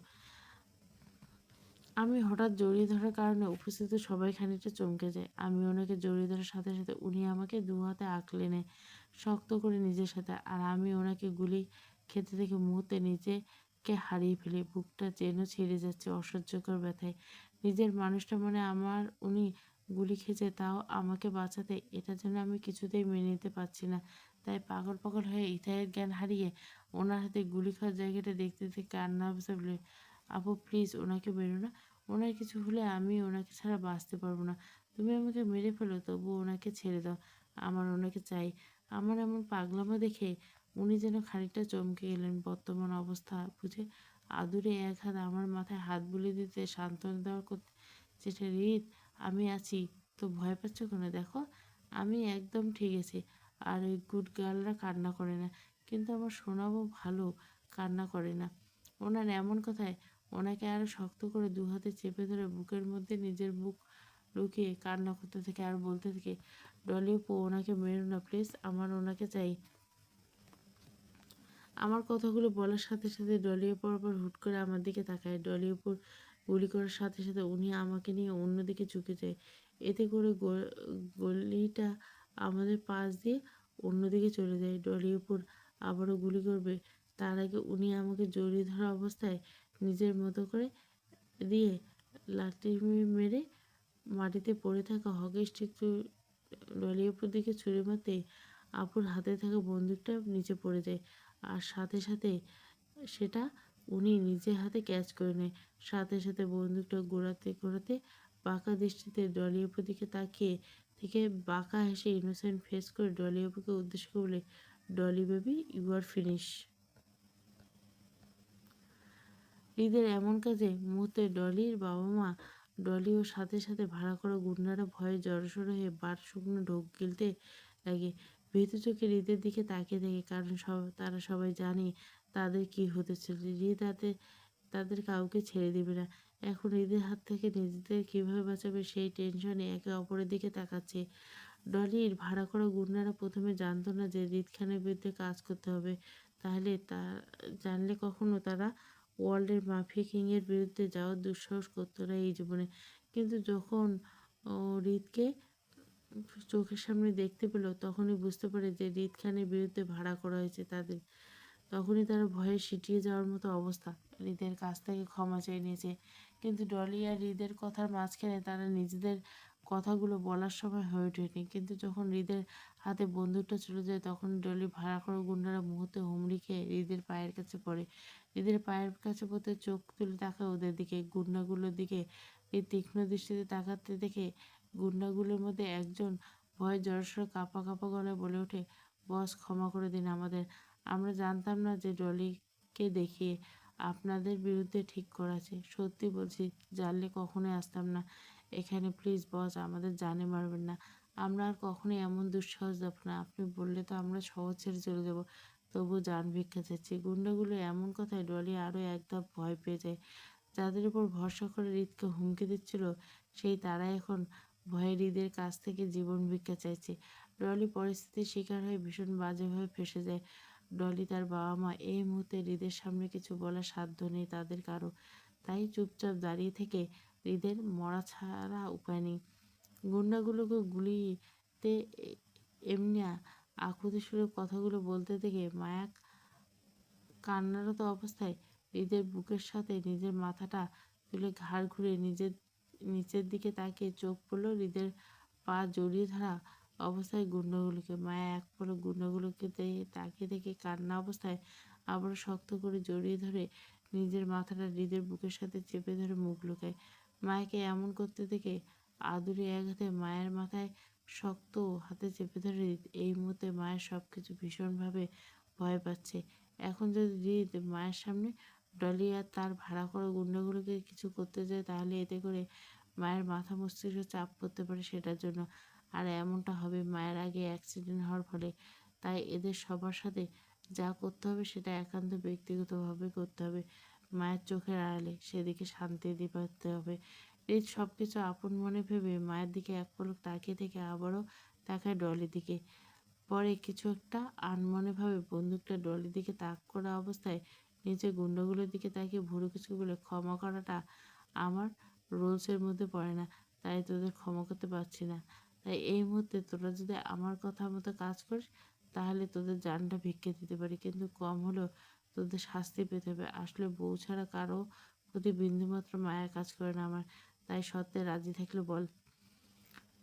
আমি হঠাৎ জড়িয়ে ধরার কারণে উপস্থিত সবাই খানিকটা চমকে যায়। আমি ওনাকে জড়িয়ে ধরার সাথে সাথে উনি আমাকে দু হাতে আঁকলে নেয় শক্ত করে নিজের সাথে। আর আমি ওনাকে গুলি খেতে দেখে মুহূর্তে নিজেকে হারিয়ে ফেলি। বুকটা যেন ছিঁড়ে যাচ্ছে অসহ্যকর ব্যথায়। নিজের মানুষটা মানে আমার উনি গুলি খেয়েছে, তাও আমাকে বাঁচাতে, এটা যেন আমি কিছুতেই মেনে নিতে পারছি না। তাই পাগল পাগল হয়ে ইথায়ের জ্ঞান হারিয়ে ওনার হাতে গুলি খাওয়ার জায়গাটা দেখতে দেখতে কান্না ভেসে বলে, আপু প্লিজ ওনাকে মেরো না। ওনার কিছু হলে আমি ওনাকে ছাড়া বাঁচতে পারবো না। তুমি আমাকে মেরে ফেলো, তবু ওনাকে ছেড়ে দাও। আমার ওনাকে চাই। আমার এমন পাগলামো দেখে উনি যেন খানিকটা চমকে গেলেন। বর্তমান অবস্থা বুঝে আদুরে এক হাত আমার মাথায় হাত বুলিয়ে দিতে সান্ত্বনা দেওয়ার করতে যেটা, রিত আমি আছি, তো ভয় পাচ্ছ কেন? দেখো আমি একদম ঠিক আছে। আর ওই গুড গার্লরা কান্না করে না, কিন্তু আমার সোনাবো ভালো কান্না করে না। ওনার এমন কথায় ওনাকে আরো শক্ত করে দু হাতে চেপে ধরে বুকের মধ্যে নিজের বুক লুকিয়ে কান্না করতে থাকে আর বলতে থাকে, ডলি আপু ওনাকে মেরো না প্লিজ, আমার ওনাকে চাই। আমার কথাগুলো বলার সাথে সাথে ডলি আপুর আবার হুট করে আমার দিকে তাকায়। ডলি আপুর গুলি করার সাথে সাথে উনি আমাকে নিয়ে অন্যদিকে ঝুঁকে যায়। এতে করে গলিটা আমাদের পাশ দিয়ে অন্যদিকে চলে যায়। ডলি আপুর আবারও গুলি করবে, তার আগে উনি আমাকে জড়িয়ে ধরা অবস্থায় নিজের মতো করে দিয়ে লাথি মেরে মাটিতে পড়ে থাকা হকি স্টিক ডলি আপুর দিকে ছুঁড়ে মারতে আপুর হাতে থাকা বন্দুকটা নিচে পড়ে যায়। আর সাথে সাথে সেটা উনি নিজের হাতে ক্যাচ করে নেয়। সাথে সাথে বন্দুকটা ঘোরাতে ঘোরাতে বাঁকা দৃষ্টিতে ডলি আপুর দিকে তাকিয়ে থেকে বাঁকা হেসে ইনোসেন্ট ফেস করে ডলি আপুকে উদ্দেশ্য করে বলে, Dolly baby you are finish. ঈদের এমন কাজে মুহূর্তে ডলির বাবা মা, ডলি ও সাথে সাথে ভাড়া করা গুন্ডারা ভয়ে জড়সড় হয়ে বার শুকনো ঢোক গিলতে লাগে। ভীতু চোখে হৃদের দিকে তাকিয়ে থাকে, কারণ তারা সবাই জানে তাদের কি হতে চলেছে। হৃদ তাদের কাউকে ছেড়ে দেবে না। এখন হৃদের হাত থেকে নিজেদের কীভাবে বাঁচাবে সেই টেনশনে একে অপরের দিকে তাকাচ্ছে। ডলির ভাড়া করা গুন্ডারা প্রথমে জানতো না যে হৃদ খানের বিরুদ্ধে কাজ করতে হবে। তাহলে জানলে কখনো তারা ওয়ার্ল্ডের মাফিয়া কিংয়ের বিরুদ্ধে যাওয়ার দুঃসাহস করতো না এই জীবনে। কিন্তু যখন হৃদকে চোখের সামনে দেখতে পেল, তখনই বুঝতে পারে যে হৃদ খানের বিরুদ্ধে ভাড়া করা হয়েছে তাদের। তখনই তারা ভয়ে সিঁটিয়ে যাওয়ার মতো অবস্থা। হৃদের কাছ থেকে ক্ষমা চেয়ে নিয়েছে, কিন্তু ডলি আর হৃদের কথার মাঝখানে তারা নিজেদের কথাগুলো বলার সময় হয়ে ওঠেনি। কিন্তু যখন হৃদের হাতে বন্দুকটা চলে যায়, তখন ডলি ভাড়া করা গুন্ডারা মুহূর্তে হুমড়ি খেয়ে হৃদের পায়ের কাছে পড়ে। হৃদের পায়ের কাছে পড়তে চোখ তুলে তাকায় ওদের দিকে, গুন্ডাগুলোর দিকে। এই তীক্ষ্ণ দৃষ্টিতে তাকাতে দেখে গুন্ডাগুলোর মধ্যে একজন ভয়ে জড়সড় কাঁপা কাঁপা গলায় বলে ওঠে, বস ক্ষমা করে দিন আমাদের। আমরা জানতাম না যে ডলিকে দেখিয়ে আপনাদের বিরুদ্ধে ঠিক করাছে। সত্যি বলছি, জানলে কখনোই আসতাম না এখানে। প্লিজ বস, আমাদের জানে মারবেন না। আমরা আর কখনোই এমন দুঃসাহস দেব না। আপনি বললে তো আমরা শহর ছেড়ে চলে যাব, তবু জান ভিক্ষা চাচ্ছি। গুন্ডাগুলো এমন কথায় ডলি আরও একদম ভয় পেয়ে যায়। যাদের উপর ভরসা করে হৃদকে হুমকি দিচ্ছিল, সেই তারা এখন ভয়ে হৃদের কাছ থেকে জীবন ভিক্ষা চাইছে। ডলি পরিস্থিতির শিকার হয়ে ভীষণ বাজেভাবে ফেঁসে যায়। ডলি, তার বাবা মা এই মুহূর্তে হৃদের সামনে কিছু বলার সাধ্য নেই তাদের কারো। তাই চুপচাপ দাঁড়িয়ে থেকে হৃদের মরা ছাড়া উপায় নেই। গুন্ডাগুলোকে গুলিতে এমনি আকুতি সুরে কথাগুলো বলতে দেখে মায়া কান্নারত অবস্থায় হৃদের বুকের সাথে নিজের মাথাটা তুলে ঘাড় ঘুরে নিচের দিকে তাকিয়ে চোখ পড়ল হৃদের পা জড়িয়ে ধরা অবস্থায় গুন্ডাগুলোকে। মায়া এক পলক গুন্ডাগুলোকে তাকিয়ে দেখে কান্না অবস্থায় আবারও শক্ত করে জড়িয়ে ধরে নিজের মাথাটা হৃদের বুকের সাথে চেপে ধরে মুখ লুকায়। মায়াকে এমন করতে দেখে আদুরে এক হাতে মায়ের মাথায় শক্ত হাতে চেপে ধরে হৃদ এই মুহূর্তে মায়ের সব কিছু ভীষণভাবে ভয় পাচ্ছে। এখন যদি হৃদ মায়ের সামনে ডলি আর তার ভাড়া করা গুন্ডাগুলোকে কিছু করতে যায়, তাহলে এতে করে মায়ের মাথা মস্তিষ্ক চাপ পড়তে পারে সেটার জন্য। আর এমনটা হবে মায়ের আগে অ্যাক্সিডেন্ট হওয়ার ফলে। তাই এদের সবার সাথে যা করতে হবে সেটা একান্ত ব্যক্তিগতভাবে করতে হবে, মায়ের চোখের আড়ালে। সেদিকে শান্তি দিতে হবে। হৃদ সব কিছু আপন মনে ভেবে মায়ের দিকে এক পলক তাকিয়ে থেকে আবারও তাকায় ডলির দিকে। পরে কিছু একটা আনমনেভাবে বন্দুকটা ডলির দিকে তাক করা অবস্থায় নিচে গুন্ডাগুলোর দিকে তাকিয়ে ভুরু কুচকে বলে, ক্ষমা করাটা আমার রুলসের মধ্যে পড়ে না, তাই তোদের ক্ষমা করতে পারছি না। তাই এই মুহূর্তে তোরা যদি আমার কথা মতো কাজ করিস তাহলে তোদের জানটা ভিক্ষে দিতে পারি, কিন্তু কম হলেও তোদের শাস্তি পেতে হবে। আসলে বউ ছাড়া কারো প্রতি বিন্দুমাত্র মায়া কাজ করে না আমার। তাই সত্ত্বে রাজি থাকলে বল।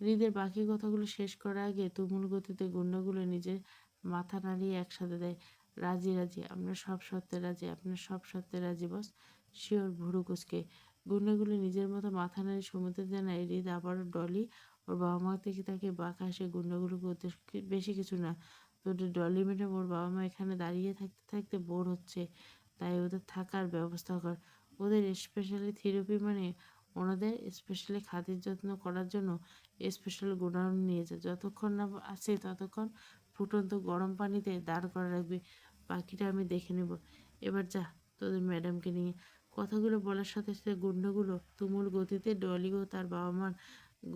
হৃদের বাকি কথাগুলো শেষ করার আগে তুমুল গতিতে গুন্ডাগুলো নিজের মাথা নাড়িয়ে একসাথে দেয়। রাজি রাজি, আমরা সব শর্তে রাজি, আপনার সব শর্তে রাজি বস। শিওর। ভুরু কুচকে গুন্ডাগুলো নিজের মতো মাথা নাড়িয়ে সমুদ্রে জানায়। হৃদ আবারও ডলি ওর বাবা মা থেকে তাকে বাঁকা হাসে গুন্ডাগুলোকে উদ্দেশ্য বেশি কিছু না, তোদের ডলি ম্যাডাম ওর বাবা মা এখানে দাঁড়িয়ে থাকতে থাকতে বোর হচ্ছে, তাই ওদের থাকার ব্যবস্থা কর। ওদের স্পেশালি থেরাপি মানে ওনাদের স্পেশালি খাতির যত্ন করার জন্য স্পেশাল গোডাউন নিয়ে যা। যতক্ষণ না আসে ততক্ষণ ফুটন্ত গরম পানিতে দাঁড় করা রাখবি, বাকিটা আমি দেখে নেব। এবার যা তোদের ম্যাডামকে নিয়ে। কথাগুলো বলার সাথে সাথে গুন্ডাগুলো তুমুল গতিতে ডলি ও তার বাবা মার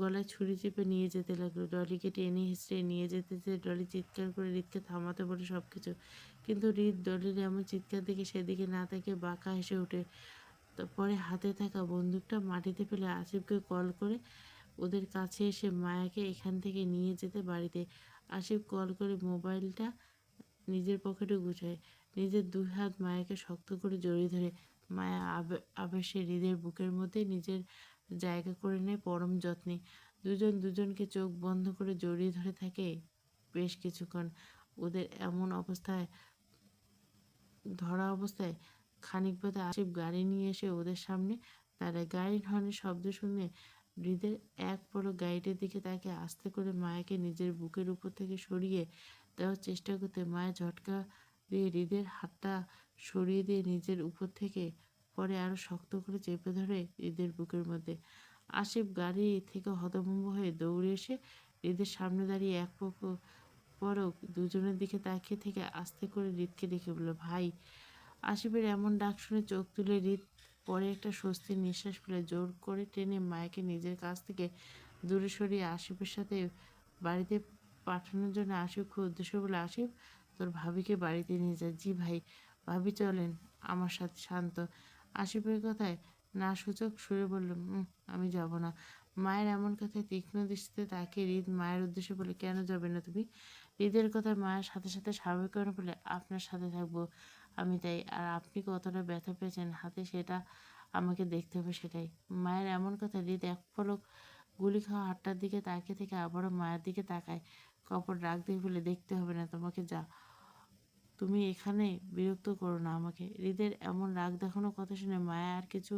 গলায় ছুরি চেপে নিয়ে যেতে লাগলো। ডলিকে টেনে হিঁচড়ে নিয়ে যেতে যেতে ডলি চিৎকার করে হৃদকে থামাতে বলে সব কিছু। কিন্তু হৃদ ডলির এমন চিৎকার দেখে সেদিকে না তাকে বাঁকা হেসে ওঠে। তারপরে হাতে থাকা বন্দুকটা মাটিতে ফেলে আসিফকে কল করে ওদের কাছে এসে মায়াকে এখান থেকে নিয়ে যেতে বাড়িতে। আসিফ কল করে মোবাইলটা নিজের পকেটে গুছায়, নিজের দুই হাত মায়াকে শক্ত করে জড়িয়ে ধরে। মায়া আবেশে হৃদের বুকের মধ্যে নিজের জায়গা করে নেয় পরম যত্নে। দুজন দুজনকে চোখ বন্ধ করে জড়িয়ে ধরে থাকে বেশ কিছুক্ষণ। ওদের এমন অবস্থায় ধরা অবস্থায় খানিক বাদে আসিফ গাড়ি নিয়ে এসে ওদের সামনে দাঁড়ায়। গাড়ির হর্নের শব্দ শুনে হৃদের এক পলক গাড়িটার দিকে তাকে আস্তে করে মায়াকে নিজের বুকের উপর থেকে সরিয়ে দেওয়ার চেষ্টা করতে মায়া ঝটকা দিয়ে হৃদের হাতটা সরিয়ে দিয়ে নিজের উপর থেকে পরে আরও শক্ত করে চেপে ধরে হৃদের বুকের মধ্যে। আসিফ গাড়ি থেকে হতভম্ব হয়ে দৌড়ে এসে হৃদের সামনে দাঁড়িয়ে এক পরক দুজনের দিকে তাকিয়ে থেকে আস্তে করে হৃদকে দেখে বলল, ভাই। আসিফের এমন ডাক শুনে চোখ তুলে হৃদ পরে একটা স্বস্তির নিঃশ্বাস ফেলে জোর করে টেনে মায়াকে নিজের কাছ থেকে দূরে সরিয়ে আসিফের সাথে বাড়িতে পাঠানোর জন্য আসিফকে উদ্দেশ্য বলে, আসিফ তোর ভাবিকে বাড়িতে নিয়ে যা। জি ভাই। ভাবি চলেন আমার সাথে। শান্ত আসিফের কথায় না সূচক সুরে বলল, আমি যাব না। মায়ের এমন কথায় তীক্ষ্ণ দৃষ্টিতে তাকিয়ে হৃদ মায়ের উদ্দেশ্যে বলে, কেন যাবে না তুমি? হৃদের কথায় মায়ের সাথে সাথে স্বাভাবিক বলে, আপনার সাথে থাকবো আমি, তাই। আর আপনি কতটা ব্যথা পেয়েছেন হাতে সেটা আমাকে দেখতে হবে, সেটাই। মায়ের এমন কথা হৃদ এক পলক গুলি খাওয়া হাতটার দিকে তাকিয়ে থেকে আবারও মায়ের দিকে তাকায়। কপট রাগ দিয়ে বলে, দেখতে হবে না তোমাকে, যা। তুমি এখানে বিরক্ত করো না আমাকে। হৃদের এমন রাগ দেখানোর কথা শুনে মায়া আর কিছু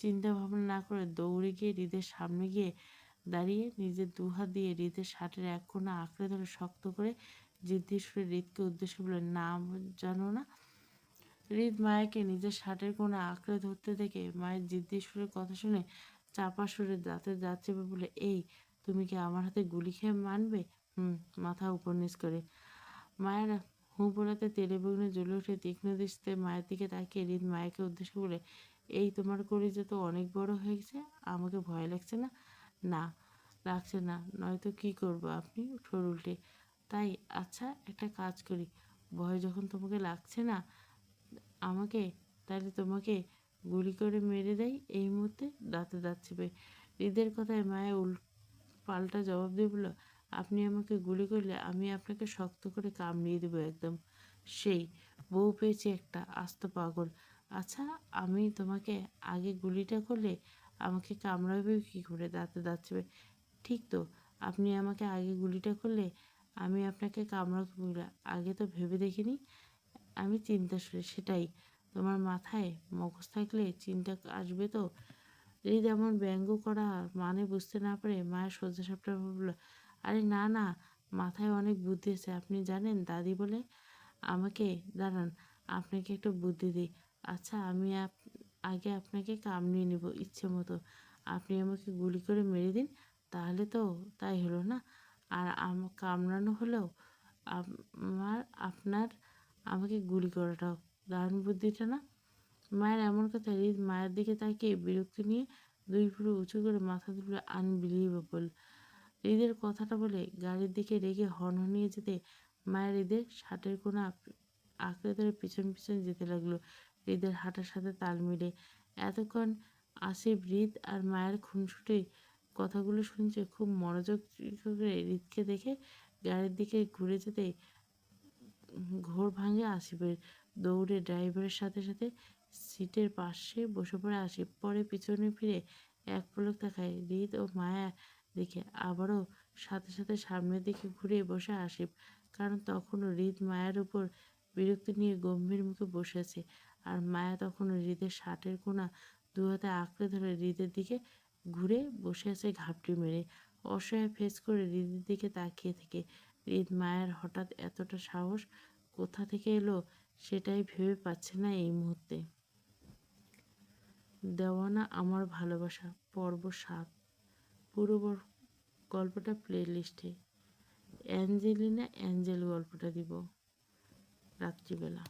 চিন্তা ভাবনা না করে দৌড়ে গিয়ে হৃদের সামনে গিয়ে দাঁড়িয়ে নিজের দুহাত দিয়ে হৃদের শার্টের এক কোণা আঁকড়ে ধরে শক্ত করে জিদ্দি সুরে হৃদকে উদ্দেশ্য বলে, নাম জানো না? হৃদ মায়াকে নিজের শার্টের কোণা আঁকড়ে ধরতে দেখে মায়ের জিদ্দি সুরের কথা শুনে চাপা সুরে দাঁতে দাঁত চেপে বলে, এই তুমি কি আমার হাতে গুলি খেয়ে মানবে? মাথা উপর নিচ করে। মায়ের হুঁ বলাতে তেলে বেগুনে জ্বলে উঠে তীক্ষ্ণ দৃষ্টিতে মায়ের দিকে তাকিয়ে হৃদ মায়াকে উদ্দেশ্য বলে, এই তোমার কলিজা তো অনেক বড় হয়ে গেছে, আমাকে ভয় লাগছে না? না লাগছে না, নয়তো কি করবো আপনি ঠোর উল্টে। তাই আচ্ছা একটা কাজ করি, ভয় যখন তোমাকে লাগছে না আমাকে, তাহলে তোমাকে গুলি করে মেরে দেয় এই মুহূর্তে। দাঁতে দাঁত চেপে হৃদের কথায় মায়া পাল্টা জবাব দিয়ে বলল, আপনি আমাকে গুলি করলে আমি আপনাকে শক্ত করে কামড়িয়ে দেবো একদম। সেই বউ পেয়েছি একটা, আস্ত পাগল। আচ্ছা আমি তোমাকে আগে গুলিটা করলে আমাকে কামড়াবে কী করে? দাঁতে দাঁত চেপে। ঠিক তো, আপনি আমাকে আগে গুলিটা করলে আমি আপনাকে কামড়াবো আগে তো ভেবে দেখিনি। আমি চিন্তা শুরু, সেটাই। তোমার মাথায় মগজ থাকলে চিন্তা আসবে তো। হৃদ এমন ব্যঙ্গ করা মানে বুঝতে না পারে মায়ের শয্যাসাপটা বলল, আরে না না, মাথায় অনেক বুদ্ধি আছে, আপনি জানেন দাদি বলে আমাকে। দাঁড়ান, আপনাকে একটা বুদ্ধি দিই। আচ্ছা, আমি আগে আপনাকে কামড়িয়ে নেব ইচ্ছে মতো। আপনি আমাকে গুলি করে মেরে দিন, তাহলে তো তাই হলো না? আর কামড়ানো হলেও আমার আপনার আমাকে গুলি করাটাও দারুণ বুদ্ধিটা না? মায়ের এমন কথা রিদ মায়ের দিকে তাকিয়ে বিরক্তি নিয়ে দুই ভুরু উঁচু করে মাথা তুলল। আনবিলিভেবল! হৃদের কথাটা বলে গাড়ির দিকে রেগে হনহনিয়ে যেতে মায়ের হৃদের শার্টের কোনা আঁকড়ে ধরে পিছন পিছন যেতে লাগলো, হৃদের হাঁটার সাথে তাল মিলে। এতক্ষণ আসিফ হৃদ আর মায়ের খুনসুটি কথাগুলো শুনছে খুব মনোযোগ করে। হৃদকে দেখে গাড়ির দিকে ঘুরে যেতে ঘোর ভাঙে আসিফের। দৌড়ে ড্রাইভারের সাথে সাথে সিটের পাশে বসে পড়ে আসিফ। পরে পিছনে ফিরে এক পলক তাকায় হৃদ ও মায়া দেখে, আবারও সাথে সাথে সামনের দিকে ঘুরে বসে আসিফ। কারণ তখনও হৃদ মায়ার উপর বিরক্তি নিয়ে গম্ভীর মুখে বসে আছে, আর মায়া তখনও হৃদের শার্টের কোনা দু হাতে আঁকড়ে ধরে হৃদের দিকে ঘুরে বসে আছে ঘাপটি মেরে, অসহায় ফেস করে হৃদের দিকে তাকিয়ে থেকে। হৃদ মায়ের হঠাৎ এতটা সাহস কোথা থেকে এলো সেটাই ভেবে পাচ্ছে না এই মুহূর্তে। দেওয়ানা আমার ভালোবাসা পর্ব ৭। পুরো গল্পটা প্লে লিস্টে। অ্যাঞ্জেলিনা অ্যাঞ্জেল গল্পটা দিব রাত্রিবেলা।